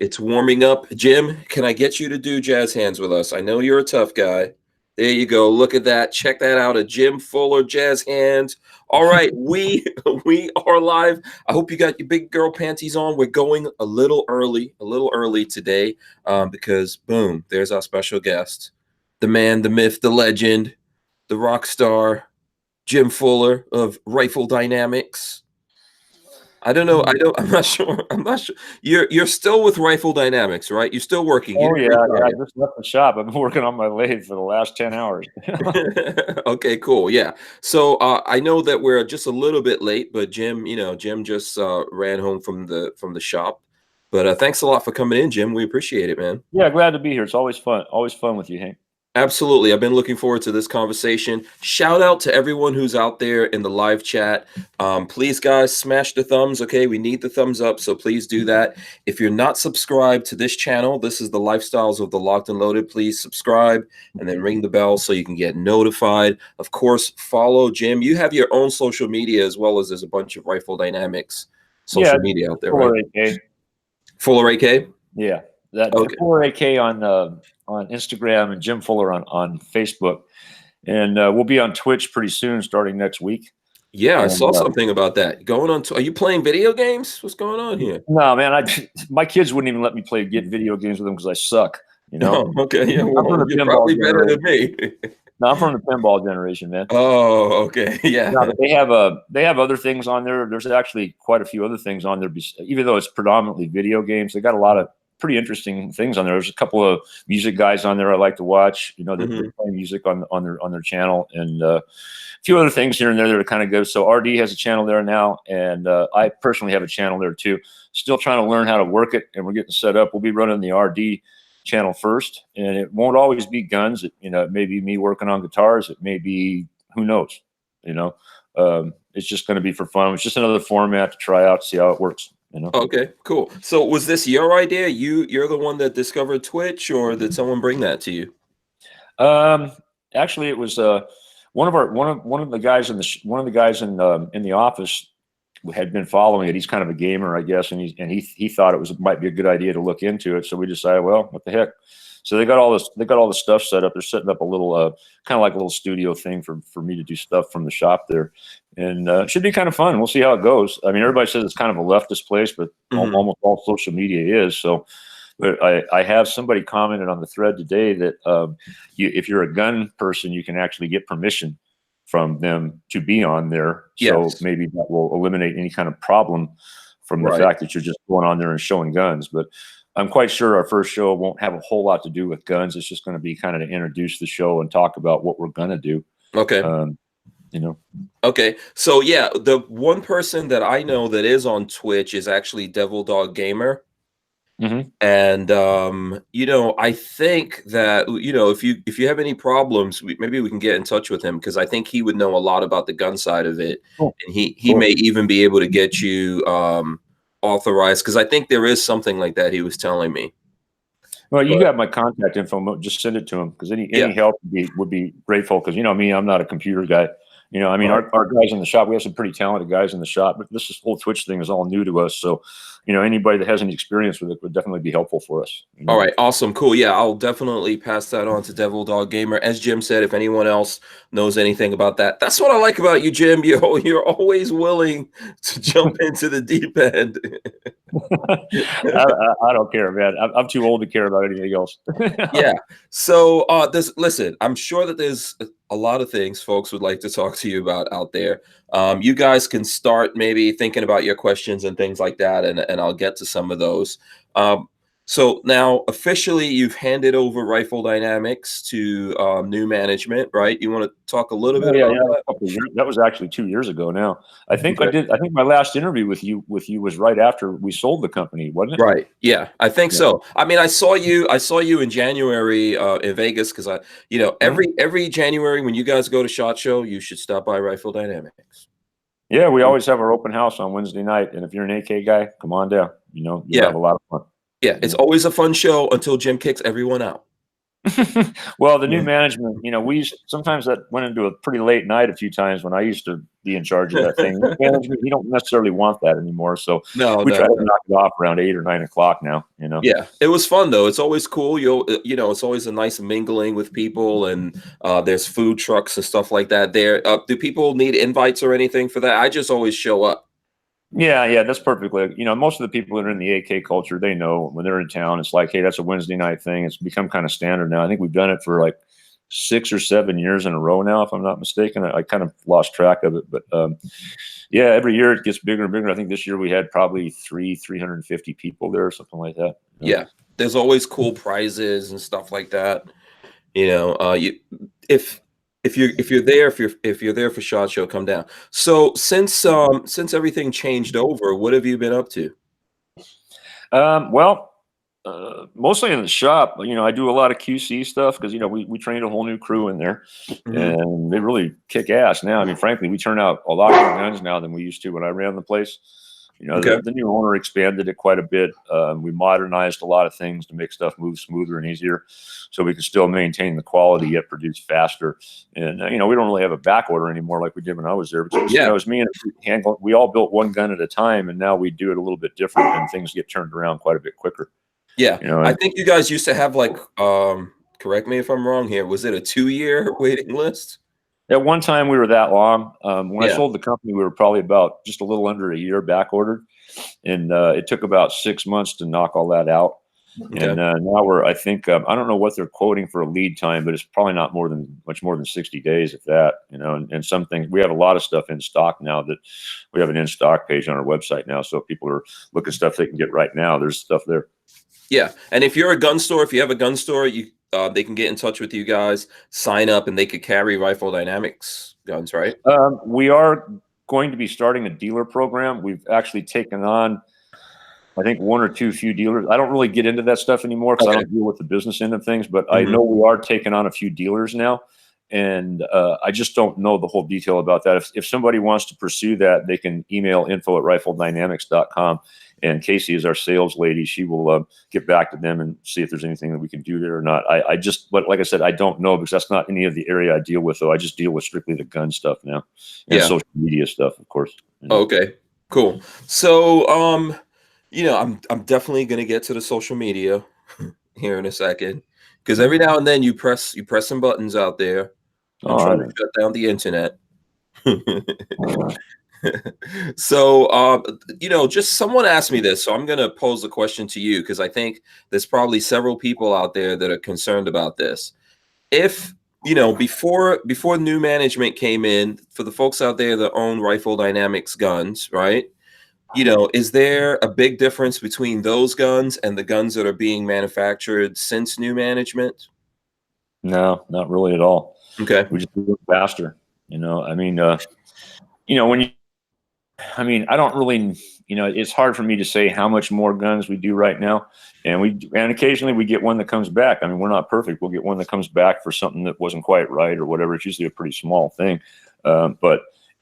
It's warming up. Jim, can I get you to do jazz hands with us? I know you're a tough guy. There you go. Look at that. Check that out. A Jim Fuller jazz hands. All right, we are live. I hope you got your big girl panties on. We're going a little early today, because boom, there's our special guest, the man, the myth, the legend, the rock star, Jim Fuller of Rifle Dynamics. I don't know. I'm not sure. I'm not sure. You're still with Rifle Dynamics, right? You're still working. You Oh didn't yeah, retire I yet. just left the shop. I've been working on my lathe for the last 10 hours. Okay, cool. Yeah. So I know that we're just a little bit late, but Jim, Jim just ran home from the shop. But thanks a lot for coming in, Jim. We appreciate it, man. Yeah, glad to be here. It's always fun. Always fun with you, Hank. Absolutely. I've been looking forward to this conversation. Shout out to everyone who's out there in the live chat. Please, guys, smash the thumbs. Okay, we need the thumbs up, so please do that. If you're not subscribed to this channel, this is the Lifestyles of the Locked and Loaded. Please subscribe and then ring the bell so you can get notified. Of course, follow Jim. You have your own social media as well as there's a bunch of Rifle Dynamics social media out there, Fuller right? AK. Fuller AK? Yeah, that Okay. Fuller AK on Instagram and Jim Fuller on Facebook, and we'll be on Twitch pretty soon, starting next week. Yeah, I saw something about that. Going on. Are you playing video games? What's going on here? No, man, my kids wouldn't even let me get video games with them because I suck. You know. Oh, okay. Yeah, well, I'm from the you're pinball probably better than generation. me. No, I'm from the pinball generation, man. Oh, okay. Yeah. No, but they have other things on there. There's actually quite a few other things on there. Even though it's predominantly video games, they got a lot of pretty interesting things on there. There's a couple of music guys on there I like to watch. You know, they're playing music on their channel, and a few other things here and there that are kind of good. So RD has a channel there now, and I personally have a channel there too. Still trying to learn how to work it, and we're getting set up. We'll be running the RD channel first, and it won't always be guns. It may be me working on guitars. It may be, who knows. It's just going to be for fun. It's just another format to try out, see how it works. Okay, cool. So was this your idea? You're the one that discovered Twitch, or did someone bring that to you? Actually, it was one of the guys in the office had been following it. He's kind of a gamer, I guess, and he thought it might be a good idea to look into it. So we decided, well, what the heck. So they got all the stuff set up. They're setting up a little kind of like a little studio thing for me to do stuff from the shop there, and it should be kind of fun. We'll see how it goes. I mean, everybody says it's kind of a leftist place, but almost all social media is. So, but I have somebody commented on the thread today that if you're a gun person, you can actually get permission from them to be on there. Yes. So maybe that will eliminate any kind of problem from the fact that you're just going on there and showing guns. But I'm quite sure our first show won't have a whole lot to do with guns. It's just going to be kind of to introduce the show and talk about what we're going to do. Okay. Okay. So yeah, the one person that I know that is on Twitch is actually Devil Dog Gamer. And I think that if you have any problems, maybe we can get in touch with him, because I think he would know a lot about the gun side of it, and he may even be able to get you authorized, because I think there is something like that he was telling me. Well, you got my contact info. Just send it to him, because any help would be grateful. Because me, I'm not a computer guy. I mean, our guys in the shop, we have some pretty talented guys in the shop, but this whole Twitch thing is all new to us. So, anybody that has any experience with it would definitely be helpful for us. All right. Awesome. Cool. Yeah, I'll definitely pass that on to Devil Dog Gamer. As Jim said, if anyone else knows anything about that, that's what I like about you, Jim. You're always willing to jump into the deep end. I don't care, man. I'm too old to care about anything else. Yeah. So listen, I'm sure that there's a lot of things folks would like to talk to you about out there. You guys can start maybe thinking about your questions and things like that, and I'll get to some of those. So now officially you've handed over Rifle Dynamics to new management, right? You want to talk a little bit about that? That was actually 2 years ago now. I think my last interview with you was right after we sold the company, wasn't it? Right. Yeah, I think so. I mean, I saw you in January in Vegas, because every January when you guys go to SHOT Show, you should stop by Rifle Dynamics. Yeah, we always have our open house on Wednesday night, and if you're an AK guy, come on down. You'll have a lot of fun. Yeah, it's always a fun show until Jim kicks everyone out. Well, the new Yeah. management, sometimes that went into a pretty late night a few times when I used to be in charge of that thing. Management, you don't necessarily want that anymore. So No, we try no, to no. knock it off around 8 or 9 o'clock now. Yeah, it was fun though. It's always cool. It's always a nice mingling with people, and there's food trucks and stuff like that. There, do people need invites or anything for that? I just always show up. Yeah, that's perfectly. Most of the people that are in the AK culture, they know when they're in town, it's like, hey, that's a Wednesday night thing. It's become kind of standard now. I think we've done it for like 6 or 7 years in a row now, if I'm not mistaken. I kind of lost track of it, but yeah, every year it gets bigger and bigger. I think this year we had probably 350 people there or something like that. Yeah, there's always cool prizes and stuff like that. You know, you if if you're there for SHOT Show, come down. So since everything changed over, what have you been up to? Well, mostly in the shop. I do a lot of QC stuff because we trained a whole new crew in there, Mhm. and they really kick ass now. I mean, frankly, we turn out a lot more guns now than we used to when I ran the place. Okay. The new owner expanded it quite a bit. We modernized a lot of things to make stuff move smoother and easier, so we can still maintain the quality yet produce faster. And we don't really have a back order anymore like we did when I was there. But Yeah. it was me and a handle. We all built one gun at a time, and now we do it a little bit different, and things get turned around quite a bit quicker. Yeah. I And think you guys used to have like, correct me if I'm wrong here. Was it a 2-year waiting list? at one time we were that long. When I Yeah. sold the company, we were probably about just a little under a year back ordered, and it took about 6 months to knock all that out. Okay. And now I think, I don't know what they're quoting for a lead time, but it's probably not much more than 60 days, if that, and some things, we have a lot of stuff in stock now that we have an in stock page on our website now. So if people are looking stuff they can get right now, there's stuff there. Yeah. And if you're a gun store, if you have a gun store, they can get in touch with you guys, sign up, and they could carry Rifle Dynamics guns, right? We are going to be starting a dealer program. We've actually taken on, I think, one or two few dealers. I don't really get into that stuff anymore because I Okay. don't deal with the business end of things, but I Mhm. know we are taking on a few dealers now. And I just don't know the whole detail about that. If somebody wants to pursue that, they can email info@rifledynamics.com. And Casey is our sales lady. She will get back to them and see if there's anything that we can do there or not. But like I said, I don't know because that's not any of the area I deal with, though. I just deal with strictly the gun stuff now and Yeah. social media stuff, of course. Okay. Cool. So, I'm definitely gonna get to the social media here in a second, because every now and then you press some buttons out there and All try to right. shut down the internet. So, just someone asked me this, so I'm gonna pose the question to you because I think there's probably several people out there that are concerned about this. If before new management came in, for the folks out there that own Rifle Dynamics guns, right? Is there a big difference between those guns and the guns that are being manufactured since new management? No, not really at all. Okay. We just do it faster. I mean, when you, I mean, I don't really, it's hard for me to say how much more guns we do right now. And occasionally we get one that comes back. I mean, we're not perfect. We'll get one that comes back for something that wasn't quite right or whatever. It's usually a pretty small thing.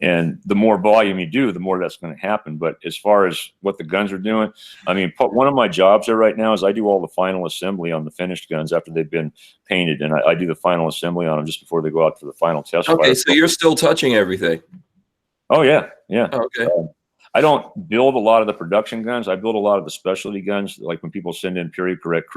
And the more volume you do, the more that's going to happen. But as far as what the guns are doing, I mean, one of my jobs there right now is I do all the final assembly on the finished guns after they've been painted. And I do the final assembly on them just before they go out for the final test Okay, fire. so you're still touching everything. Oh, yeah. Yeah. Okay. I don't build a lot of the production guns. I build a lot of the specialty guns, like when people send in period correct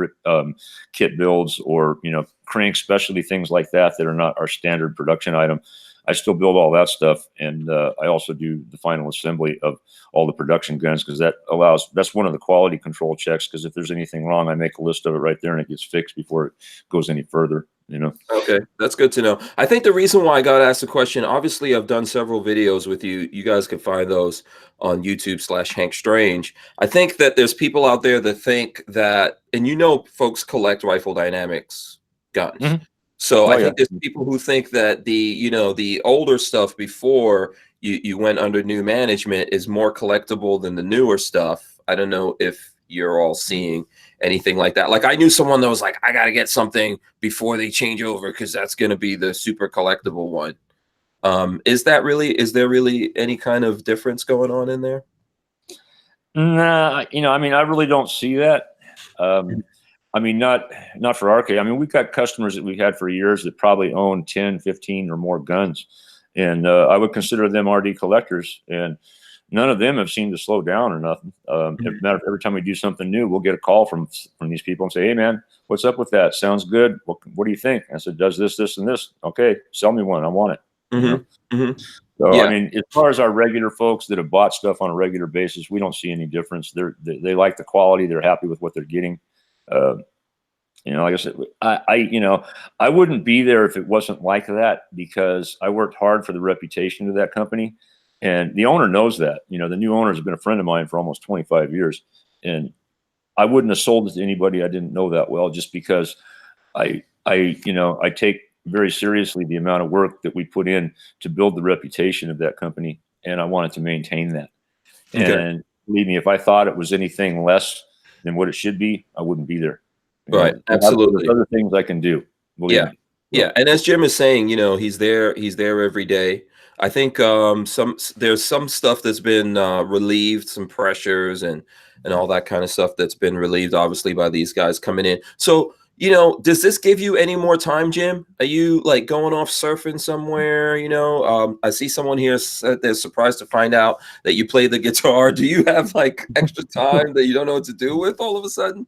kit builds or crank specialty things like that are not our standard production item. I still build all that stuff, and I also do the final assembly of all the production guns because that's one of the quality control checks. Because if there's anything wrong, I make a list of it right there, and it gets fixed before it goes any further. Okay, that's good to know. I think the reason why I got asked the question, obviously, I've done several videos with you. You guys can find those on YouTube/Hank Strange. I think that there's people out there that think that, and folks collect Rifle Dynamics guns. Mhm. So Oh I yeah. think there's people who think that the older stuff before you went under new management is more collectible than the newer stuff. I don't know if you're all seeing anything like that. Like I knew someone that was like, I got to get something before they change over because that's going to be the super collectible one. Is there really any kind of difference going on in there? Nah, I mean, I really don't see that. I mean, not for our case. I mean, we've got customers that we've had for years that probably own 10, 15 or more guns. And I would consider them RD collectors. And none of them have seemed to slow down or nothing. Every time we do something new, we'll get a call from these people and say, "Hey, man, what's up with that? Sounds good. What do you think?" I said, "Does this, this, and this." "Okay, sell me one. I want it." You know? So, Yeah. I mean, as far as our regular folks that have bought stuff on a regular basis, we don't see any difference. They like the quality. They're happy with what they're getting. You know, like I said, I wouldn't be there if it wasn't like that, because I worked hard for the reputation of that company, and the owner knows that. You know, the new owner has been a friend of mine for almost 25 years, and I wouldn't have sold it to anybody I didn't know that well, just because I take very seriously the amount of work that we put in to build the reputation of that company, and I wanted to maintain that. Okay. And believe me, if I thought it was anything less than what it should be, I wouldn't be there. Right. Absolutely. There's other things I can do. Believe me. Yeah. And as Jim is saying, you know, he's there every day. I think there's some stuff that's been relieved, some pressures and all that kind of stuff that's been relieved, obviously, by these guys coming in. So, you know, does this give you any more time, Jim? Are you like going off surfing somewhere? You know, I see someone here said they're surprised to find out that you play the guitar. Do you have like extra time that you don't know what to do with all of a sudden?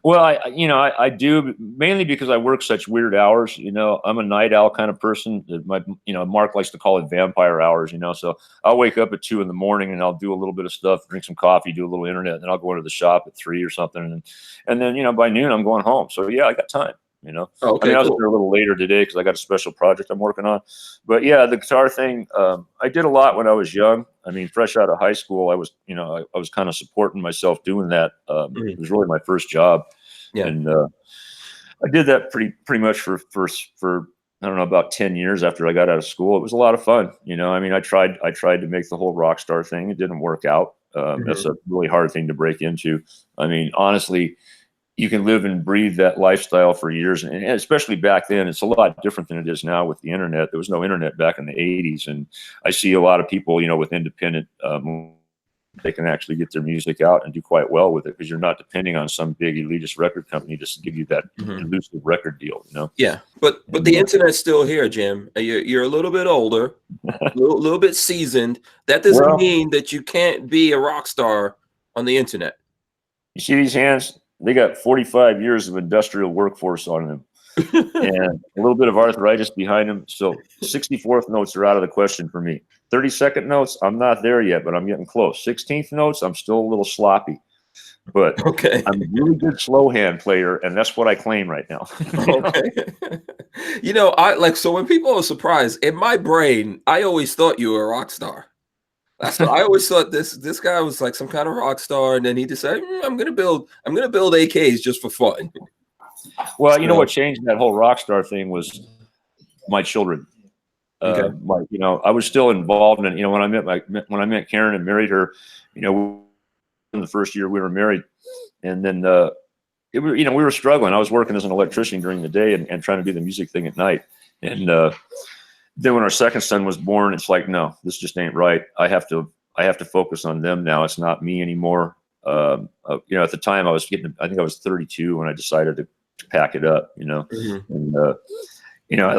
Well, I do, mainly because I work such weird hours. You know, I'm a night owl kind of person. Mark likes to call it vampire hours, you know, so I'll wake up at 2 a.m. and I'll do a little bit of stuff, drink some coffee, do a little internet, and then I'll go into the shop at 3 or something. And then, you know, by noon I'm going home. So yeah, I got time, you know. Oh, okay, I mean, I was cool. there a little later today because I got a special project I'm working on. But yeah, the guitar thing, I did a lot when I was young. I mean, fresh out of high school, I was kind of supporting myself doing that. It was really my first job. Yeah. And I did that pretty much for I don't know, about 10 years after I got out of school. It was a lot of fun. You know, I mean, I tried to make the whole rock star thing. It didn't work out. That's a really hard thing to break into. I mean, honestly, you can live and breathe that lifestyle for years. And especially back then, it's a lot different than it is now with the internet. There was no internet back in the 80s. And I see a lot of people, you know, with independent, they can actually get their music out and do quite well with it, because you're not depending on some big elitist record company just to give you that elusive record deal, you know? Yeah, but the internet's still here, Jim. You're a little bit older, a little bit seasoned. That doesn't mean that you can't be a rock star on the internet. You see these hands? They got 45 years of industrial workforce on them. And a little bit of arthritis behind them. So 64th notes are out of the question for me. 32nd notes, I'm not there yet, but I'm getting close. 16th notes, I'm still a little sloppy. But okay, I'm a really good slow hand player, and that's what I claim right now. Okay. You know, so when people are surprised, in my brain, I always thought you were a rock star. That's what I always thought. This guy was like some kind of rock star, and then he decided, I'm gonna build AKs just for fun. Well, you know what changed that whole rock star thing was my children. Okay. I was still involved in, when I met Karen and married her, you know, in the first year we were married, and then we were struggling. I was working as an electrician during the day and trying to do the music thing at night. And then when our second son was born, it's like, no, this just ain't right. I have to focus on them now. It's not me anymore. At the time I think I was 32 when I decided to pack it up, you know. And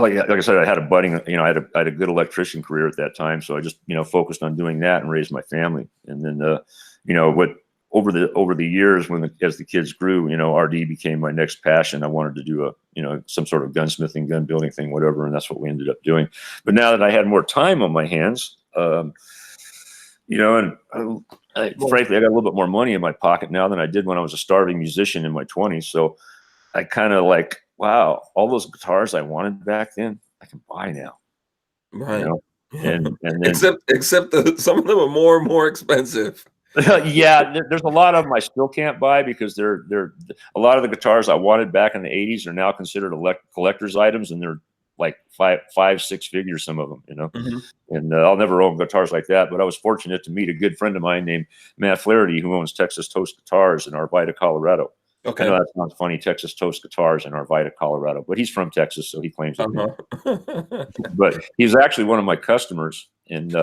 like I said, I had a budding, I had a good electrician career at that time. So I just, focused on doing that and raised my family. And then, over the years, as the kids grew, RD became my next passion. I wanted to do some sort of gunsmithing, gun building thing, whatever. And that's what we ended up doing. But now that I had more time on my hands, frankly, I got a little bit more money in my pocket now than I did when I was a starving musician in my 20s. So I kind of like, wow, all those guitars I wanted back then, I can buy now. Right. And then, except some of them are more and more expensive. Yeah, there's a lot of them I still can't buy because they're a lot of the guitars I wanted back in the 80s are now considered collector's items, and they're like five, six figures, some of them, and I'll never own guitars like that. But I was fortunate to meet a good friend of mine named Matt Flaherty, who owns Texas Toast Guitars in Arvida, Colorado. Okay. I know that sounds funny, Texas Toast Guitars in Arvida, Colorado, but he's from Texas, so he claims it. But he's actually one of my customers, and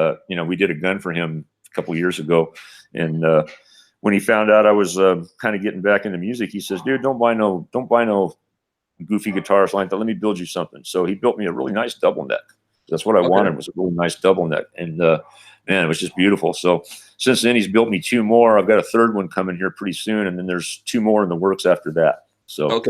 we did a gun for him a couple years ago, and when he found out I was kind of getting back into music, he says, "Dude, don't buy no goofy guitars like that. Let me build you something." So he built me a really nice double neck. That's what I wanted, was a really nice double neck, and man, it was just beautiful. So since then, he's built me 2 more. I've got a 3rd one coming here pretty soon, and then there's 2 more in the works after that. So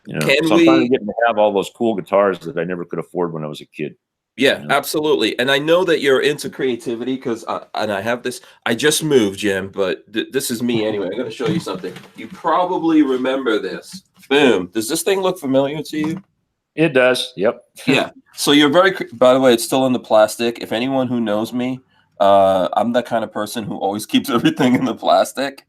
you know, so I'm finally getting to have all those cool guitars that I never could afford when I was a kid. Yeah, You know? absolutely. And I know that you're into creativity because, and I have this, I just moved, Jim, but this is me anyway. I'm going to show you something. You probably remember this. Boom. Does this thing look familiar to you? It does. Yep. Yeah. So you're by the way, it's still in the plastic. If anyone who knows me, I'm that kind of person who always keeps everything in the plastic.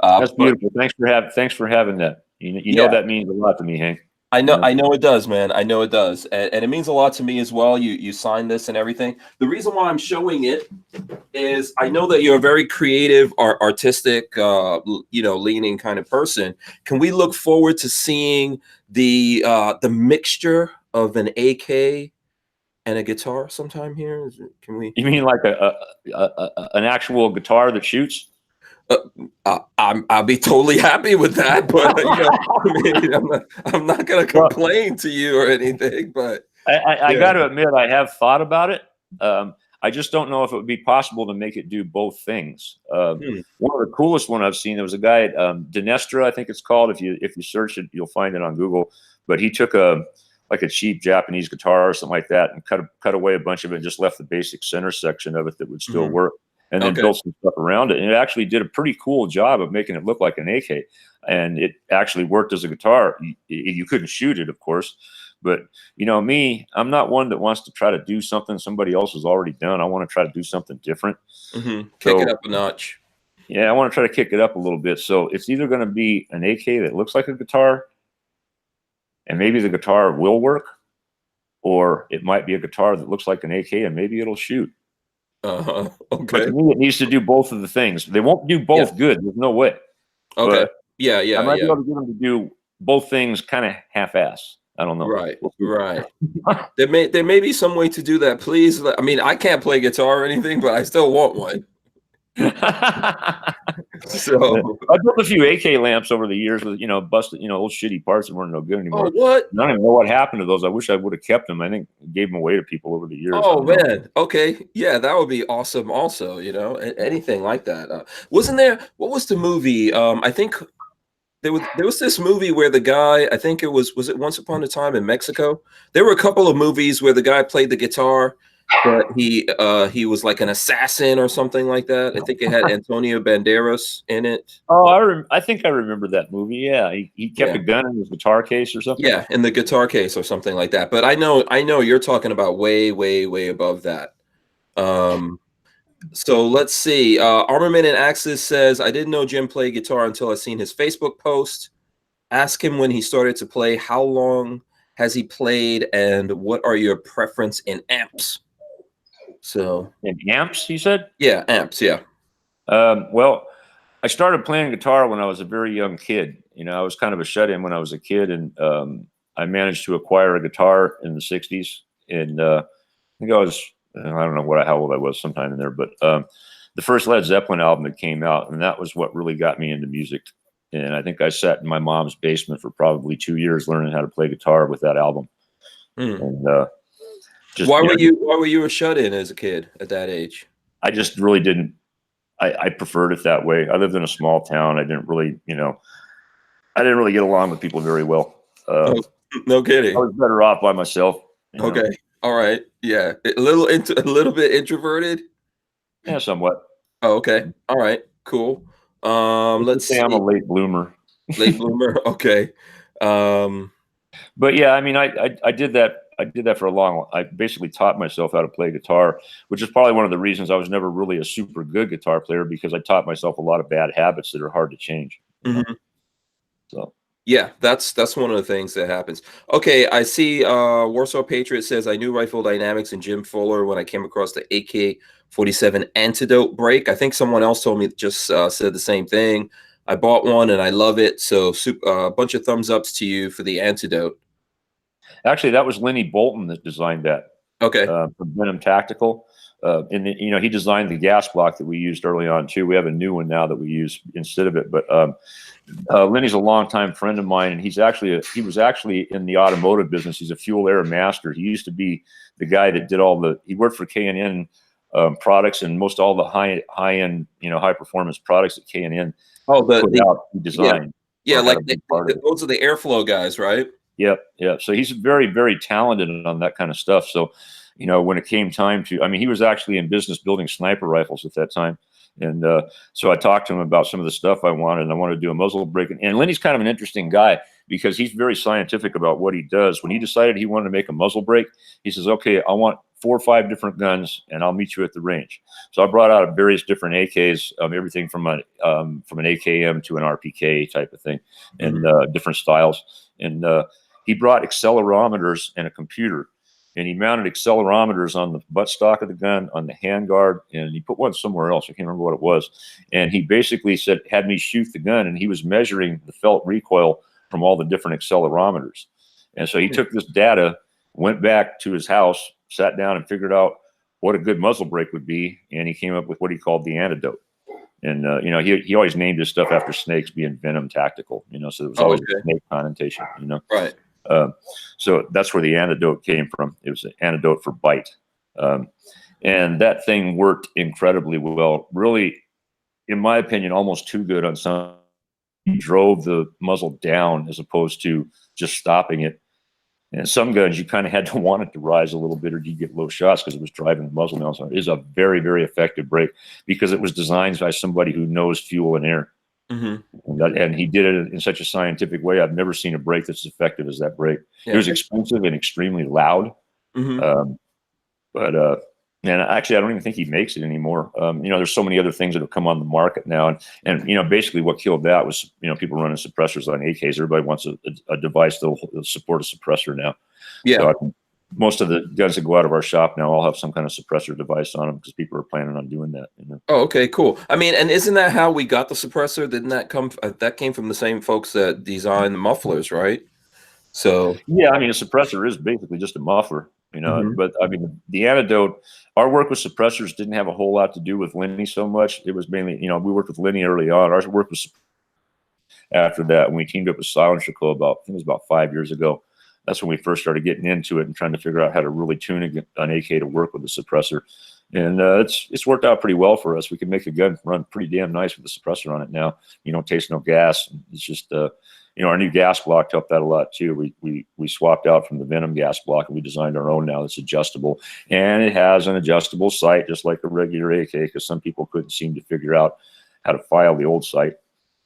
That's beautiful. Thanks for having that. You know, that means a lot to me, Hank. I know it does, man. I know it does. And it means a lot to me as well. You signed this and everything. The reason why I'm showing it is I know that you're a very creative, artistic, leaning kind of person. Can we look forward to seeing the mixture of an AK and a guitar sometime here? Can we? You mean like an actual guitar that shoots? I'll be totally happy with that, but I'm not going to complain to you or anything. But I got to admit, I have thought about it. I just don't know if it would be possible to make it do both things. One of the coolest one I've seen, there was a guy at Dinestra, I think it's called. If you search it, you'll find it on Google. But he took a cheap Japanese guitar or something like that and cut away a bunch of it and just left the basic center section of it that would still work. And then built some stuff around it. And it actually did a pretty cool job of making it look like an AK. And it actually worked as a guitar. You couldn't shoot it, of course. But, me, I'm not one that wants to try to do something somebody else has already done. I want to try to do something different. Kick it up a notch. Yeah, I want to try to kick it up a little bit. So it's either going to be an AK that looks like a guitar, and maybe the guitar will work, or it might be a guitar that looks like an AK and maybe it'll shoot. Okay. But to me, it needs to do both of the things. They won't do both good. There's no way. Okay. But yeah. I might be able to get them to do both things kind of half-ass. I don't know. Right. There may be some way to do that. Please. I mean, I can't play guitar or anything, but I still want one. So I built a few AK lamps over the years with busted old shitty parts that weren't no good anymore. Oh, what? I don't even know what happened to those. I wish I would have kept them. I think I gave them away to people over the years. Oh man, okay, yeah, that would be awesome. Also, anything like that. Wasn't there? What was the movie? I think there was this movie where the guy. I think it was it Once Upon a Time in Mexico? There were a couple of movies where the guy played the guitar. But he was like an assassin or something like that. I think it had Antonio Banderas in it. Oh, I think I remember that movie. Yeah, he kept a gun in his guitar case or something. Yeah, in the guitar case or something like that. But I know you're talking about way, way, way above that. So let's see. Armament and Axis says, I didn't know Jim played guitar until I seen his Facebook post. Ask him when he started to play. How long has he played, and what are your preference in amps? So in amps, he said? Yeah, amps, yeah. Well, I started playing guitar when I was a very young kid. I was kind of a shut-in when I was a kid, and I managed to acquire a guitar in the 60s. And I think I was, I don't know how old I was sometime in there, but the first Led Zeppelin album that came out, and that was what really got me into music. And I think I sat in my mom's basement for probably 2 years learning how to play guitar with that album. And why were you a shut-in as a kid at that age? I just really didn't. I preferred it that way. I lived in a small town. I didn't really, I didn't really get along with people very well. No kidding. I was better off by myself. Okay. All right. Yeah. A little bit introverted. Yeah, somewhat. Oh, okay. All right. Cool. Let's say I'm a late bloomer. Late bloomer. Okay. But yeah, I mean, I did that. I did that for a long. I basically taught myself how to play guitar, which is probably one of the reasons I was never really a super good guitar player, because I taught myself a lot of bad habits that are hard to change. So yeah, that's one of the things that happens. Okay, I see Warsaw Patriot says, I knew Rifle Dynamics and Jim Fuller when I came across the AK47 Antidote break. I think someone else told me, just said the same thing. I bought one and I love it. So a bunch of thumbs ups to you for the Antidote. Actually, that was Lenny Bolton that designed that. Okay. From Venom Tactical. And you know, he designed the gas block that we used early on too. We have a new one now that we use instead of it. But Lenny's a longtime friend of mine, and he was actually in the automotive business. He's a fuel air master. He used to be the guy that did he worked for K&N products and most all the high end, you know, high performance products that K&N he designed. Yeah, like those are the airflow guys, right? Yep. So he's very, very talented on that kind of stuff. So, you know, when it came time to, I mean, he was actually in business building sniper rifles at that time. And so I talked to him about some of the stuff I wanted, and I wanted to do a muzzle brake. And Lenny's kind of an interesting guy because he's very scientific about what he does. When he decided he wanted to make a muzzle brake, he says, okay, I want 4 or 5 different guns, and I'll meet you at the range. So I brought out various different AKs, everything from an AKM to an RPK type of thing, and different styles. And he brought accelerometers and a computer. And he mounted accelerometers on the buttstock of the gun, on the handguard, and he put one somewhere else. I can't remember what it was. And he basically had me shoot the gun, and he was measuring the felt recoil from all the different accelerometers. And so he took this data, went back to his house, sat down and figured out what a good muzzle brake would be, and he came up with what he called the Antidote. And you know, he always named his stuff after snakes, being venom tactical. You know, so there was always a snake connotation. You know, right. So that's where the Antidote came from. It was an antidote for bite. And that thing worked incredibly well. Really, in my opinion, almost too good on some. He drove the muzzle down as opposed to just stopping it. And some guns, you kind of had to want it to rise a little bit or you get low shots because it was driving the muzzle down. So it is a very, very effective brake because it was designed by somebody who knows fuel and air. And he did it in such a scientific way. I've never seen a brake that's as effective as that brake. It was expensive and extremely loud. And actually, I don't even think he makes it anymore. You know, there's so many other things that have come on the market now. And you know, basically what killed that was, you know, people running suppressors on AKs. Everybody wants a device that will support a suppressor now. Yeah. So most of the guns that go out of our shop now all have some kind of suppressor device on them because people are planning on doing that. You know? Oh, okay, cool. I mean, and isn't that how we got the suppressor? Didn't that that came from the same folks that designed the mufflers, right? So yeah, I mean, a suppressor is basically just a muffler, you know. But I mean, the Antidote. Our work with suppressors didn't have a whole lot to do with Lenny so much. It was mainly, you know, we worked with Lenny early on. Our work was after that when we teamed up with Silencer Co. I think it was about 5 years ago. That's when we first started getting into it and trying to figure out how to really tune an AK to work with the suppressor. And it's worked out pretty well for us. We can make a gun run pretty damn nice with the suppressor on it now. You don't taste no gas. It's just you know, our new gas block helped that a lot too. We swapped out from the Venom gas block and we designed our own now that's adjustable. And it has an adjustable sight just like a regular AK because some people couldn't seem to figure out how to file the old sight.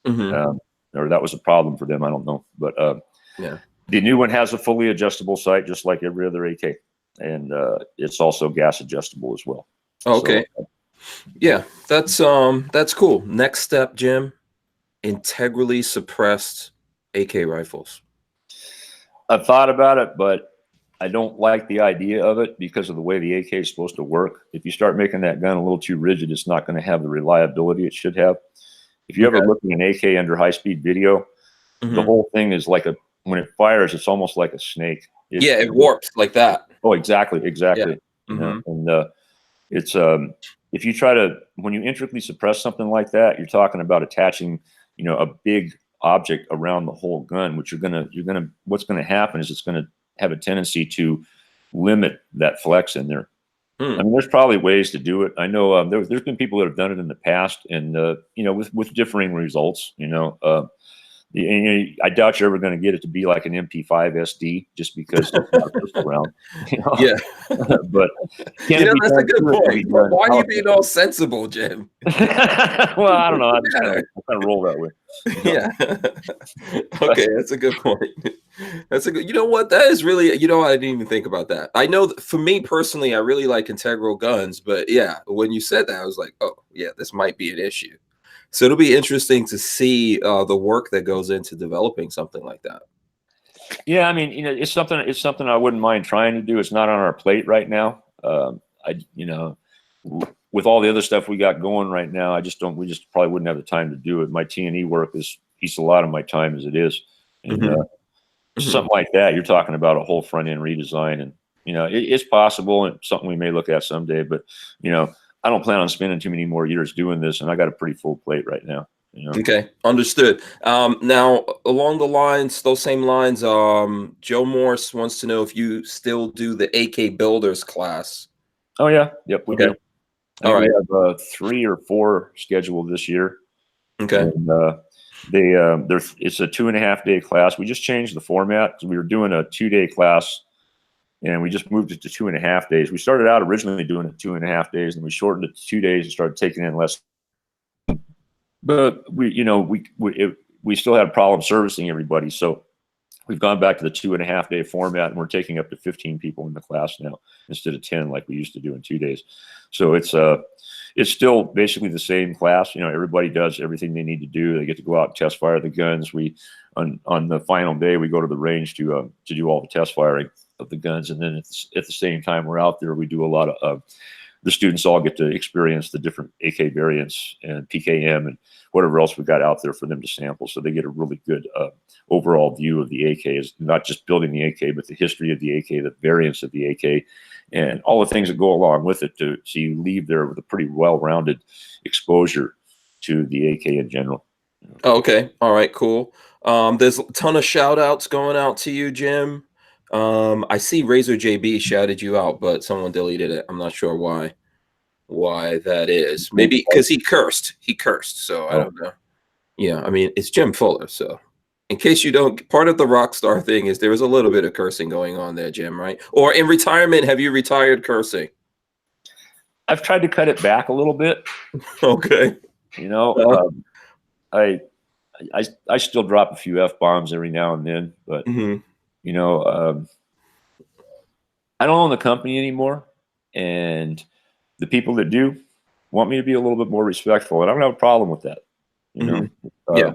Or that was a problem for them. I don't know. But yeah. The new one has a fully adjustable sight just like every other AK. And it's also gas adjustable as well. Oh, okay. So, yeah, that's cool. Next step, Jim, integrally suppressed AK rifles. I've thought about it, but I don't like the idea of it because of the way the AK is supposed to work. If you start making that gun a little too rigid, it's not going to have the reliability it should have. If you ever look at an AK under high-speed video, the whole thing is like when it fires, it's almost like a snake. It warps like that. Oh, exactly. Yeah. You know? And it's if you try to, when you intricately suppress something like that, you're talking about attaching, you know, a big object around the whole gun, which what's gonna happen is it's gonna have a tendency to limit that flex in there. I mean, there's probably ways to do it. I know there's been people that have done it in the past, and you know, with differing results. You know, I doubt you're ever going to get it to be like an MP5 SD just because it's not a pistol round. You know? Yeah, but you know, that's a good point. Why are you being all sensible, Jim? Well, I don't know. I kind of roll that way. You know? Yeah. Okay, that's a good point. That's a good. You know what? That is really. You know, I didn't even think about that. I know for me personally, I really like integral guns, but yeah, when you said that, I was like, oh yeah, this might be an issue. So it'll be interesting to see the work that goes into developing something like that. Yeah, I mean, you know, it's something I wouldn't mind trying to do. It's not on our plate right now. You know, with all the other stuff we got going right now, we just probably wouldn't have the time to do it. My T&E work eats a lot of my time as it is. And something like that, you're talking about a whole front end redesign and You know, it's possible and something we may look at someday, but you know, I don't plan on spending too many more years doing this, and I got a pretty full plate right now. You know. Okay, understood. Now, along the lines, those same lines, Joe Morse wants to know if you still do the AK Builders class. Oh yeah, yep, we Okay, do. I all think right. we have 3 or 4 scheduled this year, Okay, and it's a 2.5-day class. We just changed the format. We were doing a 2-day class, and we just moved it to 2.5 days. We started out originally doing it 2.5 days, and we shortened it to 2 days and started taking in less. But we still had a problem servicing everybody, so we've gone back to the 2.5-day format, and we're taking up to 15 people in the class now instead of 10 like we used to do in 2 days. So it's still basically the same class. You know, everybody does everything they need to do. They get to go out and test fire the guns. On the final day, we go to the range to do all the test firing of the guns, and then at the same time we're out there, we do a lot of the students all get to experience the different AK variants and PKM and whatever else we got out there for them to sample. So they get a really good overall view of the AK, is not just building the AK, but the history of the AK, the variants of the AK, and all the things that go along with it. So you leave there with a pretty well-rounded exposure to the AK in general. okay, all right, cool. There's a ton of shout outs going out to you, Jim. I see Razor JB shouted you out, but someone deleted it. I'm not sure why that is. Maybe because he cursed. So I don't know. Yeah, I mean, it's Jim Fuller. So in case you don't, part of the rock star thing is there is a little bit of cursing going on there, Jim, right? Or in retirement, have you retired cursing? I've tried to cut it back a little bit. Okay. You know, I still drop a few F-bombs every now and then, but you know, I don't own the company anymore, and the people that do want me to be a little bit more respectful, and I don't have a problem with that. You know, Yeah.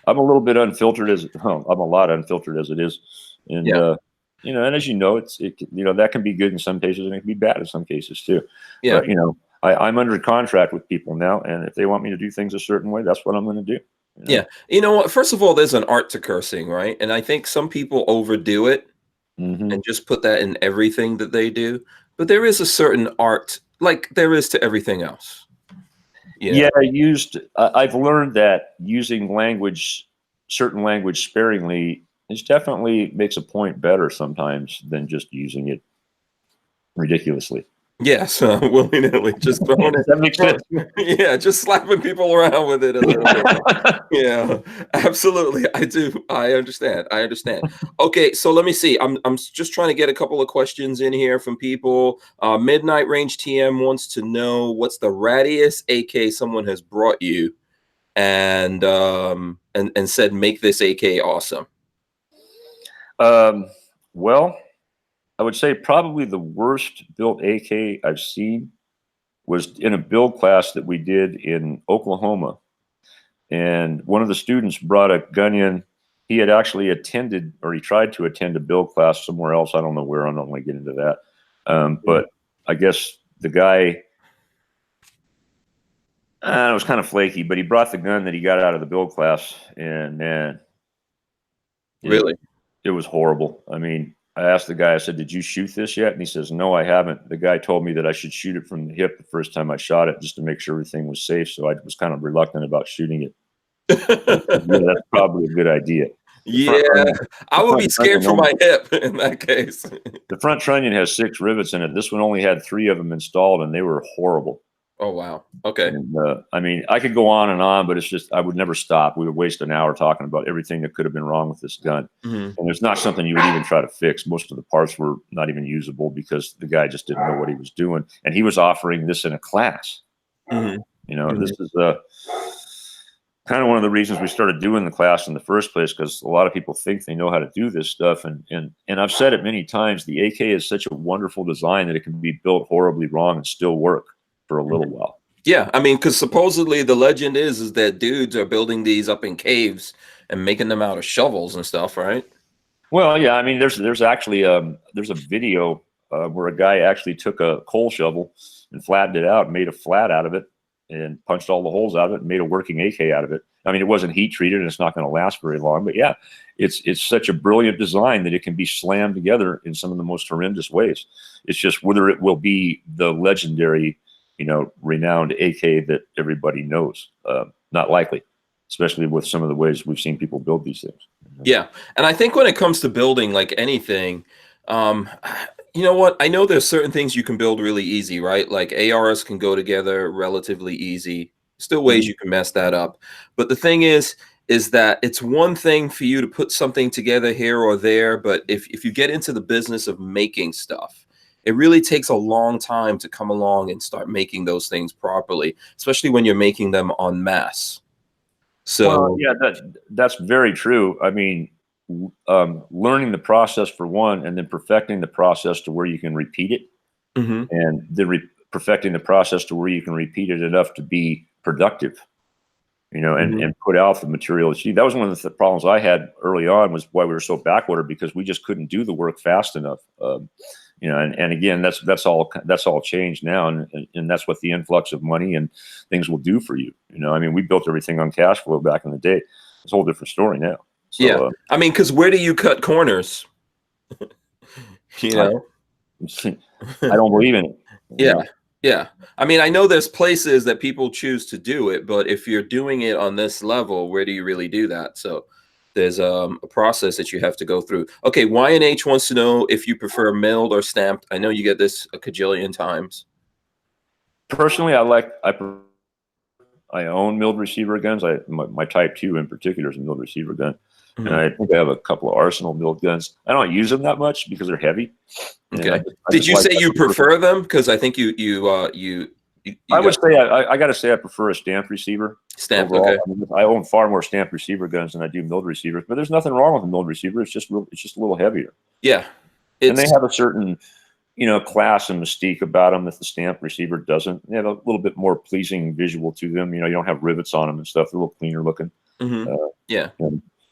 I'm a little bit unfiltered I'm a lot unfiltered as it is, and you know, and as you know, you know, that can be good in some cases and it can be bad in some cases too. Yeah. But you know, I'm under contract with people now, and if they want me to do things a certain way, that's what I'm going to do. You know? Yeah. You know what? First of all, there's an art to cursing, right? And I think some people overdo it and just put that in everything that they do. But there is a certain art, like there is to everything else. Yeah, I've learned that using certain language sparingly, is definitely makes a point better sometimes than just using it ridiculously. Yes, willy-nilly, just throwing it. That makes sense. Yeah, just slapping people around with it a little bit. Yeah, absolutely. I do. I understand. Okay, so let me see. I'm just trying to get a couple of questions in here from people. Midnight Range TM wants to know what's the rattiest AK someone has brought you, and said make this AK awesome. Well, I would say probably the worst built AK I've seen was in a build class that we did in Oklahoma. And one of the students brought a gun in. He had actually attended, or he tried to attend a build class somewhere else. I don't know where. I don't want to get into that. But I guess the guy, it was kind of flaky, but he brought the gun that he got out of the build class. And man, Really? It was horrible. I mean, I asked the guy, I said, did you shoot this yet? And he says, no, I haven't. The guy told me that I should shoot it from the hip the first time I shot it just to make sure everything was safe. So I was kind of reluctant about shooting it. Yeah, that's probably a good idea. I would be scared for my hip in that case. The front trunnion has 6 rivets in it. This one only had 3 of them installed, and they were horrible. Oh, wow. Okay. And, I mean, I could go on and on, but it's just, I would never stop. We would waste an hour talking about everything that could have been wrong with this gun. And there's not something you would even try to fix. Most of the parts were not even usable because the guy just didn't know what he was doing. And he was offering this in a class. You know, this is kind of one of the reasons we started doing the class in the first place, because a lot of people think they know how to do this stuff. And I've said it many times, the AK is such a wonderful design that it can be built horribly wrong and still work for a little while. Yeah, I mean, because supposedly the legend is that dudes are building these up in caves and making them out of shovels and stuff, right? Well, yeah, I mean, there's actually there's a video where a guy actually took a coal shovel and flattened it out and made a flat out of it, and punched all the holes out of it and made a working AK out of it. I mean, it wasn't heat treated and it's not going to last very long, but yeah, it's such a brilliant design that it can be slammed together in some of the most horrendous ways. It's just whether it will be the legendary, renowned AK that everybody knows. Not likely, especially with some of the ways we've seen people build these things. Yeah. And I think when it comes to building like anything, you know what? I know there's certain things you can build really easy, right? Like ARs can go together relatively easy. Still ways you can mess that up. But the thing is that it's one thing for you to put something together here or there. But if you get into the business of making stuff, it really takes a long time to come along and start making those things properly, especially when you're making them en masse. So yeah, that's very true. I mean, learning the process for one, and then perfecting the process to where you can repeat it, and then perfecting the process to where you can repeat it enough to be productive, and put out the material. See, that was one of the problems I had early on, was why we were so backordered, because we just couldn't do the work fast enough. And again, that's all changed now, and that's what the influx of money and things will do for you. I mean, we built everything on cash flow back in the day. It's a whole different story now. So, yeah, I mean, because where do you cut corners? I don't believe in it. Yeah. Yeah. I mean, I know there's places that people choose to do it, but if you're doing it on this level, where do you really do that? So there's a process that you have to go through. Okay, YNH wants to know if you prefer milled or stamped. I know you get this a cajillion times. Personally, I own milled receiver guns. My Type 2 in particular is a milled receiver gun. And I think I have a couple of Arsenal milled guns. I don't use them that much because they're heavy. Okay. Did you say you prefer them? Because I think you I would say I got to say I prefer a stamped receiver. Stamped. Overall. Okay. I mean, I own far more stamped receiver guns than I do milled receivers, but there's nothing wrong with a milled receiver. It's just a little heavier. Yeah. And they have a certain class and mystique about them that the stamped receiver doesn't. They have a little bit more pleasing visual to them. You don't have rivets on them and stuff. They're a little cleaner looking. Yeah.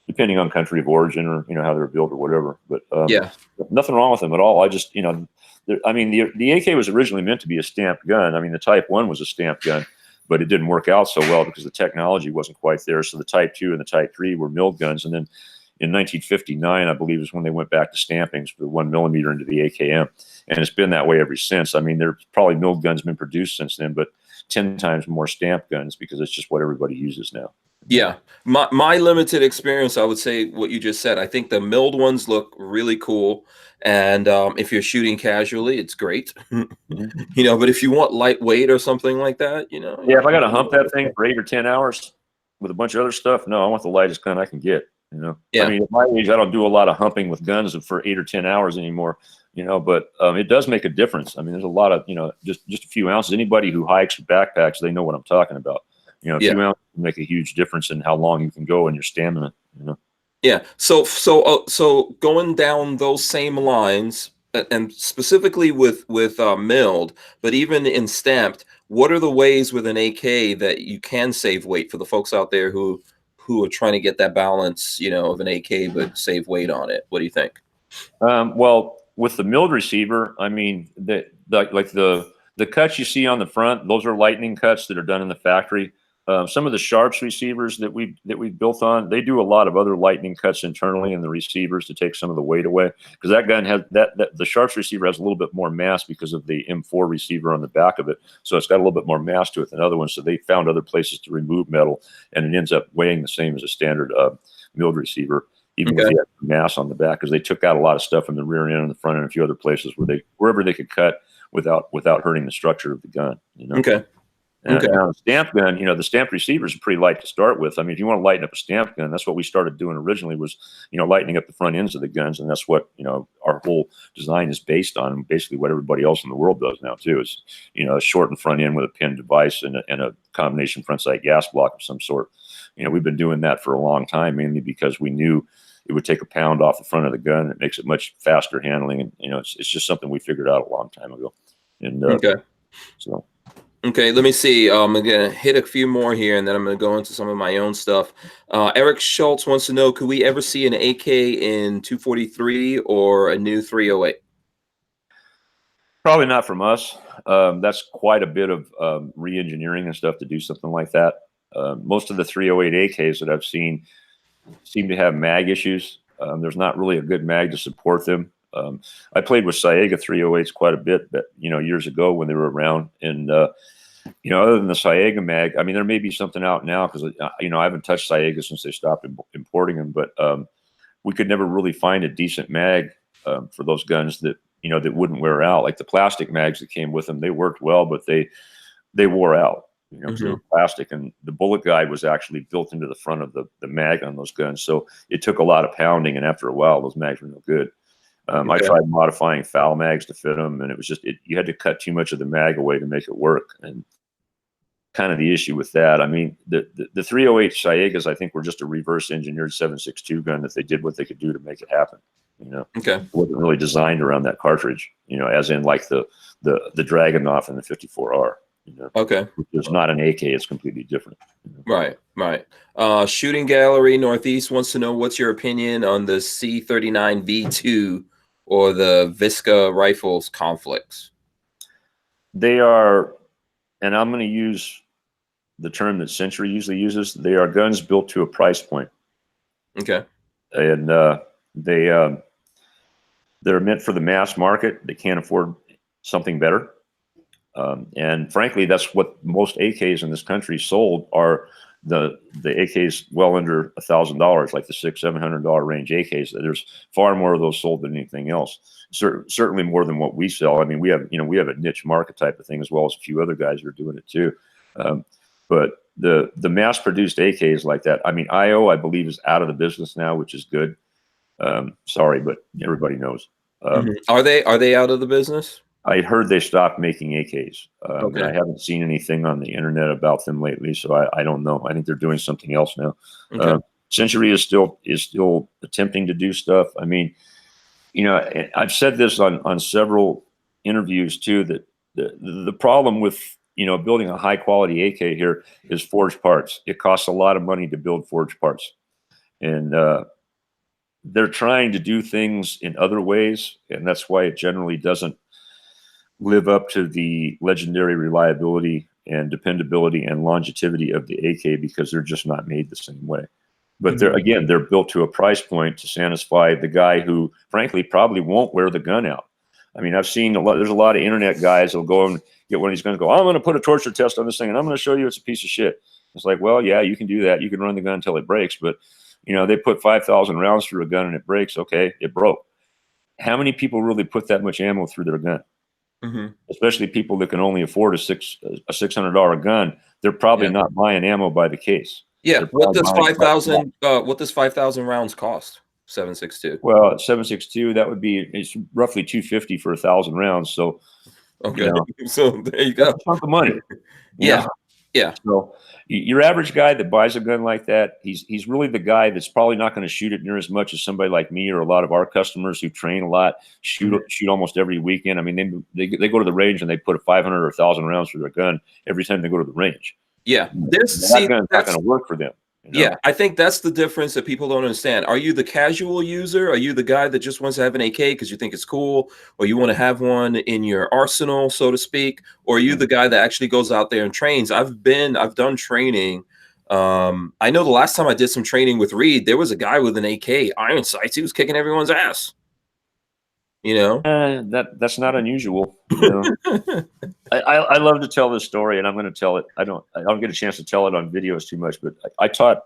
Depending on country of origin or how they're built or whatever, but yeah, nothing wrong with them at all. I just I mean the AK was originally meant to be a stamped gun. I mean the Type 1 was a stamped gun, but it didn't work out so well because the technology wasn't quite there. So the Type 2 and the Type 3 were milled guns, and then in 1959, I believe, is when they went back to stampings for the 1mm into the AKM, and it's been that way ever since. I mean, there's probably milled guns been produced since then, but 10 times more stamped guns because it's just what everybody uses now. Yeah, my limited experience, I would say what you just said. I think the milled ones look really cool, and if you're shooting casually, it's great. But if you want lightweight or something like that, yeah, if I got to hump that thing for 8 or 10 hours with a bunch of other stuff, no, I want the lightest gun I can get. Yeah. I mean, at my age, I don't do a lot of humping with guns for 8 or 10 hours anymore. But it does make a difference. I mean, there's a lot of just a few ounces. Anybody who hikes or backpacks, they know what I'm talking about. A few ounces can make a huge difference in how long you can go and your stamina. Yeah. So going down those same lines, and specifically with milled, but even in stamped, what are the ways with an AK that you can save weight for the folks out there who are trying to get that balance, of an AK but save weight on it? What do you think? Well, with the milled receiver, I mean, the cuts you see on the front, those are lightning cuts that are done in the factory. Some of the Sharps receivers that we built on, they do a lot of other lightning cuts internally in the receivers to take some of the weight away, because that gun has the Sharps receiver has a little bit more mass because of the M4 receiver on the back of it, so it's got a little bit more mass to it than other ones. So they found other places to remove metal, and it ends up weighing the same as a standard milled receiver, even with the extra mass on the back, because they took out a lot of stuff from the rear end and the front end, and a few other places wherever they could cut without hurting the structure of the gun. Okay. Now, the stamped gun, the stamped receivers are pretty light to start with. I mean, if you want to lighten up a stamped gun, that's what we started doing originally, was, lightening up the front ends of the guns. And that's what, our whole design is based on, basically what everybody else in the world does now too, is, a shortened front end with a pinned device and a combination front sight gas block of some sort. We've been doing that for a long time, mainly because we knew it would take a pound off the front of the gun. It makes it much faster handling. And, it's just something we figured out a long time ago. And so. Okay, let me see. I'm going to hit a few more here, and then I'm going to go into some of my own stuff. Eric Schultz wants to know, could we ever see an AK in 243 or a new 308? Probably not from us. That's quite a bit of re-engineering and stuff to do something like that. Most of the 308 AKs that I've seen seem to have mag issues. There's not really a good mag to support them. I played with Saiga 308s quite a bit, but years ago when they were around, and other than the Saiga mag, I mean, there may be something out now because I haven't touched Saiga since they stopped importing them, but we could never really find a decent mag for those guns that that wouldn't wear out. Like the plastic mags that came with them, they worked well, but they wore out. Because they were plastic, and the bullet guide was actually built into the front of the mag on those guns. So it took a lot of pounding, and after a while, those mags were no good. I tried modifying foul mags to fit them, and it was just you had to cut too much of the mag away to make it work. And kind of the issue with that, I mean, the 308 Saigas, I think, were just a reverse engineered 7.62 gun that they did what they could do to make it happen. It wasn't really designed around that cartridge. As in like the Dragunov and the 54R. It's not an AK, it's completely different. Right. Shooting Gallery Northeast wants to know what's your opinion on the C39V2 or the Visca rifles conflicts. They are, and I'm going to use the term that Century usually uses, they are guns built to a price point. Okay. And they're meant for the mass market. They can't afford something better. And frankly, that's what most AKs in this country sold are the AKs well under $1,000, like the $600-700 range AKs. There's far more of those sold than anything else. Certainly more than what we sell. I mean, we have a niche market type of thing, as well as a few other guys are doing it too. But the mass-produced AKs like that, I mean, IO, I believe, is out of the business now, which is good. Sorry, but everybody knows. Are they out of the business? I heard they stopped making AKs. And I haven't seen anything on the internet about them lately, so I don't know. I think they're doing something else now. Century is still attempting to do stuff. I mean, I've said this on several interviews too, that the problem with building a high quality AK here is forged parts. It costs a lot of money to build forged parts, and they're trying to do things in other ways, and that's why it generally doesn't live up to the legendary reliability and dependability and longevity of the AK, because they're just not made the same way. But they're built to a price point to satisfy the guy who, frankly, probably won't wear the gun out. I mean, I've seen there's a lot of internet guys that'll go and get one of these guns and go, I'm going to put a torture test on this thing, and I'm going to show you it's a piece of shit. It's like, well, yeah, you can do that. You can run the gun until it breaks, but they put 5,000 rounds through a gun and it breaks. Okay, it broke. How many people really put that much ammo through their gun? Especially people that can only afford a $600 gun. They're probably not buying ammo by the case. Yeah. What does 5,000 rounds cost? 7.62. Well, 7.62, that would be, it's roughly $250 for 1,000 rounds. So so there you go. That's a chunk of money. Yeah. So your average guy that buys a gun like that, he's really the guy that's probably not going to shoot it near as much as somebody like me or a lot of our customers who train a lot, shoot almost every weekend. I mean, they go to the range and they put 500 or 1,000 rounds through their gun every time they go to the range. Yeah, that's not going to work for them. Yeah, I think that's the difference that people don't understand. Are you the casual user? Are you the guy that just wants to have an AK because you think it's cool, or you want to have one in your arsenal, so to speak? Or are you the guy that actually goes out there and trains? I've done training. I know the last time I did some training with Reed, there was a guy with an AK, iron sights. He was kicking everyone's ass. That's not unusual. I love to tell this story, and I'm going to tell it. I don't get a chance to tell it on videos too much, but I taught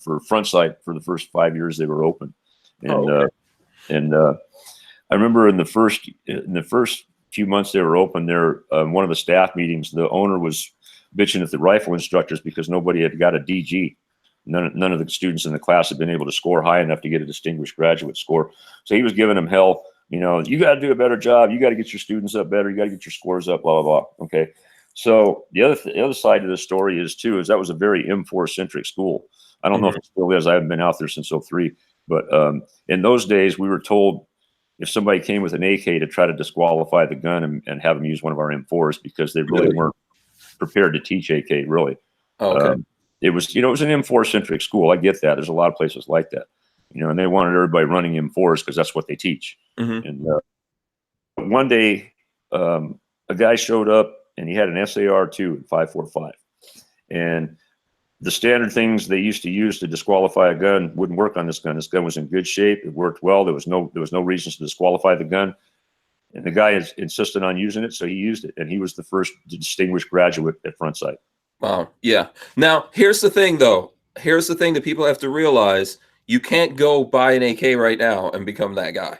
for front sight for the first 5 years they were open, and I remember in the first few months they were open, one of the staff meetings, the owner was bitching at the rifle instructors because nobody had got a DG. None of the students in the class had been able to score high enough to get a distinguished graduate score. So he was giving them hell. You got to do a better job. You got to get your students up better. You got to get your scores up, blah, blah, blah. Okay. So the other side of the story is that was a very M4 centric school. I don't know if it still is. I haven't been out there since 03. But in those days, we were told if somebody came with an AK to try to disqualify the gun and have them use one of our M4s because they really weren't prepared to teach AK, really. It was an M4 centric school. I get that. There's a lot of places like that, and they wanted everybody running M4s because that's what they teach. And one day, a a guy showed up and he had an SAR-2 and 5.45, and the standard things they used to use to disqualify a gun wouldn't work on this gun. This gun was in good shape. It worked well. There was no reasons to disqualify the gun. And the guy insisted on using it, so he used it. And he was the first distinguished graduate at Front Sight. Wow. Yeah. Now, here's the thing, though. Here's the thing that people have to realize. You can't go buy an AK right now and become that guy.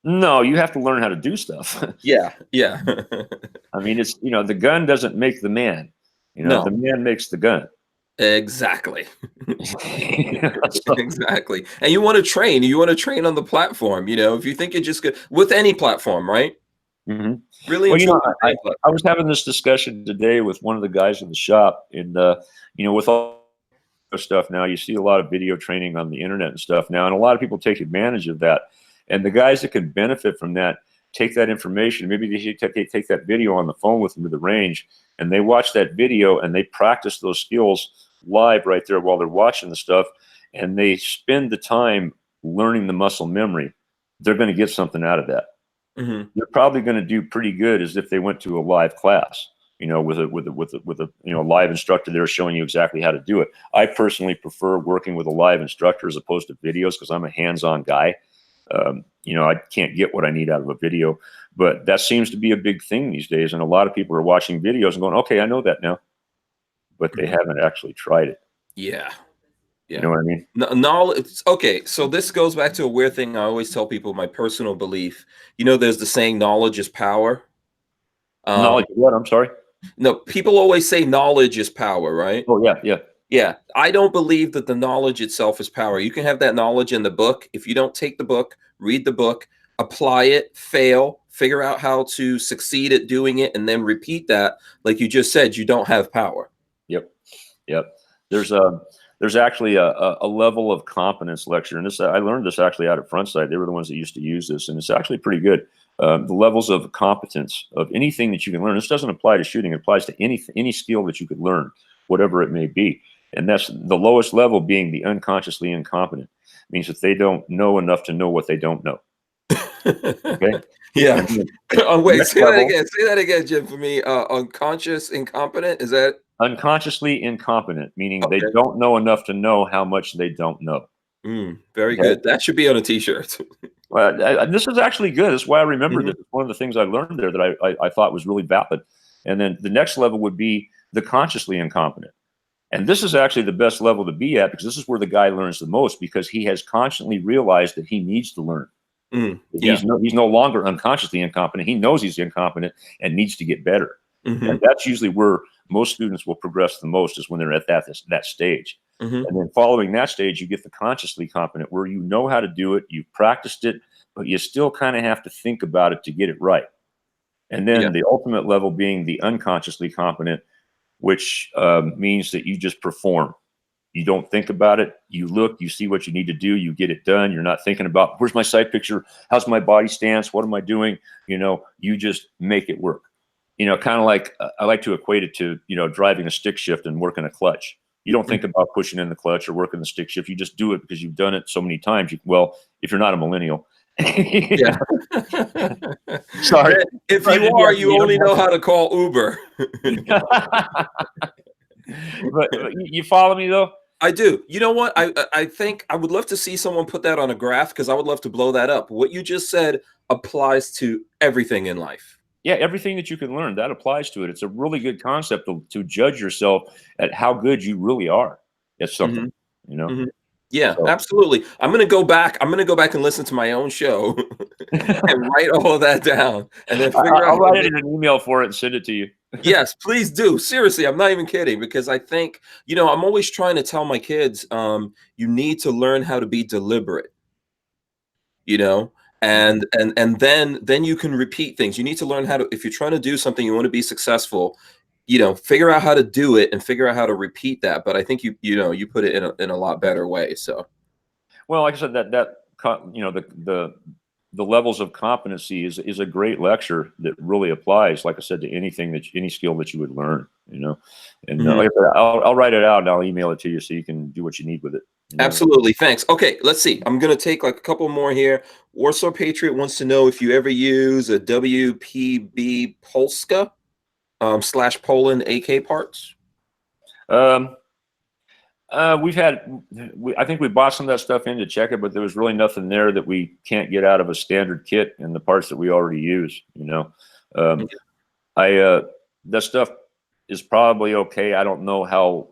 No, you have to learn how to do stuff. Yeah. Yeah. I mean, it's, the gun doesn't make the man. No. The man makes the gun. Exactly. Exactly. And you want to train. You want to train on the platform. If you think you're just good with any platform, right? Mm-hmm. Really. Well, I was having this discussion today with one of the guys in the shop, and with all stuff now, you see a lot of video training on the internet and stuff now, and a lot of people take advantage of that. And the guys that can benefit from that take that information. Maybe they take that video on the phone with them to the range, and they watch that video and they practice those skills live right there while they're watching the stuff, and they spend the time learning the muscle memory. They're going to get something out of that. Mm-hmm. They're probably going to do pretty good as if they went to a live class, with a live instructor there showing you exactly how to do it. I personally prefer working with a live instructor as opposed to videos because I'm a hands-on guy. I can't get what I need out of a video, but that seems to be a big thing these days. And a lot of people are watching videos and going, okay, I know that now, but they haven't actually tried it. Yeah. Yeah. You know what I mean? No, okay. So this goes back to a weird thing I always tell people, my personal belief. There's the saying, knowledge is power. Knowledge is what? I'm sorry? No, people always say knowledge is power, right? Oh, yeah, yeah. Yeah, I don't believe that the knowledge itself is power. You can have that knowledge in the book. If you don't take the book, read the book, apply it, fail, figure out how to succeed at doing it, and then repeat that, like you just said, you don't have power. Yep. There's actually a level of competence lecture, and I learned this actually out at Front Sight. They were the ones that used to use this, and it's actually pretty good. The levels of competence of anything that you can learn. This doesn't apply to shooting. It applies to any skill that you could learn, whatever it may be. And that's the lowest level being the unconsciously incompetent. It means that they don't know enough to know what they don't know. Okay. Yeah. Wait, say that again, Jim, for me. Unconscious incompetent, is that? Unconsciously incompetent, meaning they don't know enough to know how much they don't know. Very good. That should be on a t-shirt. Well, this is actually good. That's why I remembered it. It's one of the things I learned there that I thought was really valid. And then the next level would be the consciously incompetent. And this is actually the best level to be at, because this is where the guy learns the most, because he has constantly realized that he needs to learn. He's no longer unconsciously incompetent. He knows he's incompetent and needs to get better. And that's usually where most students will progress the most, is when they're at that stage. And then following that stage, you get the consciously competent, where you know how to do it, you've practiced it, but you still kind of have to think about it to get it right. And then the ultimate level being the unconsciously competent, which means that you just perform. You don't think about it. You look, you see what you need to do, you get it done. You're not thinking about, where's my sight picture? How's my body stance? What am I doing? You just make it work. Kind of like, I like to equate it to, driving a stick shift and working a clutch. You don't think about pushing in the clutch or working the stick shift. You just do it because you've done it so many times. Well, if you're not a millennial. Yeah. Sorry. If you are, you only know how to call Uber. But you follow me though? I do. You know what? I think I would love to see someone put that on a graph, because I would love to blow that up. What you just said applies to everything in life. Yeah, everything that you can learn, that applies to it. It's a really good concept to judge yourself at how good you really are at something, Yeah, so. Absolutely. I'm going to go back and listen to my own show and write all of that down, and then I'll write it in an email for it and send it to you. Yes, please do. Seriously, I'm not even kidding, because I think, I'm always trying to tell my kids, you need to learn how to be deliberate, and then you can repeat things. You need to learn how to, if you're trying to do something, you want to be successful, figure out how to do it and figure out how to repeat that. But I think you put it in a lot better way. So, well, like I said, the levels of competency is a great lecture that really applies, like I said, to any skill that you would learn, and like I said, I'll write it out and I'll email it to you so you can do what you need with it. You know? Absolutely. Thanks. Okay, let's see. I'm going to take like a couple more here. Warsaw Patriot wants to know if you ever use a WPB Polska / Poland AK parts. Um, we've had, I think we bought some of that stuff in to check it, but there was really nothing there that we can't get out of a standard kit and the parts that we already use. You know, Okay. that stuff is probably okay. I don't know how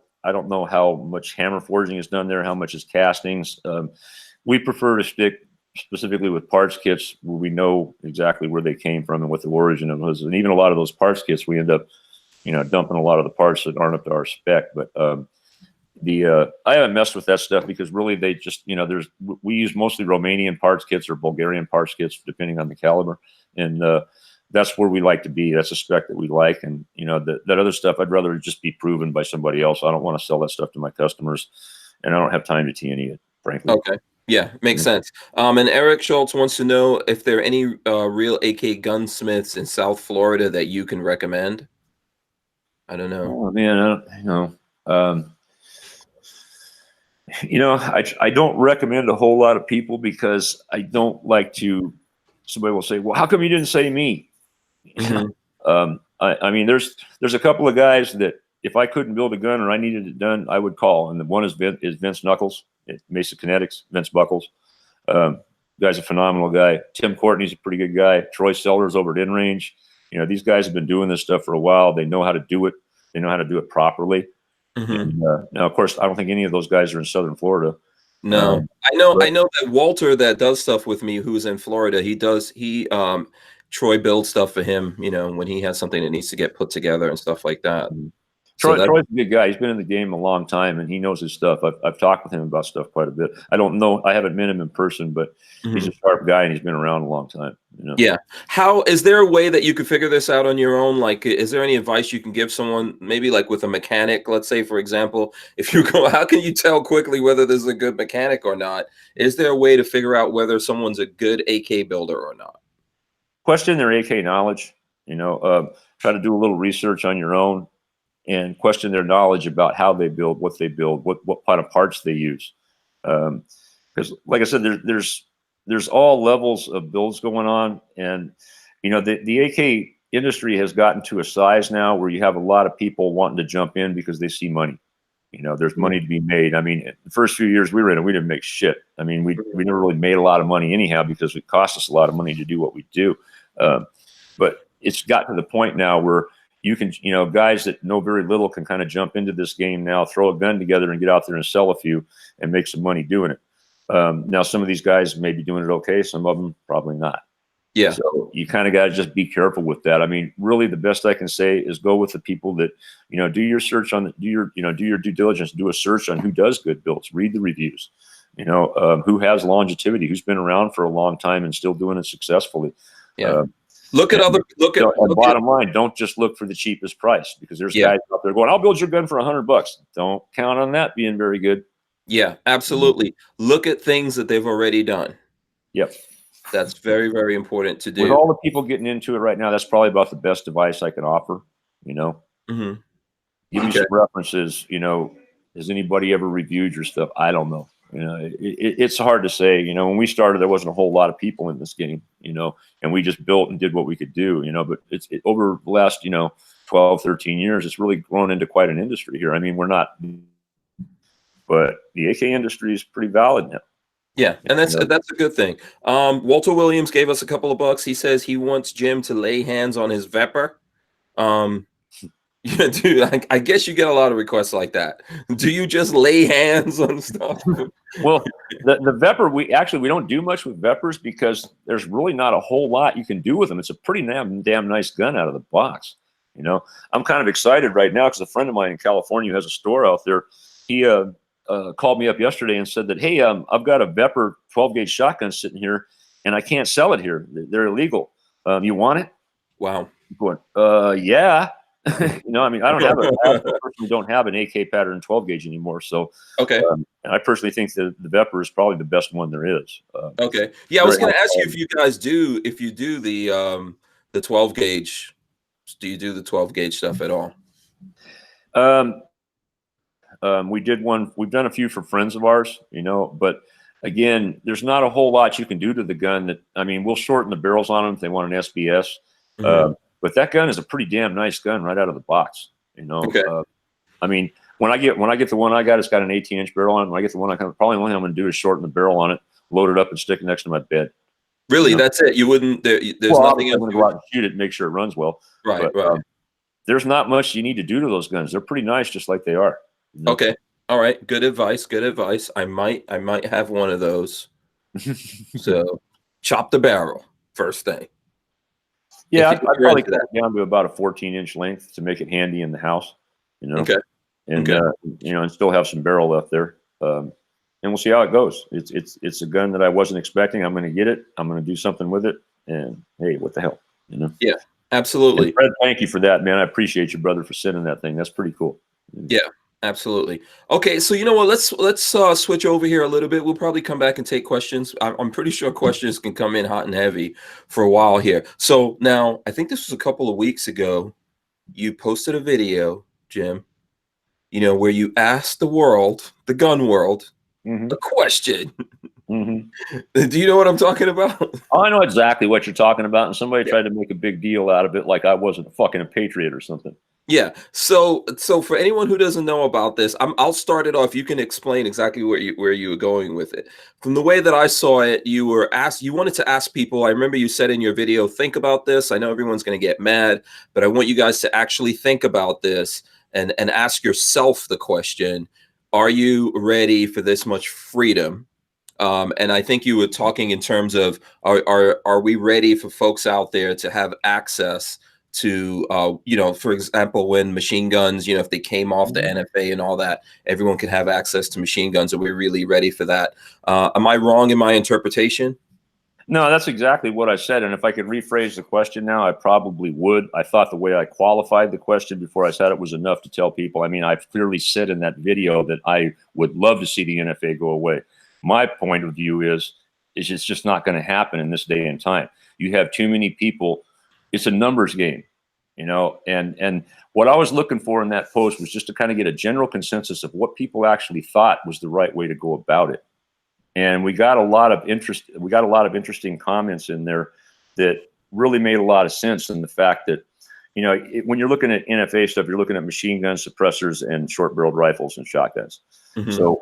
much hammer forging is done there, how much is castings. We prefer to stick specifically with parts kits where we know exactly where they came from and what the origin of was. And even a lot of those parts kits, we end up, you know, dumping a lot of the parts that aren't up to our spec. But I haven't messed with that stuff because really they just, you know, we use mostly Romanian parts kits or Bulgarian parts kits depending on the caliber, and that's where we like to be. That's a spec that we like, and you know that other stuff I'd rather just be proven by somebody else. I don't want to sell that stuff to my customers, and I don't have time to T&E it, frankly. Okay. Yeah, makes sense. And Eric Schultz wants to know if there are any real AK gunsmiths in South Florida that you can recommend. I don't know. Oh man, I don't recommend a whole lot of people because I don't like to. Somebody will say, "Well, how come you didn't say me?" I mean, there's a couple of guys that if I couldn't build a gun or I needed it done, I would call, and the one is Vince Knuckles at Mesa Kinetics. Vince Buckles, guy's a phenomenal guy. Tim Courtney's a pretty good guy. Troy Sellers over at InRange. You know, these guys have been doing this stuff for a while. They know how to do it. They know how to do it properly. And, now, of course, I don't think any of those guys are in Southern Florida. No, I know that Walter that does stuff with me, who's in Florida, Troy builds stuff for him, you know, when he has something that needs to get put together and stuff like that. Troy's a good guy. He's been in the game a long time and he knows his stuff. I've talked with him about stuff quite a bit. I don't know, I haven't met him in person, but he's a sharp guy and he's been around a long time. You know? Yeah. How is there a way that you could figure this out on your own? Like, is there any advice you can give someone, maybe like with a mechanic, let's say, for example, if you go, how can you tell quickly whether there's a good mechanic or not? Is there a way to figure out whether someone's a good AK builder or not? Question their AK knowledge, you know, try to do a little research on your own and question their knowledge about how they build, what kind of parts they use. Because like I said, there's all levels of builds going on. And, you know, the AK industry has gotten to a size now where you have a lot of people wanting to jump in because they see money. You know, there's money to be made. I mean, the first few years we were in it, we didn't make shit. I mean, we never really made a lot of money anyhow because it cost us a lot of money to do what we do. But it's gotten to the point now where you can, you know, guys that know very little can kind of jump into this game now, throw a gun together and get out there and sell a few and make some money doing it. Now, some of these guys may be doing it okay. Some of them probably not. Yeah. So you kind of got to just be careful with that. I mean, really the best I can say is go with the people that, you know, do your search on, do your due diligence, do a search on who does good builds, read the reviews, you know, who has longevity, who's been around for a long time and still doing it successfully. Yeah. Bottom line, don't just look for the cheapest price because there's guys out there going, I'll build your gun for $100. Don't count on that being very good. Yeah, absolutely. Look at things that they've already done. Yep. That's very, very important to do. With all the people getting into it right now, that's probably about the best device I can offer, you know. Give me some references, you know. Has anybody ever reviewed your stuff? I don't know. You know, it's hard to say. You know, when we started, there wasn't a whole lot of people in this game, you know, and we just built and did what we could do, you know. But over the last, you know, 12, 13 years, it's really grown into quite an industry here. I mean, we're not, but the AK industry is pretty valid now. Yeah, and that's a good thing. Walter Williams gave us a couple of bucks. He says he wants Jim to lay hands on his Vepr. Yeah, dude, I guess you get a lot of requests like that. Do you just lay hands on stuff? Well, the Vepr, we don't do much with Veprs because there's really not a whole lot you can do with them. It's a pretty damn nice gun out of the box. You know, I'm kind of excited right now because a friend of mine in California who has a store out there. He called me up yesterday and said that, hey, I've got a Vepr 12 gauge shotgun sitting here and I can't sell it here. They're illegal. You want it? Wow. I'm going, yeah. You know, I mean, I personally don't have an AK pattern 12 gauge anymore. So, and I personally think that the Vepr is probably the best one there is. Okay. Yeah, I was going to ask you if you guys do, the 12 gauge, do you do the 12 gauge stuff at all? We did one. We've done a few for friends of ours, but again, there's not a whole lot you can do to the gun. I mean, we'll shorten the barrels on them if they want an SBS. But that gun is a pretty damn nice gun right out of the box. Okay. I mean, when I get the one I got, it's got an 18-inch barrel on it. When I get the one probably the only thing I'm going to do is shorten the barrel on it, load it up, and stick it next to my bed. Really, that's it. You wouldn't. There's nothing. I'm going to go out and shoot it, and make sure it runs well. Right. There's not much you need to do to those guns. They're pretty nice, just like they are. Okay. All right. Good advice. Good advice. I might have one of those. So, chop the barrel first thing. Yeah, I'd probably cut it down to about a 14-inch length to make it handy in the house. Okay. And and still have some barrel left there. And we'll see how it goes. It's a gun that I wasn't expecting. I'm going to get it. I'm going to do something with it. And hey, what the hell, Yeah, absolutely. And Fred, thank you for that, man. I appreciate you, brother, for sending that thing. That's pretty cool. Yeah, absolutely. Okay, so you know what? Let's switch over here a little bit. We'll probably come back and take questions. I'm pretty sure questions can come in hot and heavy for a while here. So now, I think this was a couple of weeks ago. You posted a video, Jim, where you asked the world, the gun world, a question. Do you know what I'm talking about? Oh, I know exactly what you're talking about. And somebody tried to make a big deal out of it, like I wasn't a patriot or something. Yeah. So for anyone who doesn't know about this, I'll start it off. You can explain exactly where you were going with it. From the way that I saw it, you wanted to ask people. I remember you said in your video, think about this. I know everyone's going to get mad, but I want you guys to actually think about this and ask yourself the question, are you ready for this much freedom? And I think you were talking in terms of, are we ready for folks out there to have access to, for example, when machine guns, if they came off the NFA and all that, everyone can have access to machine guns. Are we really ready for that? Am I wrong in my interpretation? No, that's exactly what I said. And if I could rephrase the question now, I probably would. I thought the way I qualified the question before I said it was enough to tell people. I mean, I've clearly said in that video that I would love to see the NFA go away. My point of view is it's just not going to happen in this day and time. You have too many people. It's a numbers game, and what I was looking for in that post was just to kind of get a general consensus of what people actually thought was the right way to go about it. And we got a lot of interest. We got a lot of interesting comments in there that really made a lot of sense in the fact that, when you're looking at NFA stuff, you're looking at machine guns, suppressors, and short-barreled rifles and shotguns. So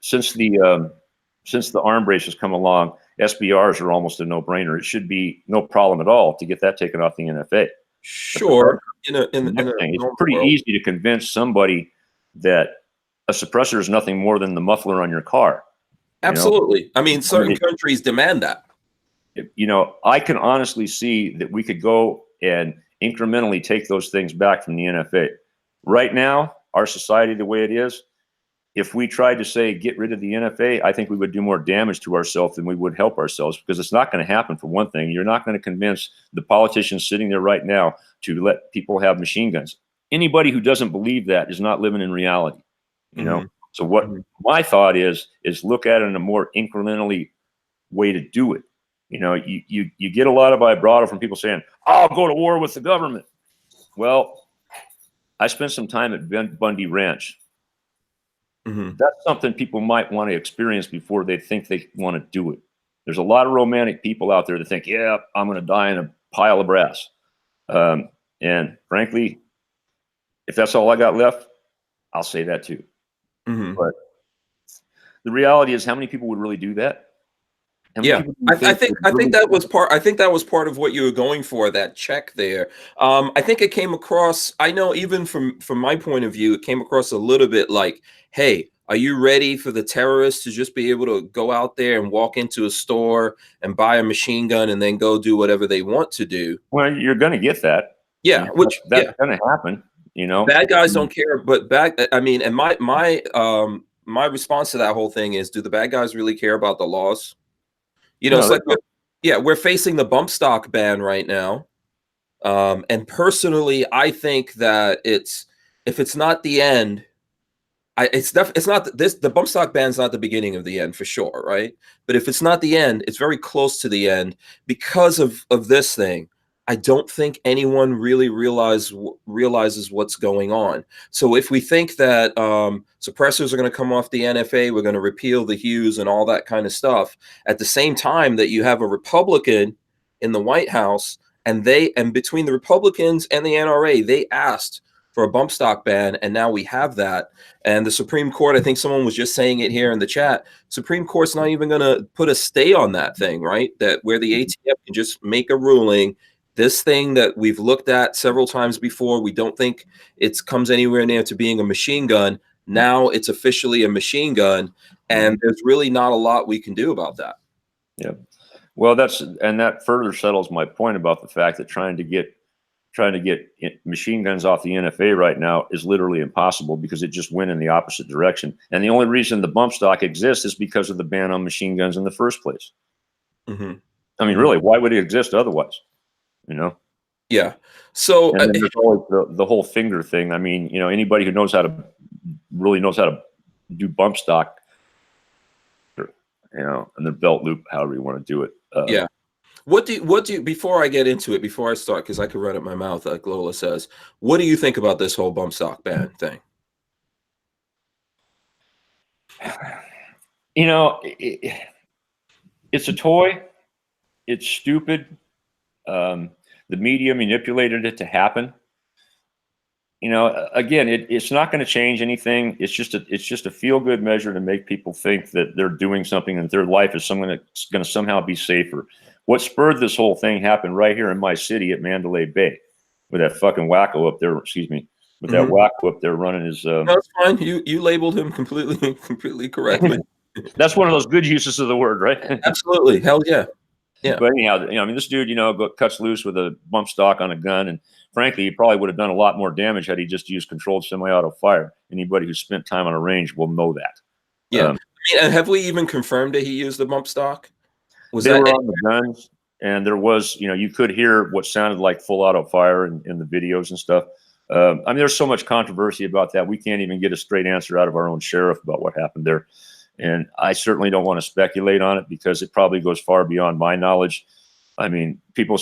since the arm brace has come along, SBRs are almost a no-brainer. It should be no problem at all to get that taken off the NFA. Sure. It's pretty easy to convince somebody that a suppressor is nothing more than the muffler on your car. Absolutely. I mean, certain countries demand that. I can honestly see that we could go and incrementally take those things back from the NFA. Right now, our society, the way it is, if we tried to say get rid of the NFA, I think we would do more damage to ourselves than we would help ourselves, because it's not going to happen. For one thing, you're not going to convince the politicians sitting there right now to let people have machine guns. Anybody who doesn't believe that is not living in reality. So what my thought is look at it in a more incrementally way to do it. You get a lot of vibrato from people saying, I'll go to war with the government. Well, I spent some time at Bundy Ranch. That's something people might want to experience before they think they want to do it. There's a lot of romantic people out there that think, yeah, I'm going to die in a pile of brass. And frankly, if that's all I got left, I'll say that too. But the reality is, how many people would really do that? Yeah, I think that was part. I think that was part of what you were going for, that check there. I think it came across. I know even from my point of view, it came across a little bit like, "Hey, are you ready for the terrorists to just be able to go out there and walk into a store and buy a machine gun and then go do whatever they want to do?" Well, you're going to get that. Yeah, that's going to happen. Bad guys don't care, but and my response to that whole thing is, do the bad guys really care about the laws? It's like, we're facing the bump stock ban right now. And personally, I think that if it's not the end, the bump stock ban is not the beginning of the end for sure, right? But if it's not the end, it's very close to the end because of this thing. I don't think anyone really realizes what's going on. So if we think that suppressors are going to come off the NFA, we're going to repeal the Hughes and all that kind of stuff, at the same time that you have a Republican in the White House, and between the Republicans and the NRA, they asked for a bump stock ban, and now we have that. And the Supreme Court, I think someone was just saying it here in the chat, Supreme Court's not even going to put a stay on that thing, right? That where the ATF can just make a ruling. This thing that we've looked at several times before, we don't think it comes anywhere near to being a machine gun. Now it's officially a machine gun, and there's really not a lot we can do about that. Yeah. Well, that further settles my point about the fact that trying to get machine guns off the NFA right now is literally impossible, because it just went in the opposite direction. And the only reason the bump stock exists is because of the ban on machine guns in the first place. Mm-hmm. I mean, really, why would it exist otherwise? You know? Yeah. So and there's always the whole finger thing. I mean, you know, anybody who really knows how to do bump stock, you know, and the belt loop, however you want to do it. Yeah. What do you, before I get into it, before I start, because I could run at my mouth, like Lola says, what do you think about this whole bump stock ban thing? You know, it's a toy. It's stupid. The media manipulated it to happen. You know, again, it's not going to change anything. It's just a feel-good measure to make people think that they're doing something and their life is going to somehow be safer. What spurred this whole thing happened right here in my city at Mandalay Bay, with that fucking wacko up there. Excuse me, with that wacko up there running his. No, that's fine. You labeled him completely correctly. That's one of those good uses of the word, right? Absolutely, hell yeah. Yeah. But anyhow, you know, I mean, this dude, you know, cuts loose with a bump stock on a gun, and frankly, he probably would have done a lot more damage had he just used controlled semi-auto fire. Anybody who spent time on a range will know that. Yeah. I mean, and have we even confirmed that he used the bump stock? They were on the guns, and there was, you know, you could hear what sounded like full auto fire in the videos and stuff. I mean, there's so much controversy about that. We can't even get a straight answer out of our own sheriff about what happened there. And I certainly don't want to speculate on it, because it probably goes far beyond my knowledge. I mean, people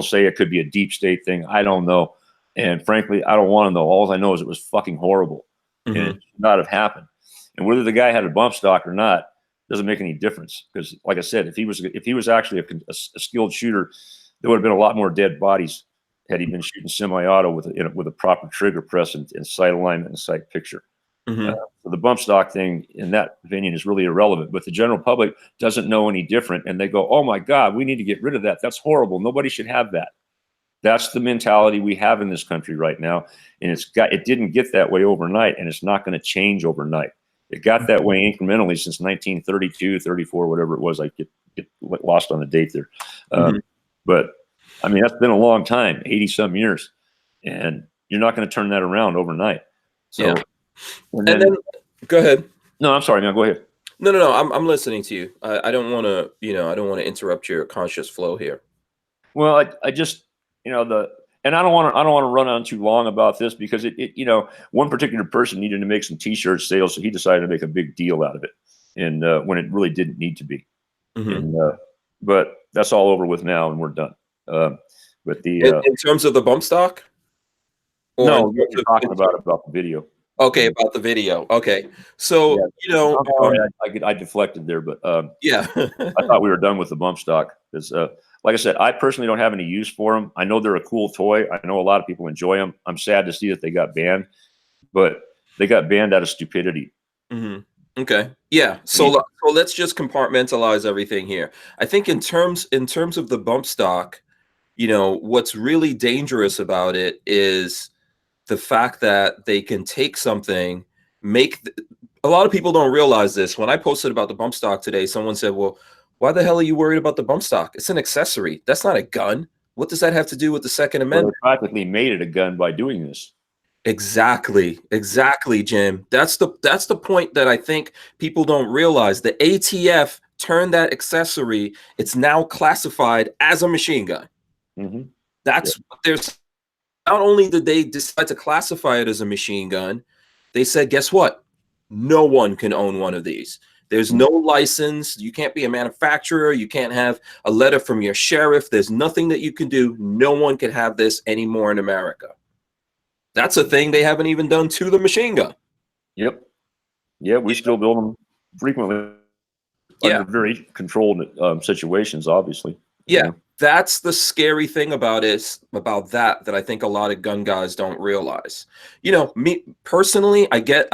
say it could be a deep state thing. I don't know. And frankly, I don't want to know. All I know is it was fucking horrible. And it should not have happened. And whether the guy had a bump stock or not doesn't make any difference, because like I said, if he was actually a skilled shooter, there would have been a lot more dead bodies had he been shooting semi-auto with a proper trigger press and sight alignment and sight picture. So the bump stock thing, in that opinion, is really irrelevant. But the general public doesn't know any different, and they go, "Oh my God, we need to get rid of that. That's horrible. Nobody should have that." That's the mentality we have in this country right now, and it didn't get that way overnight, and it's not going to change overnight. It got that way incrementally since 1932, 34, whatever it was. I get lost on the date there. But I mean, that's been a long time, 80-some years, and you're not going to turn that around overnight. So, yeah. And then go ahead. No, I'm sorry, man. Go ahead. No. I'm listening to you. I don't want to, I don't want to interrupt your conscious flow here. Well, I just, and I don't want to run on too long about this, because one particular person needed to make some T-shirt sales, so he decided to make a big deal out of it, and when it really didn't need to be. But that's all over with now, and we're done. But in terms of the bump stock, no, you're talking about the video. Okay, about the video. Okay, so I deflected there, but yeah, I thought we were done with the bump stock. Because, like I said, I personally don't have any use for them. I know they're a cool toy. I know a lot of people enjoy them. I'm sad to see that they got banned, but they got banned out of stupidity. Okay, yeah. So let's just compartmentalize everything here. I think in terms of the bump stock, what's really dangerous about it is the fact that they can take something, a lot of people don't realize this. When I posted about the bump stock today, someone said, well, why the hell are you worried about the bump stock? It's an accessory. That's not a gun. What does that have to do with the Second Amendment? Well, they practically made it a gun by doing this. Exactly, Jim. That's the point that I think people don't realize. The ATF turned that accessory. It's now classified as a machine gun. That's what there's. Not only did they decide to classify it as a machine gun, they said, guess what? No one can own one of these. There's no license. You can't be a manufacturer. You can't have a letter from your sheriff. There's nothing that you can do. No one can have this anymore in America. That's a thing they haven't even done to the machine gun. Yep. Yeah, we still build them frequently under very controlled situations, obviously. Yeah, that's the scary thing about that I think a lot of gun guys don't realize. You know, me personally, I get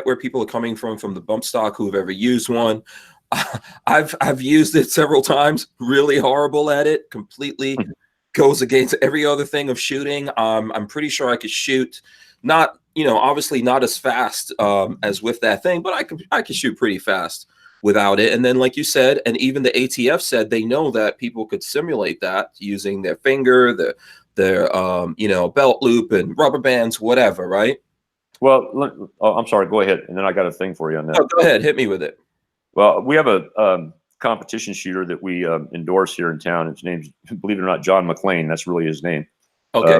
where people are coming from the bump stock who've ever used one. I've used it several times, really horrible at it, completely goes against every other thing of shooting. I'm pretty sure I could shoot, not, you know, obviously not as fast as with that thing, but I could shoot pretty fast without it. And then, like you said, and even the ATF said they know that people could simulate that using their finger, their you know, belt loop and rubber bands, whatever, right? Well, I'm sorry, go ahead. And then I got a thing for you on that. Oh, go ahead, hit me with it. Well, we have a competition shooter that we endorse here in town. His name's, believe it or not, John McClane. That's really his name. Okay.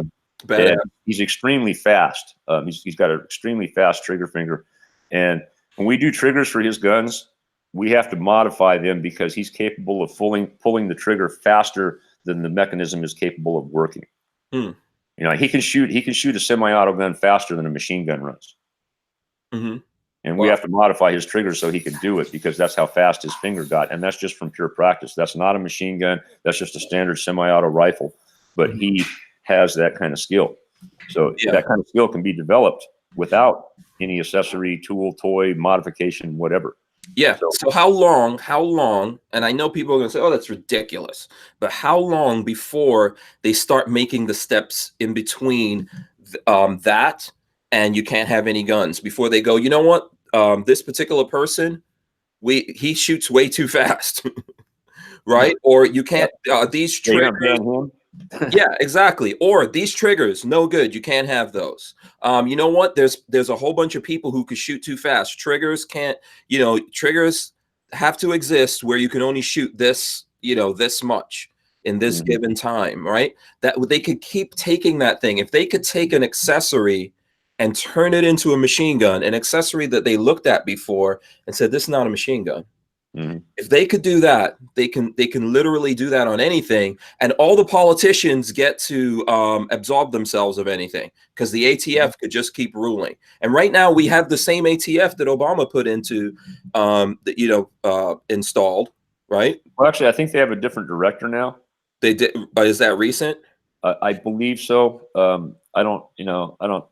He's extremely fast. He's got an extremely fast trigger finger. And when we do triggers for his guns, we have to modify them because he's capable of pulling the trigger faster than the mechanism is capable of working. You know, he can shoot a semi-auto gun faster than a machine gun runs. And we have to modify his trigger so he can do it because that's how fast his finger got. And that's just from pure practice. That's not a machine gun. That's just a standard semi-auto rifle. But he has that kind of skill. So that kind of skill can be developed without any accessory, tool, toy, modification, whatever. Yeah. So how long, and I know people are going to say, oh, that's ridiculous, but how long before they start making the steps in between that and you can't have any guns, before they go, you know what, this particular person, he shoots way too fast, right? Or you can't, these triggers. Yeah, exactly. Or these triggers, no good. You can't have those. You know what? There's a whole bunch of people who could shoot too fast. Triggers can't, you know, triggers have to exist where you can only shoot this, you know, this much in this given time, right? That they could keep taking that thing. If they could take an accessory and turn it into a machine gun, an accessory that they looked at before and said, this is not a machine gun. If they could do that, they can literally do that on anything, and all the politicians get to absolve themselves of anything because the ATF could just keep ruling. And right now we have the same ATF that Obama put into, installed, right? Well, actually, I think they have a different director now. They did. Is that recent? I believe so. I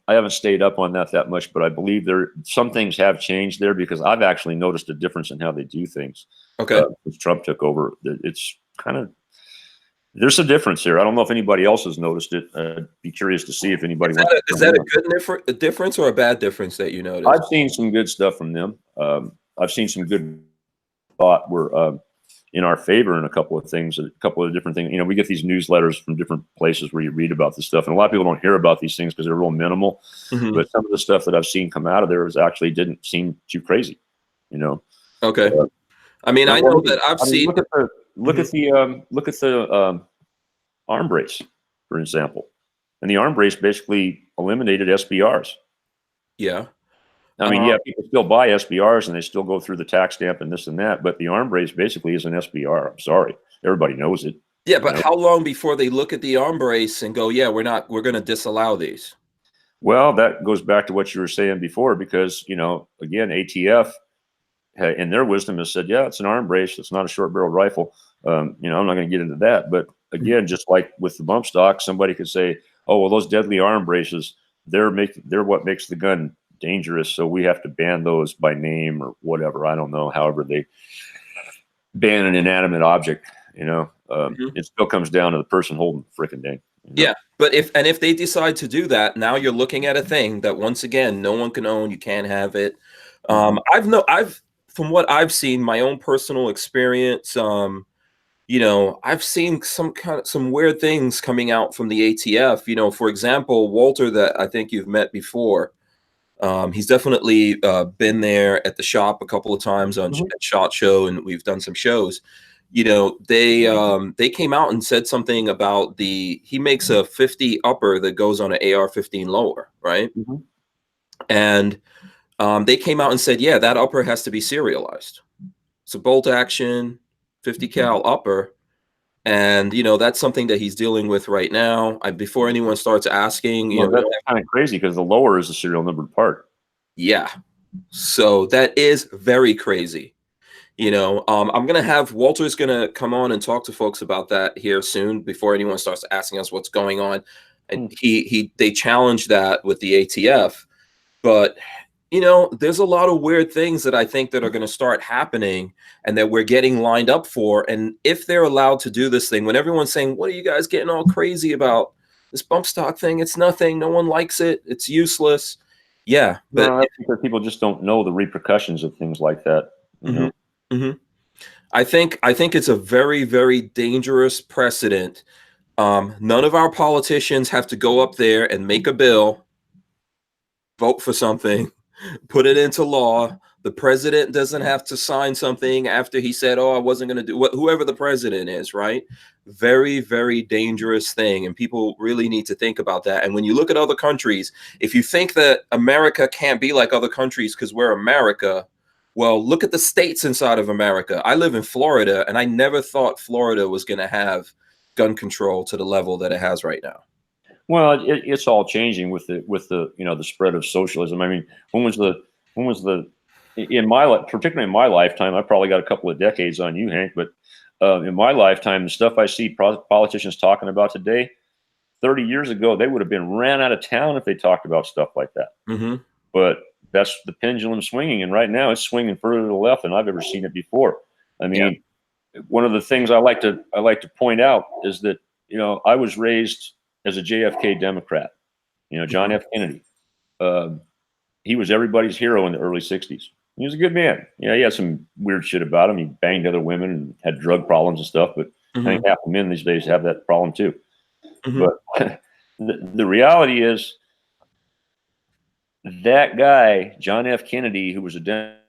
haven't stayed up on that much, but I believe some things have changed there because I've actually noticed a difference in how they do things. Okay. Since Trump took over, it's kind of, there's a difference here. I don't know if anybody else has noticed it. I'd be curious to see if anybody is that a good difference or a bad difference that you noticed? I've seen some good stuff from them. I've seen some good thought where, in our favor in a couple of different things. You know, we get these newsletters from different places where you read about this stuff, and a lot of people don't hear about these things because they're real minimal. But some of the stuff that I've seen come out of there didn't seem too crazy, you know. Okay. I mean, I know that I've seen. Look at the arm brace, for example, and the arm brace basically eliminated SBRs. Yeah. I mean, yeah, people still buy SBRs and they still go through the tax stamp and this and that, but the arm brace basically is an SBR. I'm sorry. Everybody knows it. Yeah, but how long before they look at the arm brace and go, yeah, we're going to disallow these? Well, that goes back to what you were saying before, because, you know, again, ATF in their wisdom has said, yeah, it's an arm brace. It's not a short barrel rifle. You know, I'm not going to get into that. But again, just like with the bump stock, somebody could say, oh, well, those deadly arm braces, they're what makes the gun dangerous, so we have to ban those by name or whatever. I don't know. However, they ban an inanimate object. You know, it still comes down to the person holding the freaking thing. You know? Yeah, but if they decide to do that, now you're looking at a thing that once again no one can own. You can't have it. I've from what I've seen, my own personal experience. You know, I've seen some weird things coming out from the ATF. You know, for example, Walther, that I think you've met before. He's definitely been there at the shop a couple of times on SHOT Show, and we've done some shows. You know, they came out and said something about he makes a 50 upper that goes on an AR-15 lower, right? And They came out and said, yeah, that upper has to be serialized. It's a bolt action, 50 cal upper. And, that's something that he's dealing with right now. Before anyone starts asking, Well, that's kind of crazy because the lower is a serial numbered part. yeah. So that is very crazy. I'm going to have Walter's going to come on and talk to folks about that here soon before anyone starts asking us what's going on. And they challenged that with the ATF. But, there's a lot of weird things that I think that are going to start happening and that we're getting lined up for. And if they're allowed to do this thing, when everyone's saying, what are you guys getting all crazy about? This bump stock thing, it's nothing. No one likes it. It's useless. Yeah. But no, that's because people just don't know the repercussions of things like that. I think it's a very, very dangerous precedent. None of our politicians have to go up there and make a bill, vote for something, put it into law. The president doesn't have to sign something after he said, oh, I wasn't going to do what, whoever the president is, right? Very, very dangerous thing. And people really need to think about that. And when you look at other countries, if you think that America can't be like other countries because we're America, well, look at the states inside of America. I live in Florida, and I never thought Florida was going to have gun control to the level that it has right now. Well, it's all changing with the the spread of socialism. I mean, when was the in my particularly in my lifetime? I probably got a couple of decades on you, Hank, but in my lifetime, the stuff I see politicians talking about today, 30 years ago, they would have been ran out of town if they talked about stuff like that. But that's the pendulum swinging, and right now it's swinging further to the left than I've ever seen it before. I mean, one of the things I like to point out is that I was raised as a JFK Democrat. John F. Kennedy. He was everybody's hero in the early 60s. He was a good man. He had some weird shit about him. He banged other women and had drug problems and stuff, but I think half the men these days have that problem too. But the reality is that guy, John F. Kennedy, who was a Democrat,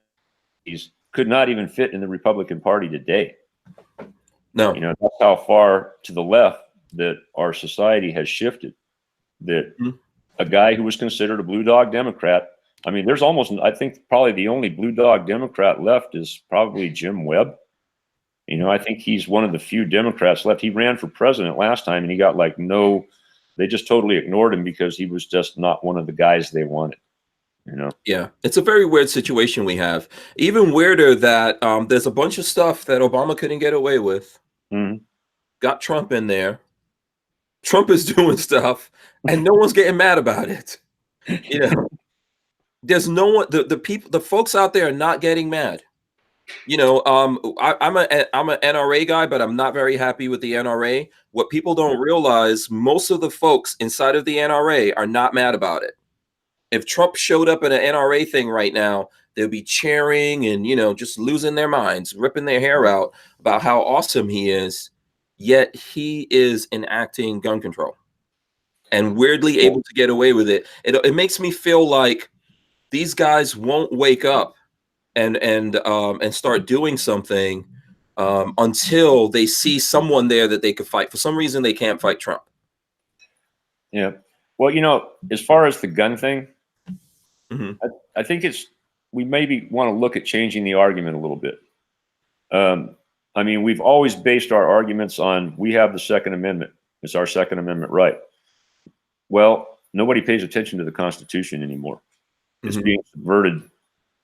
could not even fit in the Republican Party today. No. That's how far to the left that our society has shifted. That a guy who was considered a blue dog Democrat, I mean, there's almost, I think probably the only blue dog Democrat left is probably Jim Webb. I think he's one of the few Democrats left. He ran for president last time and he got they just totally ignored him because he was just not one of the guys they wanted. Yeah, it's a very weird situation we have. Even weirder that there's a bunch of stuff that Obama couldn't get away with. Got Trump in there. Trump is doing stuff and no one's getting mad about it. There's no one, the folks out there are not getting mad. I'm an NRA guy, but I'm not very happy with the NRA. What people don't realize, most of the folks inside of the NRA are not mad about it. If Trump showed up at an NRA thing right now, they'll be cheering and, just losing their minds, ripping their hair out about how awesome he is. Yet he is enacting gun control and weirdly able to get away with it. It makes me feel like these guys won't wake up and start doing something until they see someone there that they could fight. For some reason, they can't fight Trump. Yeah. Well, as far as the gun thing, I think we maybe want to look at changing the argument a little bit. I mean, we've always based our arguments on we have the Second Amendment. It's our Second Amendment right. Well, nobody pays attention to the Constitution anymore. It's being subverted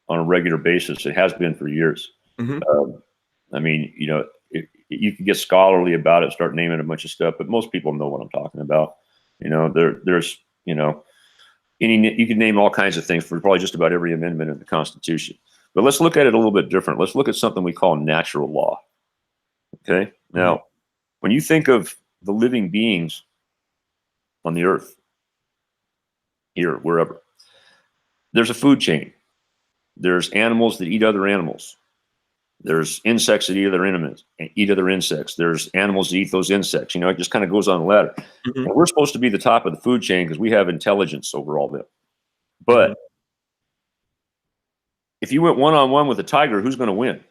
on a regular basis. It has been for years. I mean, you can get scholarly about it, start naming a bunch of stuff, but most people know what I'm talking about. There's you can name all kinds of things for probably just about every amendment in the Constitution. But let's look at it a little bit different. Let's look at something we call natural law. Okay. Now, when you think of the living beings on the earth, here, wherever, there's a food chain. There's animals that eat other animals. There's insects that eat other insects. There's animals that eat those insects. It just kind of goes on a ladder. And we're supposed to be the top of the food chain because we have intelligence over all that. But if you went one-on-one with a tiger, who's going to win?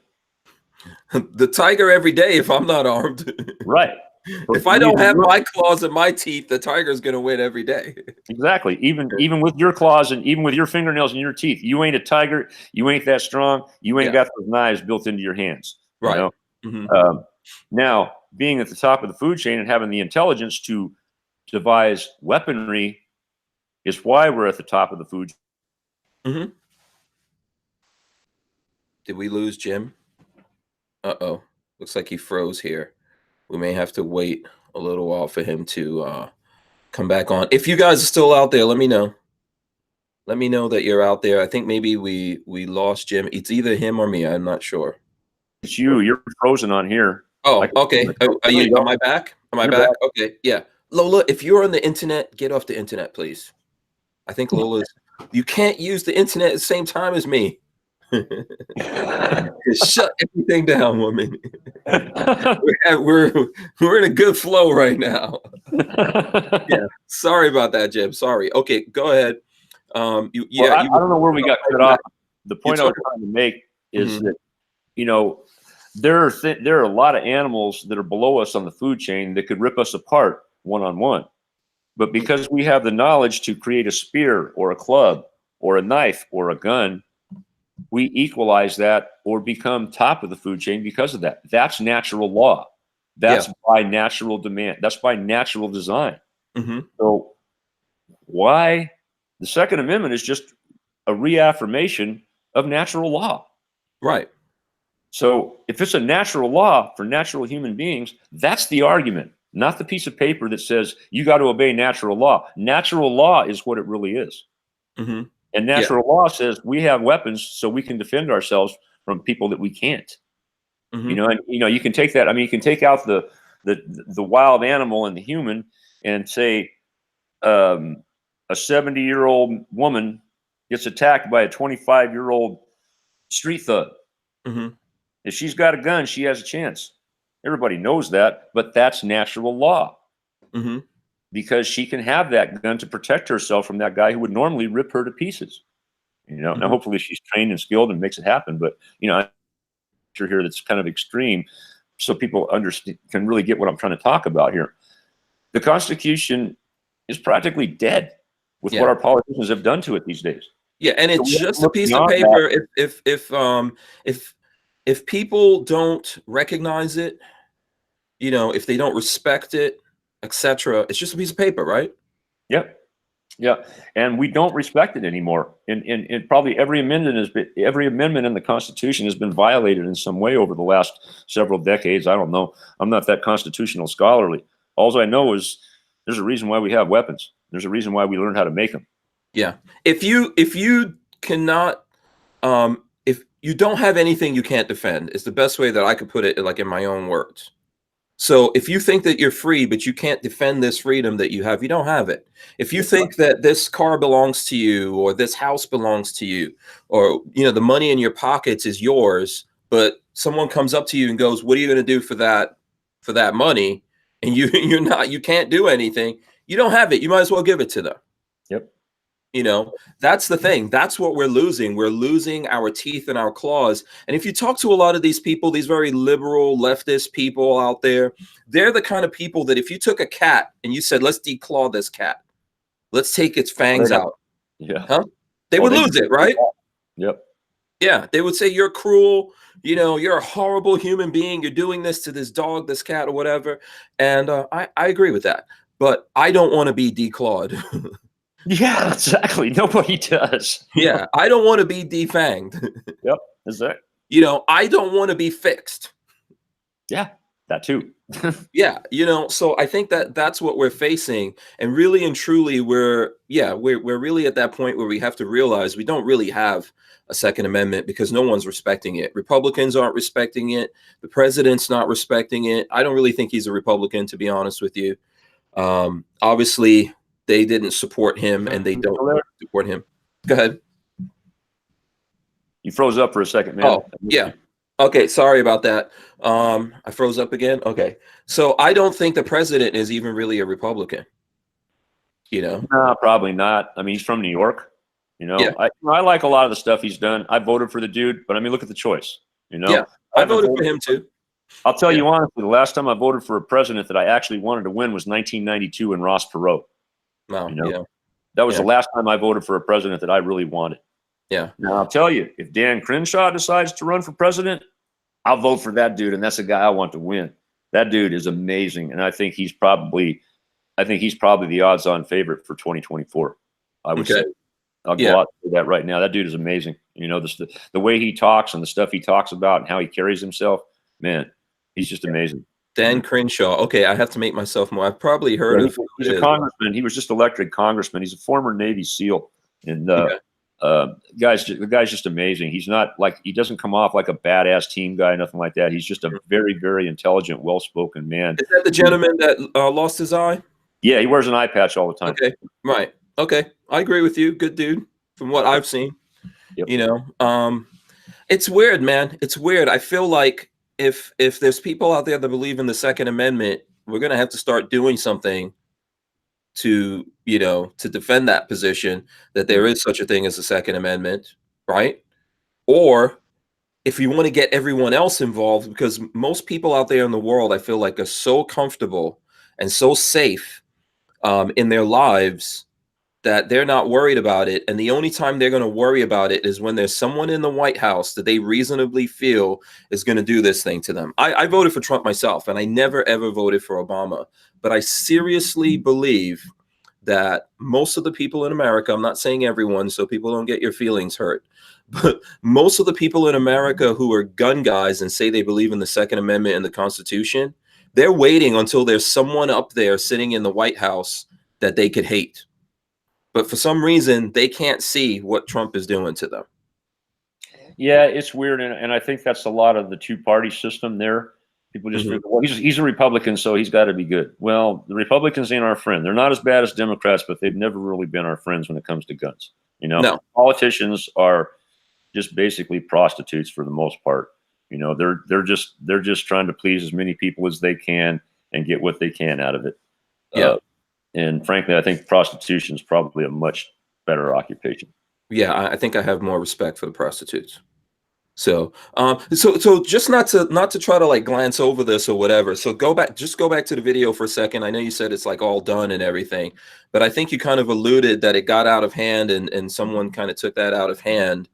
The tiger every day if I'm not armed. Right. If I don't have my claws and my teeth, the tiger's gonna win every day. Exactly. Even with your claws and even with your fingernails and your teeth, you ain't a tiger. You ain't that strong. You ain't got those knives built into your hands. You Right. know? Now, being at the top of the food chain and having the intelligence to devise weaponry is why we're at the top of the food chain. Did we lose Jim? Uh-oh. Looks like he froze here. We may have to wait a little while for him to come back on. If you guys are still out there, let me know. Let me know that you're out there. I think maybe we lost Jim. It's either him or me. I'm not sure. It's you. You're frozen on here. Oh, okay. Am I back? Am I back? Okay. Yeah. Lola, if you're on the internet, get off the internet, please. I think Lola's. You can't use the internet at the same time as me. Shut everything down, woman. we're in a good flow right now. Yeah. Sorry about that, Jim. Sorry. Okay, go ahead. I don't know where we got cut off. The point I was trying to make is that, there are a lot of animals that are below us on the food chain that could rip us apart one-on-one. But because we have the knowledge to create a spear or a club or a knife or a gun, we equalize that or become top of the food chain because of that. That's natural law. That's by natural demand. That's by natural design. So why the Second Amendment is just a reaffirmation of natural law. Right. So if it's a natural law for natural human beings, that's the argument, not the piece of paper that says you got to obey natural law. Natural law is what it really is. And natural law says we have weapons so we can defend ourselves from people that we can't. You can take that. I mean, you can take out the wild animal and the human and say a 70-year-old woman gets attacked by a 25-year-old street thug. If she's got a gun, she has a chance. Everybody knows that, but that's natural law. Because she can have that gun to protect herself from that guy who would normally rip her to pieces. Now hopefully she's trained and skilled and makes it happen. But I'm sure here that's kind of extreme, so people can really get what I'm trying to talk about here. The Constitution is practically dead with what our politicians have done to it these days. Yeah, and it's just a piece of paper. If people don't recognize it, if they don't respect it, etc., it's just a piece of paper, right? Yep. Yeah, and we don't respect it anymore. And probably every amendment in the Constitution has been violated in some way over the last several decades. I don't know. I'm not that constitutional scholarly. All I know is there's a reason why we have weapons. There's a reason why we learned how to make them. Yeah. If you cannot, if you don't have anything you can't defend, is the best way that I could put it, like in my own words. So if you think that you're free, but you can't defend this freedom that you don't have it. If you think that this car belongs to you, or this house belongs to you, or, the money in your pockets is yours, but someone comes up to you and goes, what are you going to do for that money? And you can't do anything. You don't have it. You might as well give it to them. Yep. That's the thing. That's what we're losing. We're losing our teeth and our claws. And if you talk to a lot of these people, these very liberal leftist people out there, they're the kind of people that if you took a cat and you said, let's declaw this cat, let's take its fangs out. Yeah. They would lose it, right? Yep. Yeah. They would say, you're cruel. You're a horrible human being. You're doing this to this dog, this cat, or whatever. And I agree with that. But I don't want to be declawed. Yeah, exactly. Nobody does. Yeah, I don't want to be defanged. Yep, that's it. I don't want to be fixed. Yeah, that too. Yeah, so I think that's what we're facing, and really and truly, we're really at that point where we have to realize we don't really have a Second Amendment because no one's respecting it. Republicans aren't respecting it. The president's not respecting it. I don't really think he's a Republican, to be honest with you. Obviously, they didn't support him, and they don't support him. Go ahead. You froze up for a second, man. Oh, yeah. Okay, sorry about that. I froze up again. Okay. So I don't think the president is even really a Republican. No, probably not. I mean, he's from New York. Yeah. I like a lot of the stuff he's done. I voted for the dude, but I mean, look at the choice. Yeah, I voted for him too. I'll tell you honestly, the last time I voted for a president that I actually wanted to win was 1992 in Ross Perot. Wow. You know, Yeah. that was the last time I voted for a president that I really wanted. Yeah. Now I'll tell you, if Dan Crenshaw decides to run for president, I'll vote for that dude, and that's a guy I want to win. That dude is amazing, and I think he's probably the odds-on favorite for 2024. I would say. I'll go out with that right now. That dude is amazing. You know, the way he talks and the stuff he talks about and how he carries himself, man, he's just amazing. Dan Crenshaw. Okay, I have to make myself more. I've probably heard of. He's a congressman. He was just elected congressman. He's a former Navy SEAL, and the guy's just amazing. He's not like, he doesn't come off like a badass team guy, nothing like that. He's just a very, very intelligent, well-spoken man. Is that the gentleman that lost his eye? Yeah, he wears an eye patch all the time. Okay, right. Okay, I agree with you. Good dude, from what I've seen. Yep. You know, it's weird, man. It's weird. I feel like if there's people out there that believe in the Second Amendment, we're gonna have to start doing something to, you know, to defend that position, that there is such a thing as a Second Amendment, right? Or if you want to get everyone else involved, because most people out there in the world, I feel like, are so comfortable and so safe in their lives that they're not worried about it. And the only time they're going to worry about it is when there's someone in the White House that they reasonably feel is going to do this thing to them. I voted for Trump myself, and I never, ever voted for Obama. But I seriously believe that most of the people in America, I'm not saying everyone, so people don't get your feelings hurt, but most of the people in America who are gun guys and say they believe in the Second Amendment and the Constitution, they're waiting until there's someone up there sitting in the White House that they could hate. But for some reason, they can't see what Trump is doing to them. Yeah, it's weird. And I think that's a lot of the two-party system there. People just figure, well, he's a Republican, so he's got to be good. Well, the Republicans ain't our friend. They're not as bad as Democrats, but they've never really been our friends when it comes to guns. You know, No. Politicians are just basically prostitutes for the most part. You know, they're just trying to please as many people as they can and get what they can out of it. Yeah. And frankly, I think prostitution is probably a much better occupation. Yeah, I think I have more respect for the prostitutes. So, so just not to try to like glance over this or whatever. So go back to the video for a second. I know you said it's like all done and everything, but I think you kind of alluded that it got out of hand and someone kind of took that out of hand.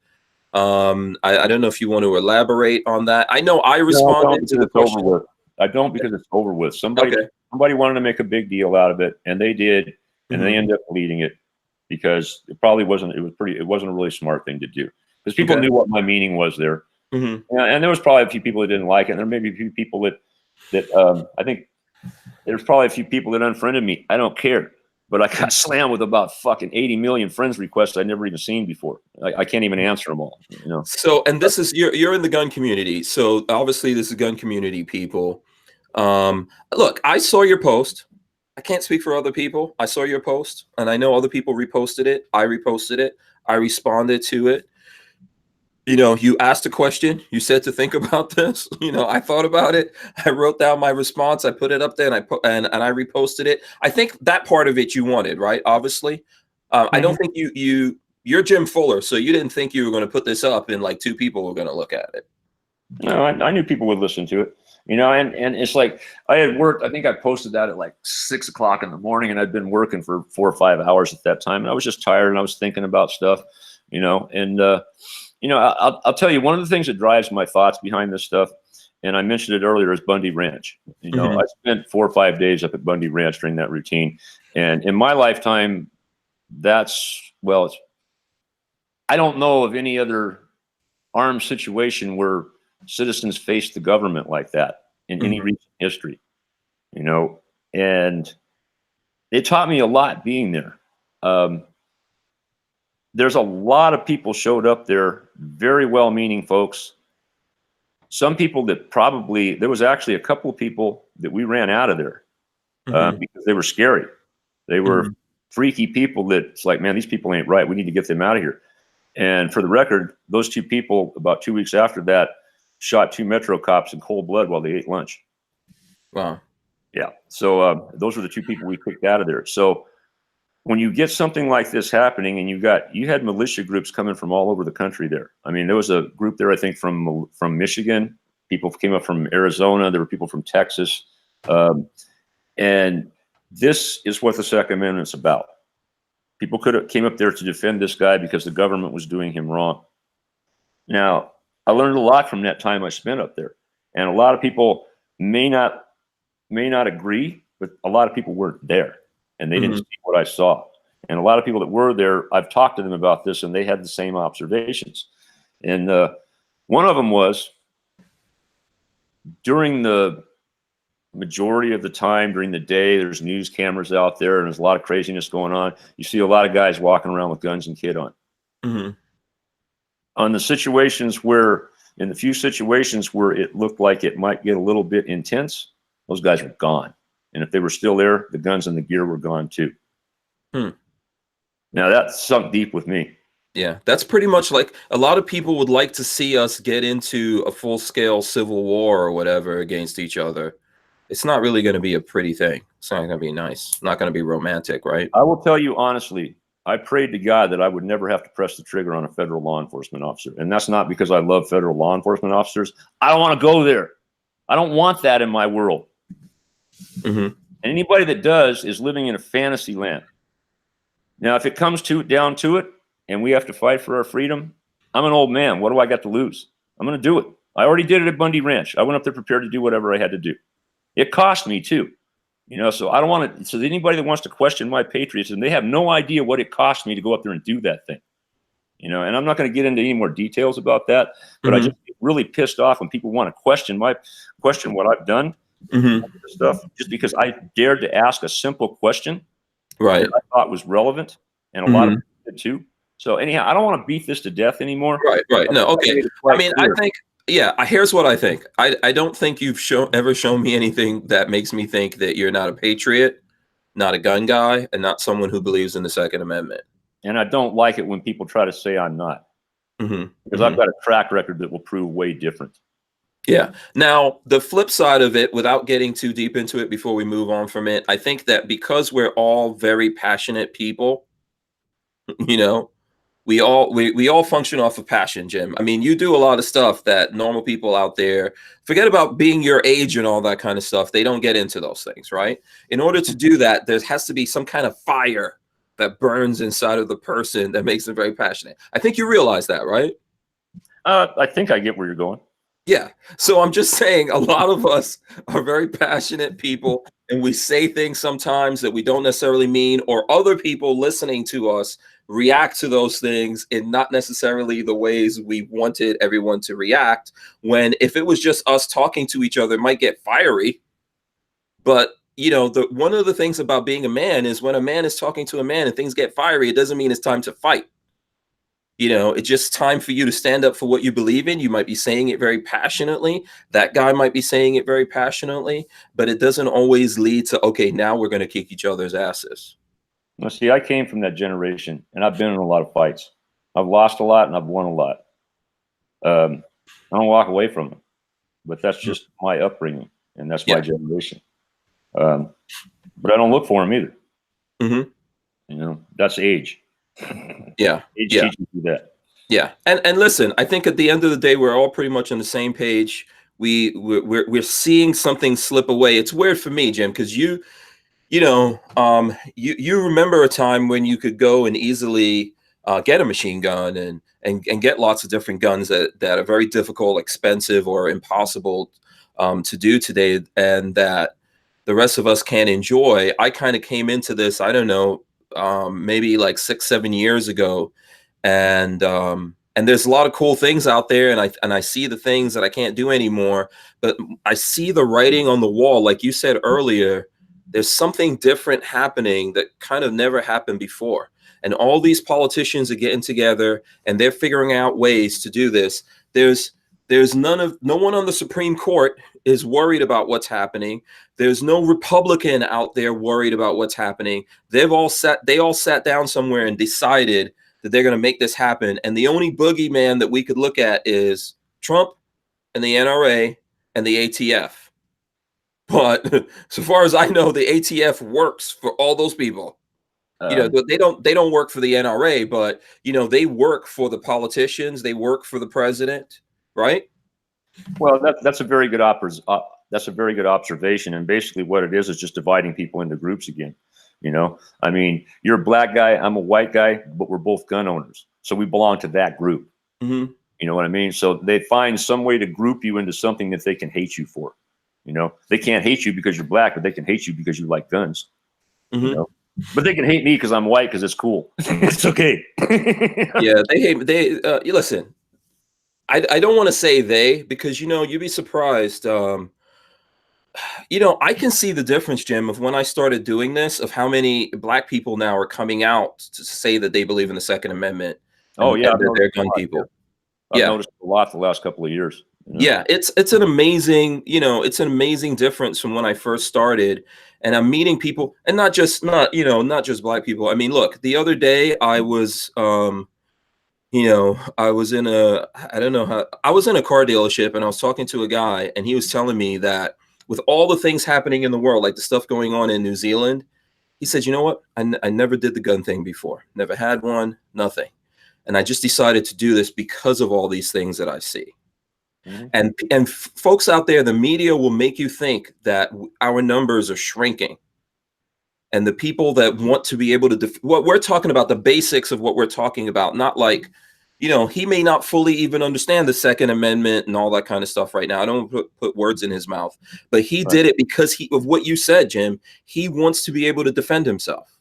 I don't know if you want to elaborate on that. I know I responded to the question. I don't, because it's over with. Somebody wanted to make a big deal out of it, and they did, and they ended up deleting it because it probably wasn't. It wasn't a really smart thing to do, because people knew what my meaning was there, and there was probably a few people that didn't like it. And there may be a few people that I think there's probably a few people that unfriended me. I don't care, but I got slammed with about fucking 80 million friends requests I'd never even seen before. I can't even answer them all. You know. So, and this is you're in the gun community, so obviously this is gun community people. Look, I saw your post. I can't speak for other people. I saw your post, and I know other people reposted it. I reposted it. I responded to it. You know, you asked a question. You said to think about this. You know, I thought about it. I wrote down my response. I put it up there, and I reposted it. I think that part of it you wanted, right? Obviously, I don't think you're Jim Fuller, so you didn't think you were going to put this up and like two people were going to look at it. No, I knew people would listen to it. You know, and it's like I had worked. I think I posted that at like 6 o'clock in the morning, and I'd been working for 4 or 5 hours at that time, and I was just tired, and I was thinking about stuff, you know. And you know, I'll tell you, one of the things that drives my thoughts behind this stuff, and I mentioned it earlier, is Bundy Ranch. You know, I spent 4 or 5 days up at Bundy Ranch during that routine, and in my lifetime, I don't know of any other armed situation where citizens face the government like that in any recent history, you know. And it taught me a lot being there. There's a lot of people showed up there, very well-meaning folks. Some people that there was actually a couple of people that we ran out of there because they were scary. They were freaky people that it's like, man, these people ain't right. We need to get them out of here. And for the record, those two people, about 2 weeks after that, shot 2 Metro cops in cold blood while they ate lunch. Wow. Yeah. So those were the 2 people we picked out of there. So when you get something like this happening, and you had militia groups coming from all over the country there. I mean, there was a group there, I think, from Michigan, People came up from Arizona. There were people from Texas. And this is what the Second Amendment's about. People came up there to defend this guy because the government was doing him wrong. Now, I learned a lot from that time I spent up there. And a lot of people may not agree, but a lot of people weren't there and they didn't see what I saw. And a lot of people that were there, I've talked to them about this and they had the same observations. And one of them was during the majority of the time during the day, there's news cameras out there and there's a lot of craziness going on. You see a lot of guys walking around with guns and kit on. On the situations where, in the few situations where it looked like it might get a little bit intense, those guys were gone. And if they were still there, the guns and the gear were gone too. Now that sunk deep with me. Yeah, that's pretty much like a lot of people would like to see us get into a full-scale civil war or whatever against each other. It's not really going to be a pretty thing. It's not going to be nice. It's not going to be romantic, right? I will tell you honestly, I prayed to God that I would never have to press the trigger on a federal law enforcement officer. And that's not because I love federal law enforcement officers. I don't want to go there. I don't want that in my world. And anybody that does is living in a fantasy land. Now, if it comes down to it, and we have to fight for our freedom, I'm an old man. What do I got to lose? I'm going to do it. I already did it at Bundy Ranch. I went up there prepared to do whatever I had to do. It cost me too, you know, so I don't want to, so anybody that wants to question my patriotism, they have no idea what it cost me to go up there and do that thing, you know, and I'm not going to get into any more details about that, but I just get really pissed off when people want to question what I've done, stuff, just because I dared to ask a simple question that I thought was relevant, and a lot of people did too. So anyhow, I don't want to beat this to death anymore. Right. No, okay. I mean, I think, yeah, here's what I think. I don't think you've ever shown me anything that makes me think that you're not a patriot, not a gun guy, and not someone who believes in the Second Amendment. And I don't like it when people try to say I'm not. Because I've got a track record that will prove way different. Yeah. Now, the flip side of it, without getting too deep into it before we move on from it, I think that because we're all very passionate people, you know, we all function off of passion, Jim. I mean, you do a lot of stuff that normal people out there, forget about being your age and all that kind of stuff. They don't get into those things, right? In order to do that, there has to be some kind of fire that burns inside of the person that makes them very passionate. I think you realize that, right? I think I get where you're going. Yeah. So I'm just saying a lot of us are very passionate people and we say things sometimes that we don't necessarily mean, or other people listening to us react to those things in not necessarily the ways we wanted everyone to react, when if it was just us talking to each other, it might get fiery. But you know, one of the things about being a man is when a man is talking to a man and things get fiery, it doesn't mean it's time to fight. You know, it's just time for you to stand up for what you believe in. You might be saying it very passionately. That guy might be saying it very passionately, but it doesn't always lead to, okay, now we're going to kick each other's asses. Well, see, I came from that generation and I've been in a lot of fights. I've lost a lot and I've won a lot. I don't walk away from them, but that's just my upbringing and that's my generation. But I don't look for them either. You know, that's age. Age teaches you that. Yeah, and listen, I think at the end of the day, we're all pretty much on the same page. We're seeing something slip away. It's weird for me, Jim, because you remember a time when you could go and easily get a machine gun and get lots of different guns that are very difficult, expensive, or impossible to do today, and that the rest of us can't enjoy. I kind of came into this, I don't know, maybe like 6-7 years ago, and there's a lot of cool things out there, and I see the things that I can't do anymore, but I see the writing on the wall. Like you said earlier, there's something different happening that kind of never happened before, and all these politicians are getting together and they're figuring out ways to do this. There's no one on the Supreme Court is worried about what's happening. There's no Republican out there worried about what's happening. They all sat down somewhere and decided that they're going to make this happen. And the only boogeyman that we could look at is Trump and the NRA and the ATF. But so far as I know, the ATF works for all those people. You know, they don't work for the NRA, but you know, they work for the politicians. They work for the president, right? Well, that's a very good that's a very good observation. And basically, what it is just dividing people into groups again. You know, I mean, you're a black guy, I'm a white guy, but we're both gun owners, so we belong to that group. Mm-hmm. You know what I mean? So they find some way to group you into something that they can hate you for. You know, they can't hate you because you're black, but they can hate you because you like guns. Mm-hmm. You know, but they can hate me because I'm white because it's cool. It's okay. Yeah, they hate. You listen. I don't want to say they, because you'd be surprised. I can see the difference, Jim, of when I started doing this, of how many black people now are coming out to say that they believe in the Second Amendment. Oh yeah, and they're gun people. I've noticed a lot the last couple of years. You know? Yeah, it's an amazing, it's an amazing difference from when I first started. And I'm meeting people, and not just black people. I mean, look, the other day I was I was in I was in a car dealership, and I was talking to a guy, and he was telling me that with all the things happening in the world, like the stuff going on in New Zealand, he said, you know what? I never did the gun thing before. Never had one, nothing. And I just decided to do this because of all these things that I see. Mm-hmm. And folks out there, the media will make you think that our numbers are shrinking. And the people that want to be able to what we're talking about, the basics of what we're talking about, not like, he may not fully even understand the Second Amendment and all that kind of stuff right now. I don't put words in his mouth, but he did it because of what you said, Jim. He wants to be able to defend himself.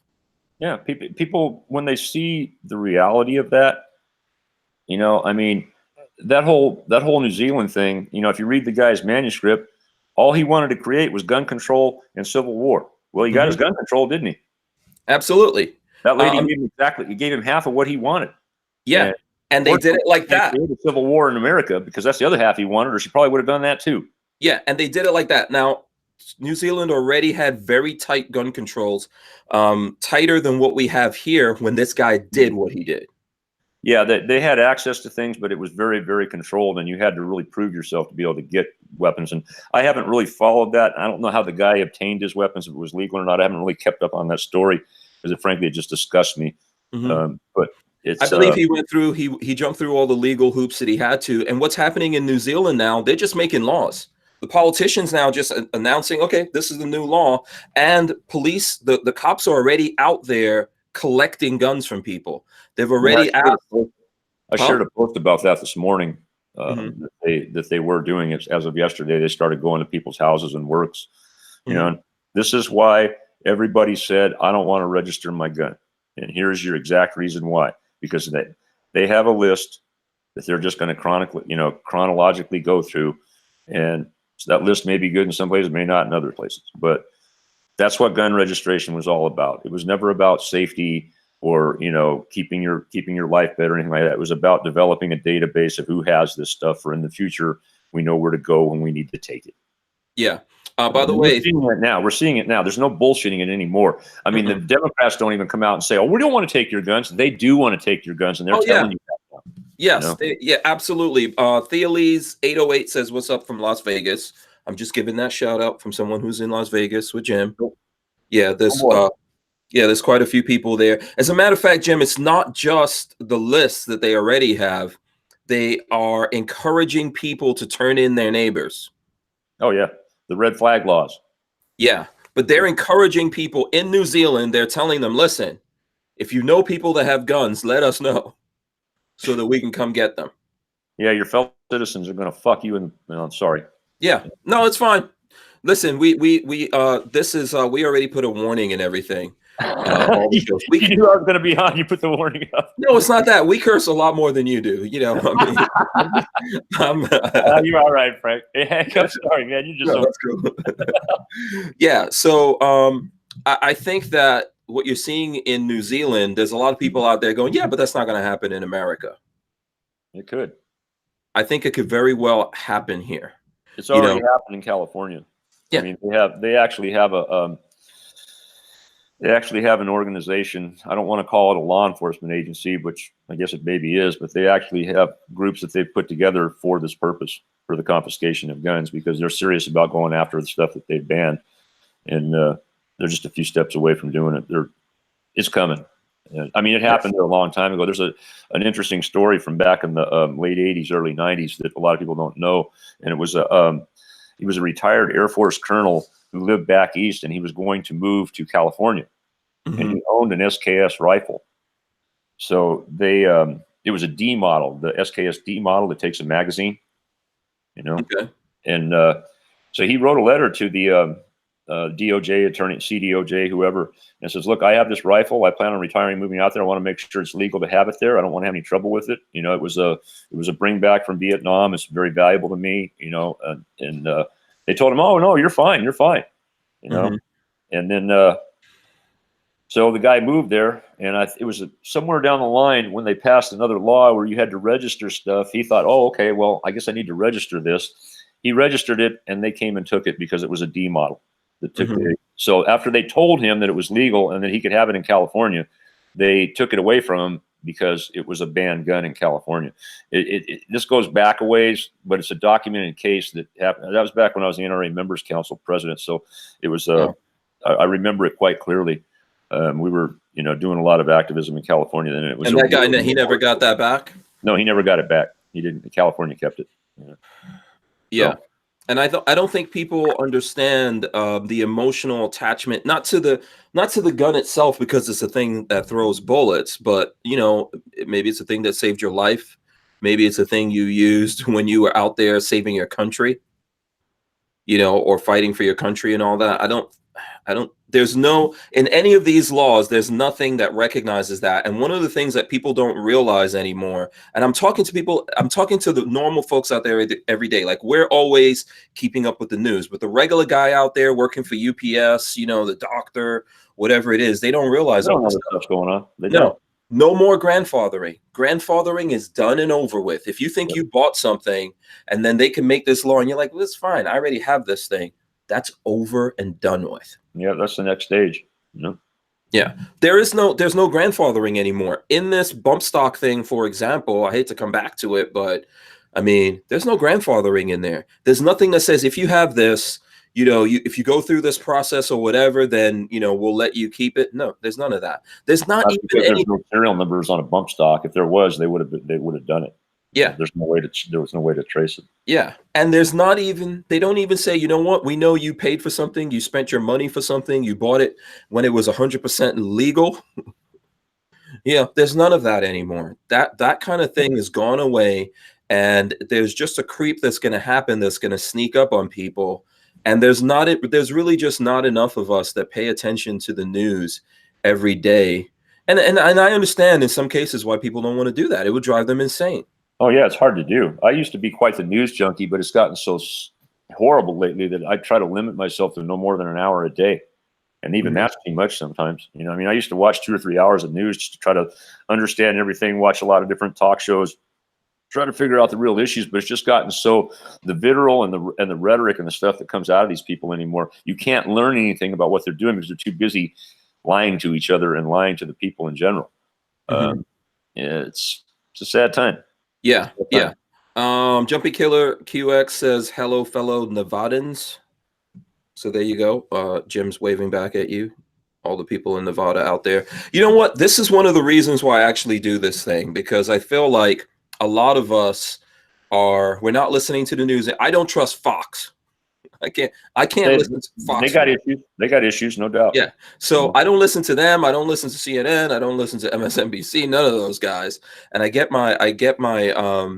Yeah, people when they see the reality of that, I mean, that whole New Zealand thing, if you read the guy's manuscript, all he wanted to create was gun control and civil war. Well, he got his gun control, didn't he? Absolutely. That lady gave him half of what he wanted. Yeah. And they did it like that. The civil war in America, because that's the other half he wanted, or she probably would have done that too. Yeah, and they did it like that. Now, New Zealand already had very tight gun controls, tighter than what we have here when this guy did what he did. Yeah, they had access to things, but it was very, very controlled, and you had to really prove yourself to be able to get weapons. And I haven't really followed that. I don't know how the guy obtained his weapons, if it was legal or not. I haven't really kept up on that story because frankly, it just disgusts me. Mm-hmm. But I believe he went through, he jumped through all the legal hoops that he had to. And what's happening in New Zealand now, they're just making laws. The politicians now just announcing, okay, this is the new law. And police, the cops are already out there collecting guns from people. They've already asked. I shared a post about that this morning. That they were doing it as of yesterday. They started going to people's houses and works. You know, this is why everybody said, I don't want to register my gun. And here's your exact reason why. Because they have a list that they're just going to chronologically go through. And so that list may be good in some places, may not in other places. But that's what gun registration was all about. It was never about safety or, keeping your life better or anything like that. It was about developing a database of who has this stuff, for in the future, we know where to go when we need to take it. Yeah. By the way, we're seeing it now. There's no bullshitting it anymore. I mean, the Democrats don't even come out and say, "Oh, we don't want to take your guns." They do want to take your guns, and they're telling you that. Yes, absolutely. Theolese 808 says, "What's up from Las Vegas?" I'm just giving that shout out from someone who's in Las Vegas with Jim. Yeah, there's quite a few people there. As a matter of fact, Jim, it's not just the list that they already have. They are encouraging people to turn in their neighbors. Oh yeah. The red flag laws. Yeah, but they're encouraging people in New Zealand. They're telling them, listen, if you know people that have guns, let us know so that we can come get them. Yeah, your fellow citizens are going to fuck you. And I'm sorry. Yeah, no, it's fine. Listen, we already put a warning and everything. We knew I was going to be on. You put the warning up. No, it's not that. We curse a lot more than you do. I mean, you're all right, Frank. I'm sorry, man. You just that's cool. Yeah. So I think that what you're seeing in New Zealand, there's a lot of people out there going, yeah, but that's not going to happen in America. It could. I think it could very well happen here. It's already happened in California. Yeah. I mean, they actually have an organization. I don't want to call it a law enforcement agency, which I guess it maybe is, but they actually have groups that they've put together for this purpose, for the confiscation of guns, because they're serious about going after the stuff that they've banned. And they're just a few steps away from doing it. It's coming. I mean, it happened there a long time ago. There's an interesting story from back in the late '80s, early '90s that a lot of people don't know. And it was he was a retired Air Force colonel who lived back east, and he was going to move to California, and he owned an SKS rifle. So they it was a D model, the SKS D model that takes a magazine, you know. Okay. And so he wrote a letter to the DOJ attorney, CDOJ, whoever, and says, "Look, I have this rifle. I plan on retiring, moving out there. I want to make sure it's legal to have it there. I don't want to have any trouble with it. You know, it was a bring back from Vietnam. It's very valuable to me. You know." And they told him, "Oh no, you're fine. You're fine." You know, and then so the guy moved there, and it was somewhere down the line when they passed another law where you had to register stuff. He thought, "Oh, okay, well, I guess I need to register this." He registered it, and they came and took it because it was a D model. So after they told him that it was legal and that he could have it in California, they took it away from him because it was a banned gun in California. This goes back a ways, but it's a documented case that happened. That was back when I was the NRA Members Council president. So it was, I remember it quite clearly. We were, you know, doing a lot of activism in California then. It was, and that guy, he never got that back? No, he never got it back. He didn't. California kept it. Yeah. And I don't think people understand the emotional attachment, not to the gun itself, because it's a thing that throws bullets, but you know, maybe it's a thing that saved your life. Maybe it's a thing you used when you were out there saving your country, you know, or fighting for your country and all that. I don't, there's no, in any of these laws, there's nothing that recognizes that. And one of the things that people don't realize anymore, and I'm talking to people, I'm talking to the normal folks out there every day. Like, we're always keeping up with the news, but the regular guy out there working for UPS, you know, the doctor, whatever it is, they don't realize all this stuff's going on. No more grandfathering. Grandfathering is done and over with. If you think you bought something and then they can make this law and you're like, well, it's fine, I already have this thing, that's over and done with. Yeah, that's the next stage. You know? Yeah, there's no grandfathering anymore in this bump stock thing. For example, I hate to come back to it, but I mean, there's no grandfathering in there. There's nothing that says if you have this, you know, if you go through this process or whatever, then, you know, we'll let you keep it. No, there's none of that. There's not even any. There's no serial numbers on a bump stock. If there was, they would have done it. Yeah, there was no way to trace it. Yeah, and there's not even, they don't even say, you know what, we know you paid for something, you spent your money for something, you bought it when it was 100% legal. Yeah, there's none of that anymore. That kind of thing has gone away, and there's just a creep that's going to happen that's going to sneak up on people. And there's really just not enough of us that pay attention to the news every day. And I understand in some cases why people don't want to do that. It would drive them insane. Oh yeah, it's hard to do. I used to be quite the news junkie, but it's gotten so horrible lately that I try to limit myself to no more than an hour a day. And even that's too much sometimes. You know, I mean, I used to watch 2 or 3 hours of news just to try to understand everything, watch a lot of different talk shows, try to figure out the real issues, but it's just gotten so, the vitriol and the rhetoric and the stuff that comes out of these people anymore, you can't learn anything about what they're doing because they're too busy lying to each other and lying to the people in general. It's a sad time. Yeah, yeah. Jumpy Killer QX says, hello, fellow Nevadans. So there you go. Jim's waving back at you, all the people in Nevada out there. You know what? This is one of the reasons why I actually do this thing, because I feel like a lot of us we're not listening to the news. I don't trust Fox. I can't listen to Fox. They got issues, no doubt. Yeah. So I don't listen to them. I don't listen to CNN. I don't listen to MSNBC. None of those guys. And I get my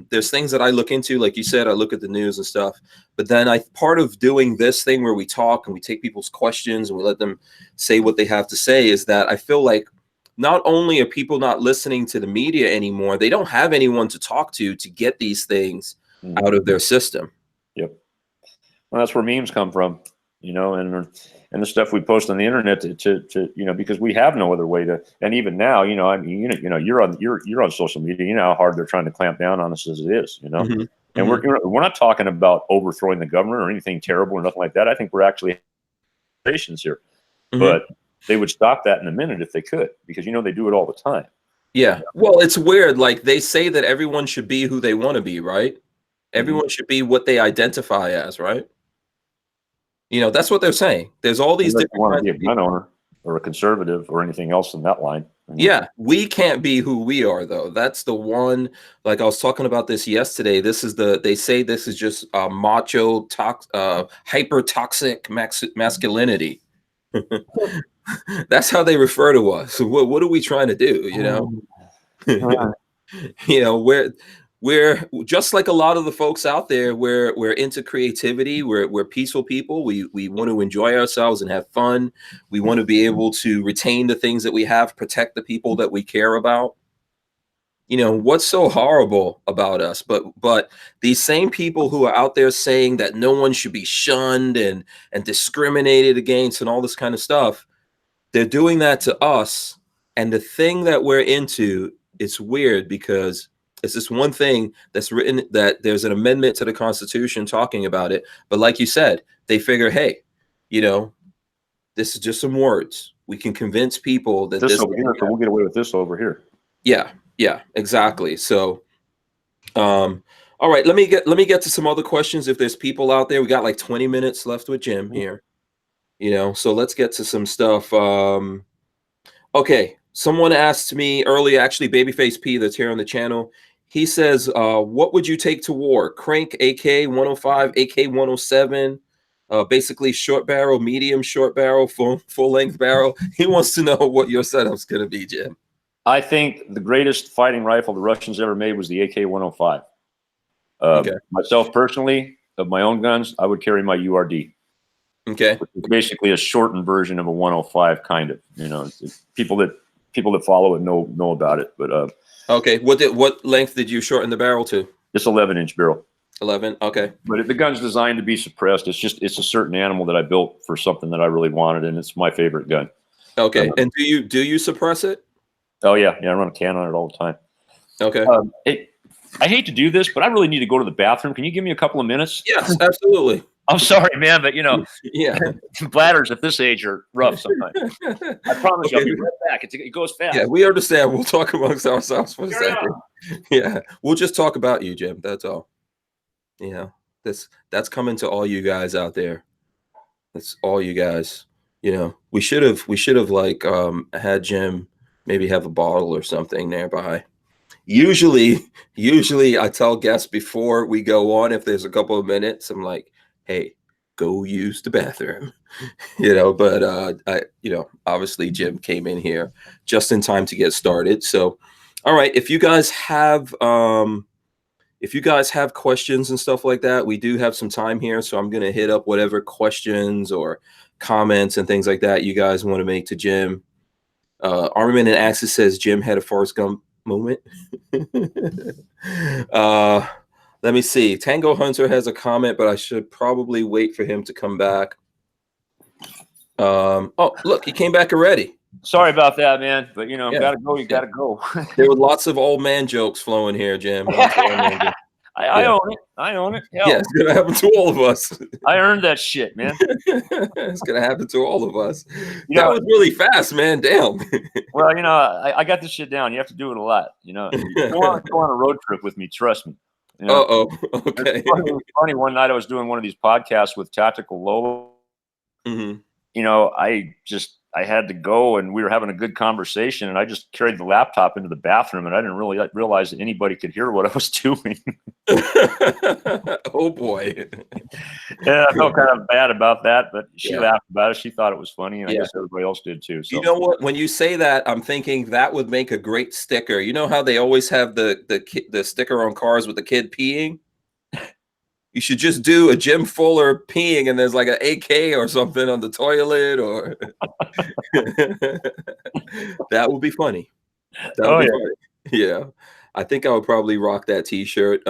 there's things that I look into, like you said, I look at the news and stuff. But then part of doing this thing where we talk and we take people's questions and we let them say what they have to say is that I feel like not only are people not listening to the media anymore, they don't have anyone to talk to get these things out of their system. Yep. Well, that's where memes come from, you know, and the stuff we post on the internet to you know, because we have no other way to. And even now, you know, I mean, you know, you're on social media. You know how hard they're trying to clamp down on us as it is, you know. And we're not talking about overthrowing the government or anything terrible or nothing like that. I think we're actually patients here, but they would stop that in a minute if they could, because you know they do it all the time. Yeah. Well, it's weird. Like, they say that everyone should be who they want to be, right? Everyone should be what they identify as, right? You know, that's what they're saying. There's all these different kinds of people. Gun owner. or a conservative or anything else in that line. Yeah, we can't be who we are, though. That's the one. Like I was talking about this yesterday. They say this is just macho, hyper toxic masculinity. That's how they refer to us. What are we trying to do? You know, you know, we're just like a lot of the folks out there. We're into creativity. We're peaceful people. We want to enjoy ourselves and have fun. We want to be able to retain the things that we have, protect the people that we care about. You know, what's so horrible about us? But these same people who are out there saying that no one should be shunned and discriminated against and all this kind of stuff, they're doing that to us. And the thing that we're into, it's weird because it's this one thing that's written that there's an amendment to the Constitution talking about it. But like you said, they figure, hey, you know, this is just some words. We can convince people that this over here, so we'll get away with this over here. Yeah, exactly. So, all right, let me get to some other questions. If there's people out there, we got like 20 minutes left with Jim here. You know, so let's get to some stuff. Okay, someone asked me earlier, actually, Babyface P, that's here on the channel. He says, what would you take to war? Crank, AK-105, AK-107, basically short barrel, medium short barrel, full length barrel. He wants to know what your setup's going to be, Jim. I think the greatest fighting rifle the Russians ever made was the AK-105. Okay. Myself personally, of my own guns, I would carry my URD. Okay. Which is basically a shortened version of a 105, kind of. You know, people that follow it know about it. But okay, what length did you shorten the barrel to? It's 11-inch barrel. 11. Okay. But the gun's designed to be suppressed. It's a certain animal that I built for something that I really wanted, and it's my favorite gun. Okay. And do you suppress it? Oh yeah, I run a can on it all the time. Okay. I hate to do this, but I really need to go to the bathroom. Can you give me a couple of minutes? Yes, absolutely. I'm sorry, man, but you know, yeah, bladders at this age are rough sometimes. I promise you, I'll be right back. It goes fast. Yeah, we understand. We'll talk amongst ourselves for a second. Yeah, we'll just talk about you, Jim. That's all. You know, that's coming to all you guys out there. That's all you guys. You know, we should have like had Jim maybe have a bottle or something nearby. Usually I tell guests before we go on, if there's a couple of minutes, I'm like, hey, go use the bathroom. You know, but obviously Jim came in here just in time to get started. So all right, if you guys have questions and stuff like that, we do have some time here, so I'm gonna hit up whatever questions or comments and things like that you guys want to make to Jim. Armament and Axis says Jim had a Forrest Gump moment. Let me see. Tango Hunter has a comment, but I should probably wait for him to come back. Oh, look, he came back already. Sorry about that, man. But you know, gotta go. You gotta go. There were lots of old man jokes flowing here, Jim. I own it. I own it. Hell. Yeah, it's gonna happen to all of us. I earned that shit, man. It's gonna happen to all of us. That was really fast, man. Damn. Well, you know, I got this shit down. You have to do it a lot. You know, go on a road trip with me. Trust me. You know? Okay. It was funny. One night I was doing one of these podcasts with Tactical Lola. Mm-hmm. You know, I had to go, and we were having a good conversation, and I just carried the laptop into the bathroom, and I didn't really realize that anybody could hear what I was doing. Oh boy. Yeah, I felt kind of bad about that, but she laughed about it. She thought it was funny, and I guess everybody else did too. So. You know what? When you say that, I'm thinking that would make a great sticker. You know how they always have the sticker on cars with the kid peeing? You should just do a Jim Fuller peeing, and there's like an AK or something on the toilet, or that would be funny. Funny. Yeah, I think I would probably rock that T-shirt.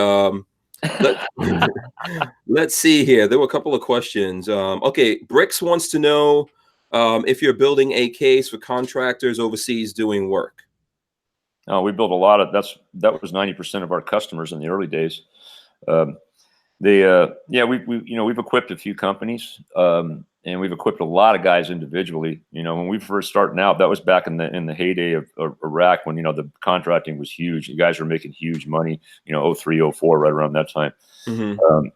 Let's see here. There were a couple of questions. Okay, Bricks wants to know if you're building AKs for contractors overseas doing work. Oh, we built a lot of that was 90% of our customers in the early days. We've equipped a few companies, and we've equipped a lot of guys individually. You know, when we first starting out, that was back in the heyday of Iraq, when, you know, the contracting was huge. You guys were making huge money, you know, 03, 04, right around that time. Mm-hmm.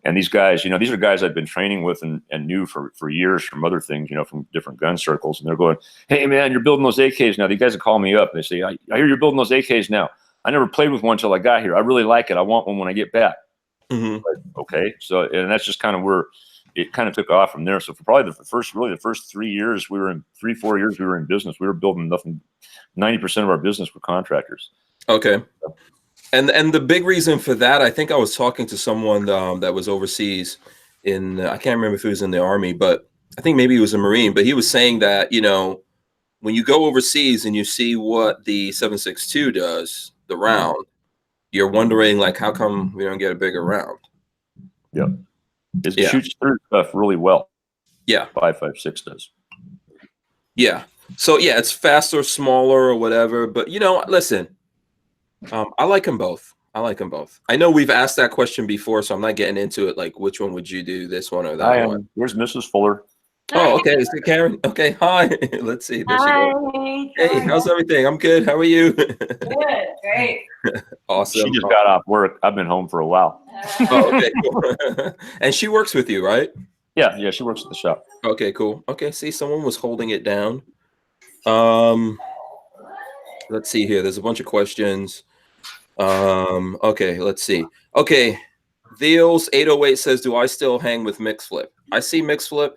And these guys, you know, these are guys I've been training with and knew for years from other things, you know, from different gun circles. And they're going, hey, man, you're building those AKs now. These guys will call me up. They say, I hear you're building those AKs now. I never played with one until I got here. I really like it. I want one when I get back. Mm-hmm. Like, okay. So, and that's just kind of where it kind of took off from there. So for probably the first 3 years, 4 years we were in business, we were building nothing. 90% of our business were contractors. Okay. And the big reason for that, I think I was talking to someone that was overseas in, I can't remember if he was in the Army, but I think maybe he was a Marine, but he was saying that, you know, when you go overseas and you see what the 7.62 does, the round, you're wondering, like, how come we don't get a bigger round? Yeah. It shoots through stuff really well. Yeah. 5.56 does. Yeah. So, yeah, it's faster, smaller, or whatever. But, you know, listen, I like them both. I like them both. I know we've asked that question before, so I'm not getting into it. Like, which one would you do, this one or that one? Where's Mrs. Fuller? Oh, okay. Is it Karen? Okay. Hi. Let's see. There she goes. Hey, how's everything? I'm good. How are you? Good. Great. Awesome. She just got off work. I've been home for a while. Oh, okay. Cool. And she works with you, right? Yeah. She works at the shop. Okay, cool. Okay. See, someone was holding it down. Let's see here. There's a bunch of questions. Okay, let's see. Okay. Veals808 says, do I still hang with MixFlip? I see MixFlip.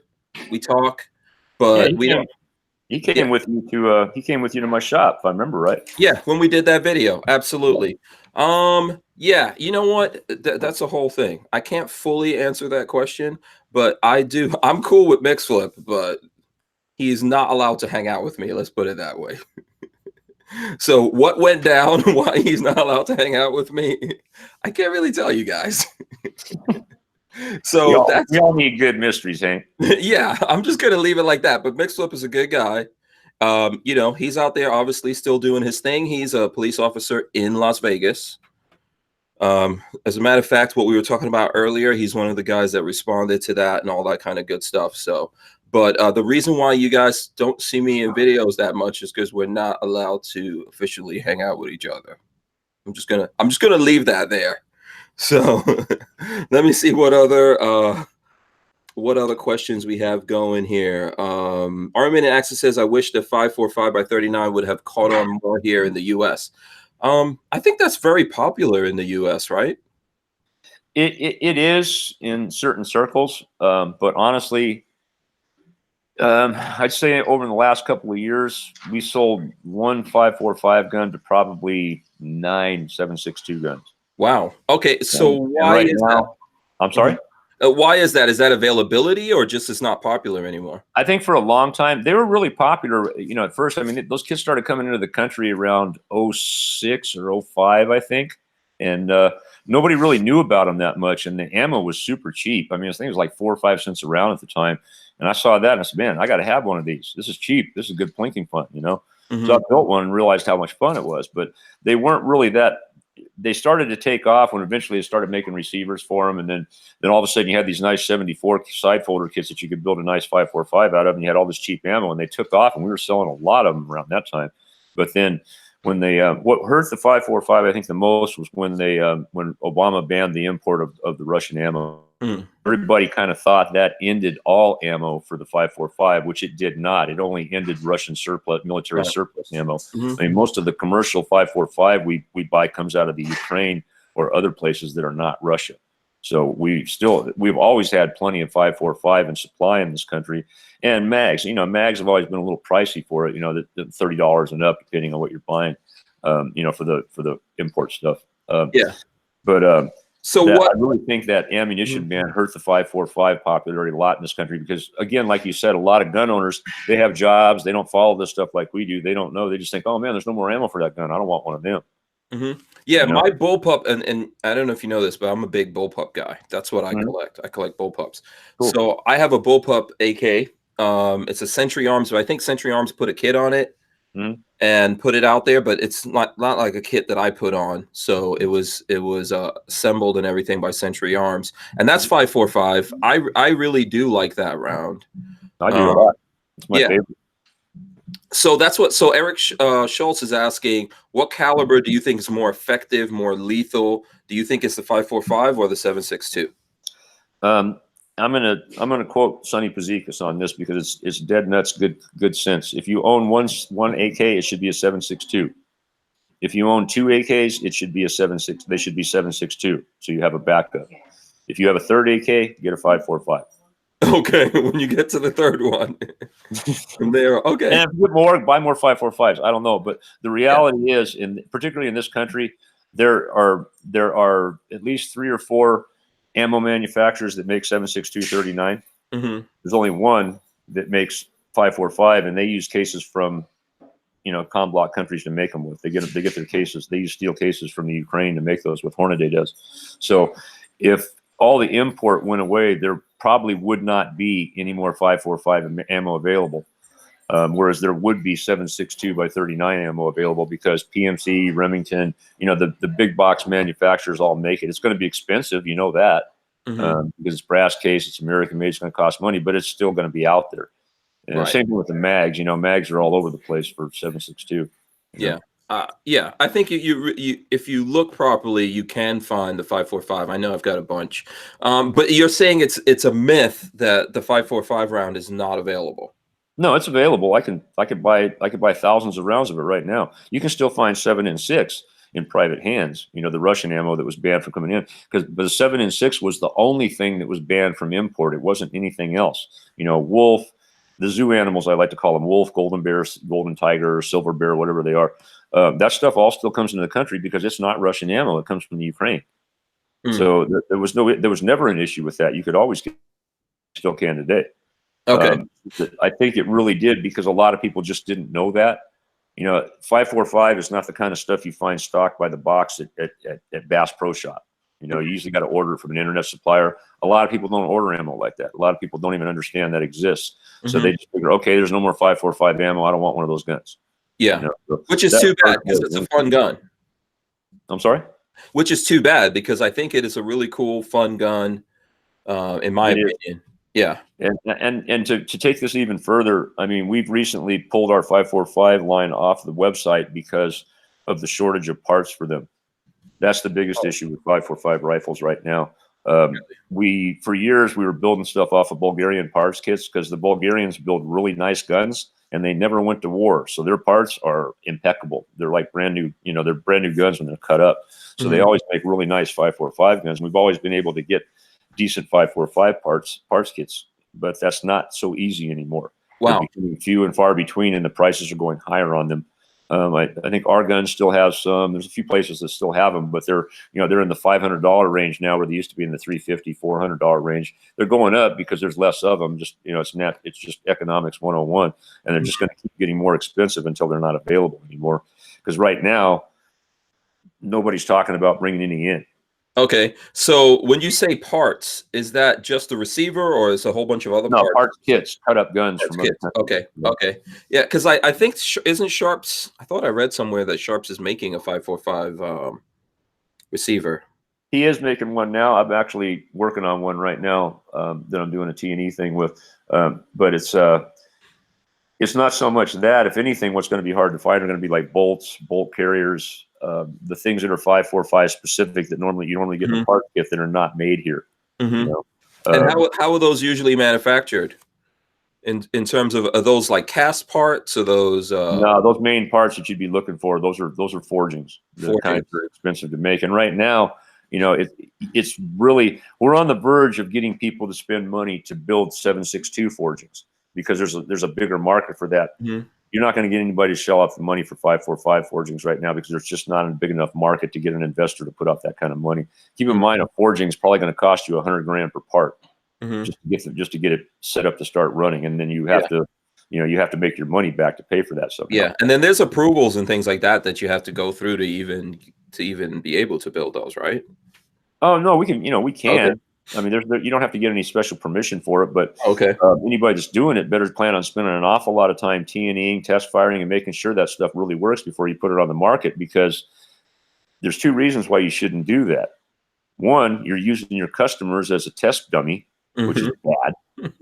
We talk, but we don't. He came with you to he came with you to my shop, if I remember right. Yeah, when we did that video. Absolutely. Yeah, you know what? That's a whole thing. I can't fully answer that question, but I'm cool with MixFlip, but he's not allowed to hang out with me. Let's put it that way. So what went down, why he's not allowed to hang out with me, I can't really tell you guys. So we all need good mysteries, Hank. Yeah, I'm just gonna leave it like that. But MixFlip is a good guy. You know, he's out there obviously still doing his thing. He's a police officer in Las Vegas. As a matter of fact, what we were talking about earlier, he's one of the guys that responded to that and all that kind of good stuff. So, but the reason why you guys don't see me in videos that much is because we're not allowed to officially hang out with each other. I'm just gonna leave that there. So let me see what other questions we have going here. Armin and Axis says, I wish the 545 by 39 would have caught on more here in the US. I think that's very popular in the US, right? It is in certain circles, but honestly, I'd say over the last couple of years, we sold one 545 gun to probably 9 7.62 guns. Wow. Okay. So why is that? I'm sorry? Why is that? Is that availability or just it's not popular anymore? I think for a long time, they were really popular. You know, at first, I mean, those kids started coming into the country around 06 or 05, I think. And nobody really knew about them that much. And the ammo was super cheap. I mean, I think it was like 4 or 5 cents a round at the time. And I saw that and I said, man, I got to have one of these. This is cheap. This is good plinking fun, you know? Mm-hmm. So I built one and realized how much fun it was. But they weren't really that. They started to take off when eventually they started making receivers for them. And then all of a sudden you had these nice 74 side folder kits that you could build a nice 545 out of, and you had all this cheap ammo, and they took off, and we were selling a lot of them around that time. But then when they, what hurt the 545, I think the most was when they, when Obama banned the import of the Russian ammo. Mm. Everybody kind of thought that ended all ammo for the 545, which it did not. It only ended Russian surplus, military surplus ammo. Mm-hmm. I mean, most of the commercial 545 we buy comes out of the Ukraine or other places that are not Russia. So we've always had plenty of 545 in supply in this country. And mags, you know, mags have always been a little pricey for it, you know, the $30 and up, depending on what you're buying, you know, for the import stuff. Yeah. But, so I really think that ammunition ban hurt the 545 popularity a lot in this country because, again, like you said, a lot of gun owners, they have jobs. They don't follow this stuff like we do. They don't know. They just think, oh, man, there's no more ammo for that gun. I don't want one of them. Mm-hmm. Yeah, you know? My bullpup, and I don't know if you know this, but I'm a big bullpup guy. That's what I collect. I collect bullpups. Cool. So I have a bullpup AK. It's a Century Arms, but I think Century Arms put a kit on it. And put it out there, but it's not like a kit that I put on. So it was assembled and everything by Century Arms, and that's 545. I really do like that round. I do a lot. It's my favorite. So that's what. So Eric Schultz is asking, what caliber do you think is more effective, more lethal? Do you think it's the 545 or the 7.62? I'm gonna quote Sonny Pazikas on this because it's dead nuts good sense. If you own one AK, it should be a 7.62. If you own two AKs, it should be a 7.6. They should be 7.62, so you have a backup. If you have a third AK, get a 5.45. Okay, when you get to the third one, from there, okay. And if you get more, buy more 5.45s. I don't know, but the reality is, particularly in this country, there are at least 3 or 4 ammo manufacturers that make 7.62 39. Mm-hmm. There's only one that makes 5.45, and they use cases from com block countries to make them with. They get their cases. They use steel cases from the Ukraine to make those with Hornady does. So if all the import went away, there probably would not be any more 5.45 ammo available. Whereas there would be 7.62 by 39 ammo available because PMC, Remington, the big box manufacturers all make it. It's going to be expensive, that, because it's brass case, it's American made, it's going to cost money, but it's still going to be out there. And Right. Same thing with the mags. Mags are all over the place for 7.62. Yeah. Yeah, I think you if you look properly, you can find the 5.45. I know I've got a bunch, but you're saying it's a myth that the 5.45 round is not available. No, it's available. I could buy thousands of rounds of it right now. You can still find 7.6 in private hands. The Russian ammo that was banned from coming in, because the 7.6 was the only thing that was banned from import. It wasn't anything else. Wolf, the zoo animals, I like to call them wolf, golden bear, golden tiger, silver bear, whatever they are. That stuff all still comes into the country because it's not Russian ammo. It comes from the Ukraine. So there was never an issue with that. You could always get, still can today. Okay. I think it really did because a lot of people just didn't know that. 5.45 is not the kind of stuff you find stocked by the box at Bass Pro Shop. You usually got to order it from an internet supplier. A lot of people don't order ammo like that. A lot of people don't even understand that exists. So they just figure, okay, there's no more 5.45 ammo. I don't want one of those guns. Yeah, So which is too bad because it's a fun gun. I'm sorry? Which is too bad because I think it is a really cool, fun gun, in my opinion. Yeah. And to take this even further, I mean, we've recently pulled our 5.45 line off the website because of the shortage of parts for them. That's the biggest issue with 5.45 rifles right now. For years, we were building stuff off of Bulgarian parts kits because the Bulgarians build really nice guns and they never went to war. So their parts are impeccable. They're like brand new, they're brand new guns when they're cut up. So they always make really nice 5.45 guns. We've always been able to get decent 5.45 parts kits, but that's not so easy anymore. Wow. They're few and far between, and the prices are going higher on them. I think our gun still has some. There's a few places that still have them, but they're in the $500 range now, where they used to be in the $350, $400 range. They're going up because there's less of them. Just it's just economics 101, and they're just going to keep getting more expensive until they're not available anymore. Because right now, nobody's talking about bringing any in. Okay, so when you say parts, is that just the receiver, or is a whole bunch of other parts? No, parts kits, cut up guns Parts from kits. Okay, okay, yeah, because I think isn't Sharps? I thought I read somewhere that Sharps is making a 5.45 receiver. He is making one now. I'm actually working on one right now that I'm doing a T&E thing with, but it's not so much that. If anything, what's going to be hard to find are going to be like bolts, bolt carriers. The things that are 5.45 specific that you normally get in a part kit that are not made here. And how are those usually manufactured? In terms of, are those like cast parts, or those? No, those main parts that you'd be looking for, those are forgings. They're kind of expensive to make. And right now, it's really, we're on the verge of getting people to spend money to build 7.62 forgings because there's a bigger market for that. You're not going to get anybody to shell out the money for 5.45 forgings right now because there's just not a big enough market to get an investor to put up that kind of money. Keep in mind, a forging is probably going to cost you $100,000 per part just to get it set up to start running, and then you have to, you have to make your money back to pay for that stuff. Yeah, and then there's approvals and things like that you have to go through to even be able to build those, right? Oh no, we can. We can. Okay. I mean, you don't have to get any special permission for it, but okay, anybody that's doing it better plan on spending an awful lot of time T&ing, test firing, and making sure that stuff really works before you put it on the market, because there's 2 reasons why you shouldn't do that. One, you're using your customers as a test dummy, which is bad.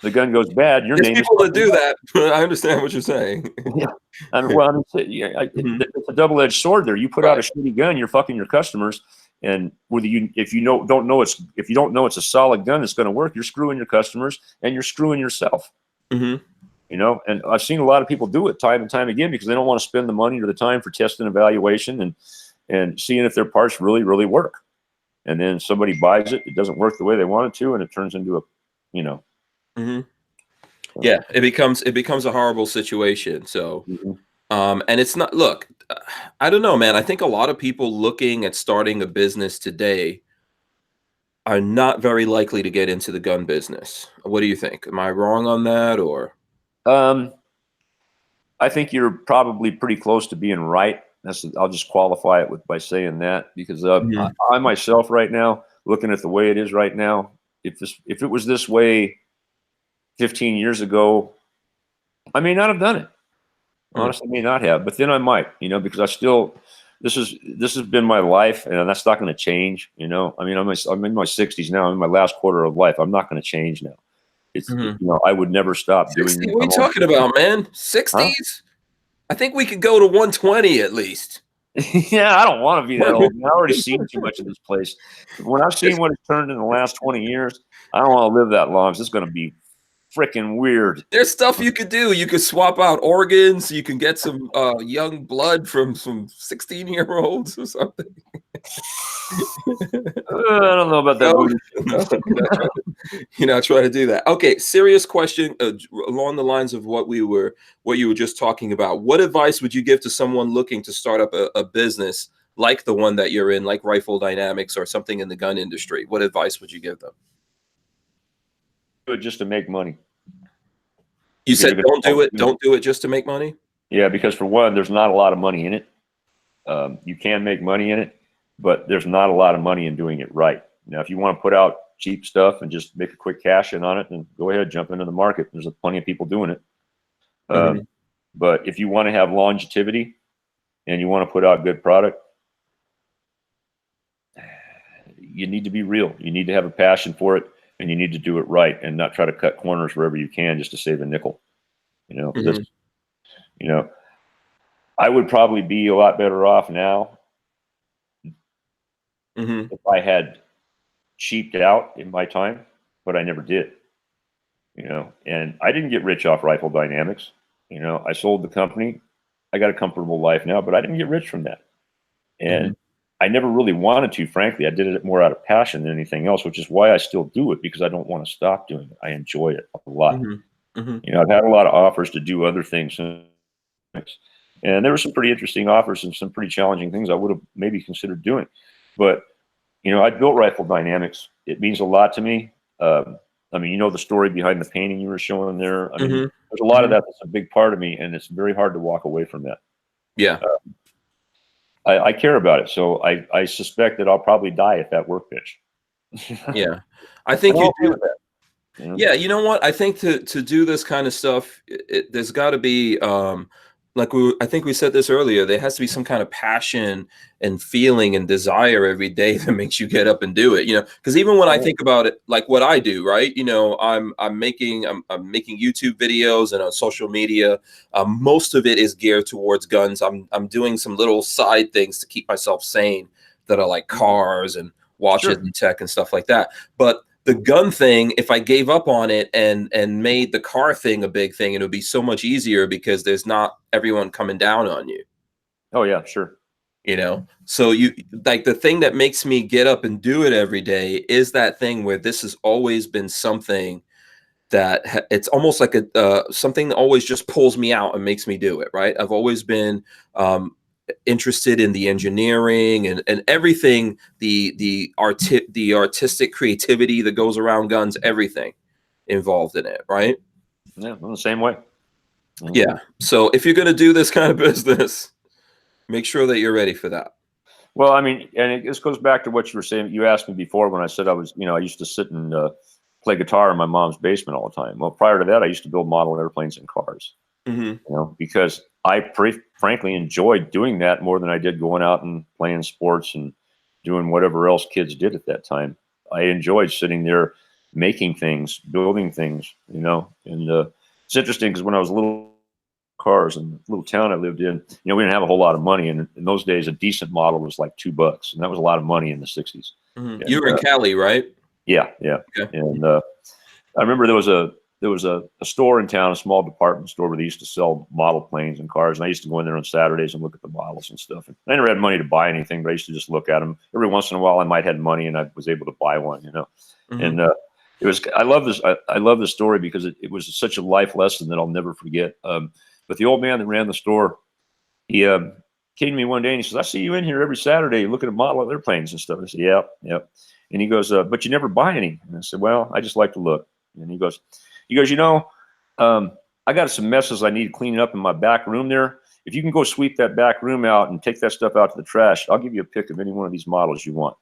The gun goes bad. Your name people that do that. I understand what you're saying. Yeah, I mean, it's a double-edged sword there. You put out a shitty gun, you're fucking your customers. And whether if you don't know it's a solid gun that's going to work, you're screwing your customers and you're screwing yourself. Mm-hmm. You know, and I've seen a lot of people do it time and time again because they don't want to spend the money or the time for test and evaluation and seeing if their parts really, really work. And then somebody buys it, it doesn't work the way they want it to, and it turns into a, you know. Mm-hmm. Yeah, it becomes a horrible situation. So, and it's not. Look, I don't know, man. I think a lot of people looking at starting a business today are not very likely to get into the gun business. What do you think? Am I wrong on that, or? I think you're probably pretty close to being right. I'll just qualify it by saying that because I myself right now, looking at the way it is right now, if it was this way 15 years ago, I may not have done it. Honestly, I may not have, but then I might, you know, because this has been my life, and that's not going to change. You know, I mean, I'm in my 60s now. I'm in my last quarter of life. I'm not going to change now. It's you know, I would never stop 60, doing. what are you talking about, man? 60s? Huh? I think we could go to 120 at least. Yeah, I don't want to be that old. I've already seen too much of this place. When I've seen what it's turned in the last 20 years, I don't want to live that long. It's just going to be freaking weird. There's stuff you could do. You could swap out organs. You can get some young blood from some 16-year-olds or something. I don't know about that. You're not trying to do that. Okay, serious question along the lines of what you were just talking about. What advice would you give to someone looking to start up a business like the one that you're in, like Rifle Dynamics or something in the gun industry? What advice would you give them? Do it just to make money. You said don't do it just to make money? Yeah, because for one, there's not a lot of money in it. You can make money in it, but there's not a lot of money in doing it right. Now, if you want to put out cheap stuff and just make a quick cash in on it, then go ahead, jump into the market. There's plenty of people doing it. But if you want to have longevity and you want to put out good product, you need to be real. You need to have a passion for it, and you need to do it right and not try to cut corners wherever you can just to save a nickel. You know, you know, I would probably be a lot better off now if I had cheaped out in my time, but I never did. You know, and I didn't get rich off Rifle Dynamics. You know, I sold the company. I got a comfortable life now, but I didn't get rich from that. And I never really wanted to, frankly. I did it more out of passion than anything else, which is why I still do it, because I don't want to stop doing it. I enjoy it a lot. You know, I've had a lot of offers to do other things. And there were some pretty interesting offers and some pretty challenging things I would have maybe considered doing. But, you know, I built Rifle Dynamics. It means a lot to me. I mean, you know the story behind the painting you were showing there. I mean, there's a lot of that that's a big part of me, and it's very hard to walk away from that. Yeah. I care about it, so I suspect that I'll probably die at that workbench. Yeah, I think you do. You know? Yeah, you know what? I think to do this kind of stuff, there's got to be I think we said this earlier. There has to be some kind of passion and feeling and desire every day that makes you get up and do it. You know, because even when I think about it, like what I do, right? You know, I'm making YouTube videos and on social media. Most of it is geared towards guns. I'm doing some little side things to keep myself sane that are like cars and watches and tech and stuff like that. But the gun thing, if I gave up on it and made the car thing a big thing, it would be so much easier because there's not everyone coming down on you. Oh yeah, sure. You know, so you like the thing that makes me get up and do it every day is that thing where this has always been something that it's almost like something that always just pulls me out and makes me do it. Right. I've always been interested in the engineering and everything, the artistic creativity that goes around guns, everything involved in it, right? Yeah, I'm the same way. Yeah. So if you're going to do this kind of business, make sure that you're ready for that. Well, I mean, and this goes back to what you were saying. You asked me before when I said I was, you know, I used to sit and play guitar in my mom's basement all the time. Well, prior to that, I used to build model airplanes and cars. You know, because I frankly enjoyed doing that more than I did going out and playing sports and doing whatever else kids did at that time. I enjoyed sitting there making things, building things, you know. And it's interesting because when I was a little cars in the little town I lived in. We didn't have a whole lot of money, and in those days, a decent model was like $2, and that was a lot of money in the '60s. Mm-hmm. You were in Cali, right? Yeah. Okay. And I remember there was a store in town, a small department store where they used to sell model planes and cars. And I used to go in there on Saturdays and look at the models and stuff. And I never had money to buy anything, but I used to just look at them. Every once in a while, I might have money and I was able to buy one, Mm-hmm. And it was, I love this. I love this story because it was such a life lesson that I'll never forget. But the old man that ran the store, he came to me one day and he says, "I see you in here every Saturday looking at model airplanes and stuff." I said, "Yeah. And he goes, "But you never buy any." And I said, "Well, I just like to look." And he goes, "I got some messes I need to clean up in my back room there. If you can go sweep that back room out and take that stuff out to the trash, I'll give you a pick of any one of these models you want."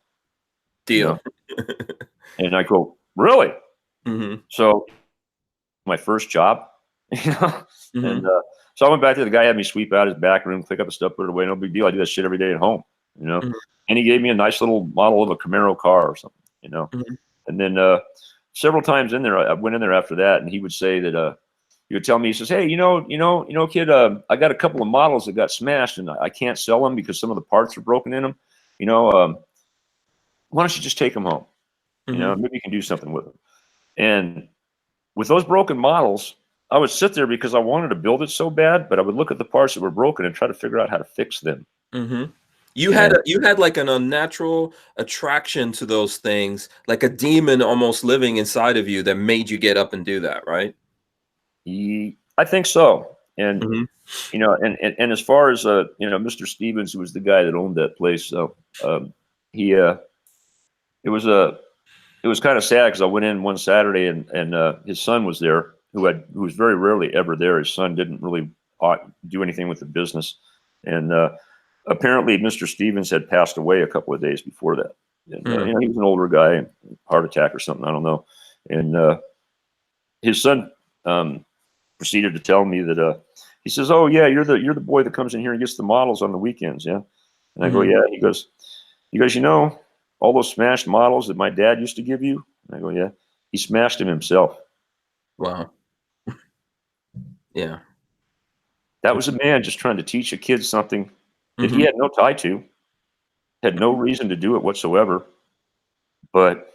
Deal. And I go, "Really?" Mm-hmm. So my first job, Mm-hmm. And so I went back to the guy, had me sweep out his back room, pick up the stuff, put it away. No big deal. I do that shit every day at home, Mm-hmm. And he gave me a nice little model of a Camaro car or something, Mm-hmm. And then several times in there, I went in there after that, and he would say that he would tell me, he says, "Hey, kid, I got a couple of models that got smashed, and I can't sell them because some of the parts are broken in them. Why don't you just take them home? Mm-hmm. Maybe you can do something with them." And with those broken models, I would sit there because I wanted to build it so bad, but I would look at the parts that were broken and try to figure out how to fix them. Mm-hmm. You had like an unnatural attraction to those things, like a demon almost living inside of you that made you get up and do that, right? I think so. And Mm-hmm. and as far as Mr. Stevens, who was the guy that owned that place, so it was kind of sad because I went in one Saturday and his son was there, who was very rarely ever there. His son didn't really do anything with the business, and apparently Mr. Stevens had passed away a couple of days before that. And he was an older guy, heart attack or something, I don't know. And his son proceeded to tell me that he says, "Oh yeah, you're the boy that comes in here and gets the models on the weekends, yeah?" And I go, "Yeah." He goes, "All those smashed models that my dad used to give you?" And I go, "Yeah." He smashed them himself. Wow. Yeah. That was a man just trying to teach a kid something that he had no tie to, had no reason to do it whatsoever. But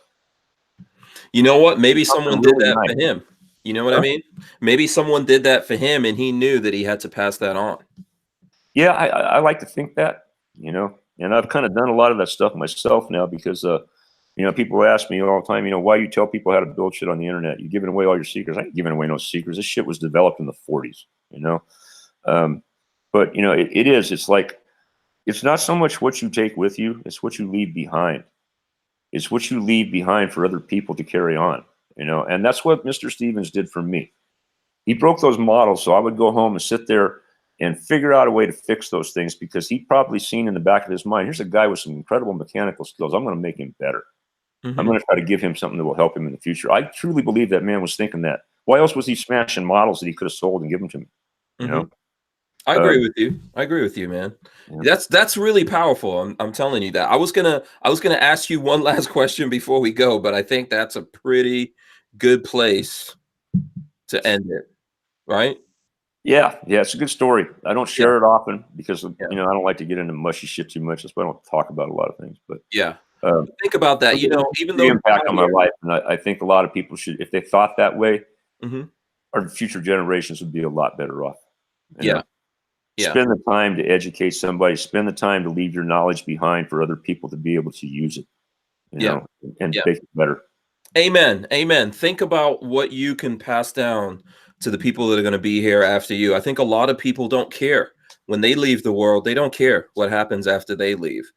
you know what? Maybe someone did really that nice for him. You know what I mean? Maybe someone did that for him and he knew that he had to pass that on. Yeah, I like to think that, and I've kind of done a lot of that stuff myself now because, people ask me all the time, why you tell people how to build shit on the internet? You're giving away all your secrets. I ain't giving away no secrets. This shit was developed in the 40s, But, it's like, it's not so much what you take with you, it's what you leave behind. It's what you leave behind for other people to carry on, and that's what Mr. Stevens did for me. He broke those models, so I would go home and sit there and figure out a way to fix those things because he'd probably seen in the back of his mind, here's a guy with some incredible mechanical skills. I'm going to make him better. I'm going to try to give him something that will help him in the future. I truly believe that man was thinking that. Why else was he smashing models that he could have sold and given to me? I agree with you. I agree with you, man. Yeah. That's really powerful. I'm telling you that. I was gonna ask you one last question before we go, but I think that's a pretty good place to end it. Right? Yeah, it's a good story. I don't share it often because I don't like to get into mushy shit too much. That's why I don't talk about a lot of things. But think about that. Even though the impact on my life, and I think a lot of people should, if they thought that way, our future generations would be a lot better off. Spend the time to educate somebody. Spend the time to leave your knowledge behind for other people to be able to use it. And make it better. Amen. Amen. Think about what you can pass down to the people that are going to be here after you. I think a lot of people don't care when they leave the world. They don't care what happens after they leave.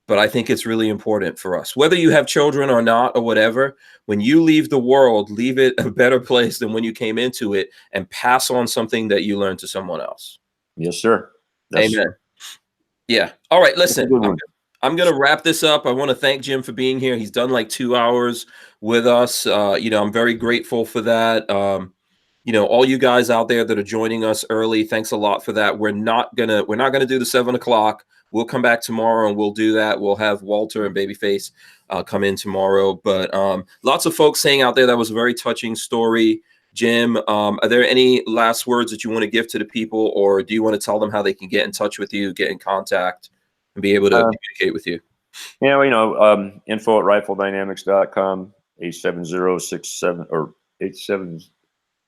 But I think it's really important for us, whether you have children or not or whatever, when you leave the world, leave it a better place than when you came into it and pass on something that you learned to someone else. Yes, sir. Amen. Yeah. All right. Listen, I'm going to wrap this up. I want to thank Jim for being here. He's done like 2 hours with us. I'm very grateful for that. All you guys out there that are joining us early, thanks a lot for that. We're not gonna do the 7 o'clock. We'll come back tomorrow and we'll do that. We'll have Walter and Babyface come in tomorrow. But lots of folks saying out there that was a very touching story. Jim, are there any last words that you want to give to the people, or do you want to tell them how they can get in touch with you, get in contact, and be able to communicate with you? Yeah, info at rifledynamics.com, 870-67 or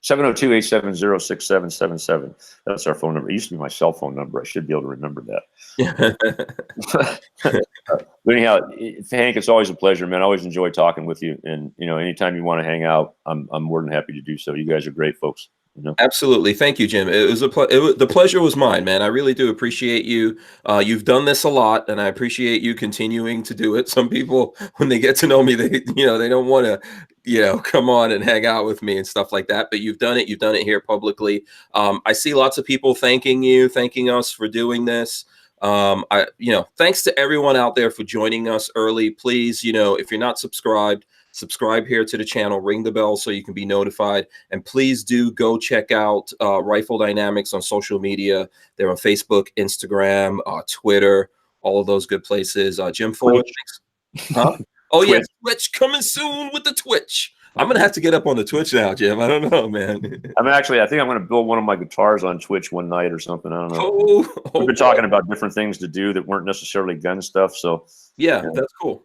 702-870-6777. That's our phone number. It used to be my cell phone number. I should be able to remember that. But anyhow, Hank, it's always a pleasure, man. I always enjoy talking with you. And, anytime you want to hang out, I'm more than happy to do so. You guys are great folks. Absolutely. Thank you, Jim. The pleasure was mine, man. I really do appreciate you. You've done this a lot, and I appreciate you continuing to do it. Some people, when they get to know me, they don't want to, come on and hang out with me and stuff like that. But you've done it. You've done it here publicly. I see lots of people thanking us for doing this. Thanks to everyone out there for joining us early. Please, if you're not subscribed, subscribe here to the channel, ring the bell so you can be notified, and please do go check out Rifle Dynamics on social media. They're on Facebook, Instagram, Twitter, all of those good places. Jim Fuller, huh? Oh yeah, Twitch coming soon with the Twitch. I'm gonna have to get up on the Twitch now, Jim. I don't know, man. I think I'm gonna build one of my guitars on Twitch one night or something. I don't know. We've been talking about different things to do that weren't necessarily gun stuff. So yeah, that's cool.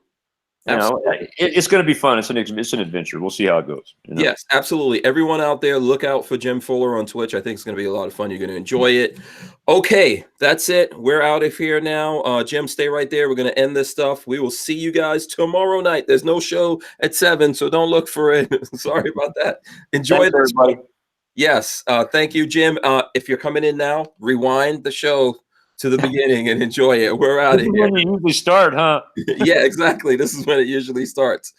It's going to be fun. It's an adventure. We'll see how it goes. Yes, absolutely. Everyone out there, look out for Jim Fuller on Twitch. I think it's going to be a lot of fun. You're going to enjoy it. Okay, that's it. We're out of here now. Jim, stay right there. We're going to end this stuff. We will see you guys tomorrow night. There's no show at 7, so don't look for it. Sorry about that. Enjoy this, everybody. Yes. Thank you, Jim. If you're coming in now, rewind the show to the beginning and enjoy it. We're out of here. When you usually start, huh? Yeah, exactly. This is when it usually starts.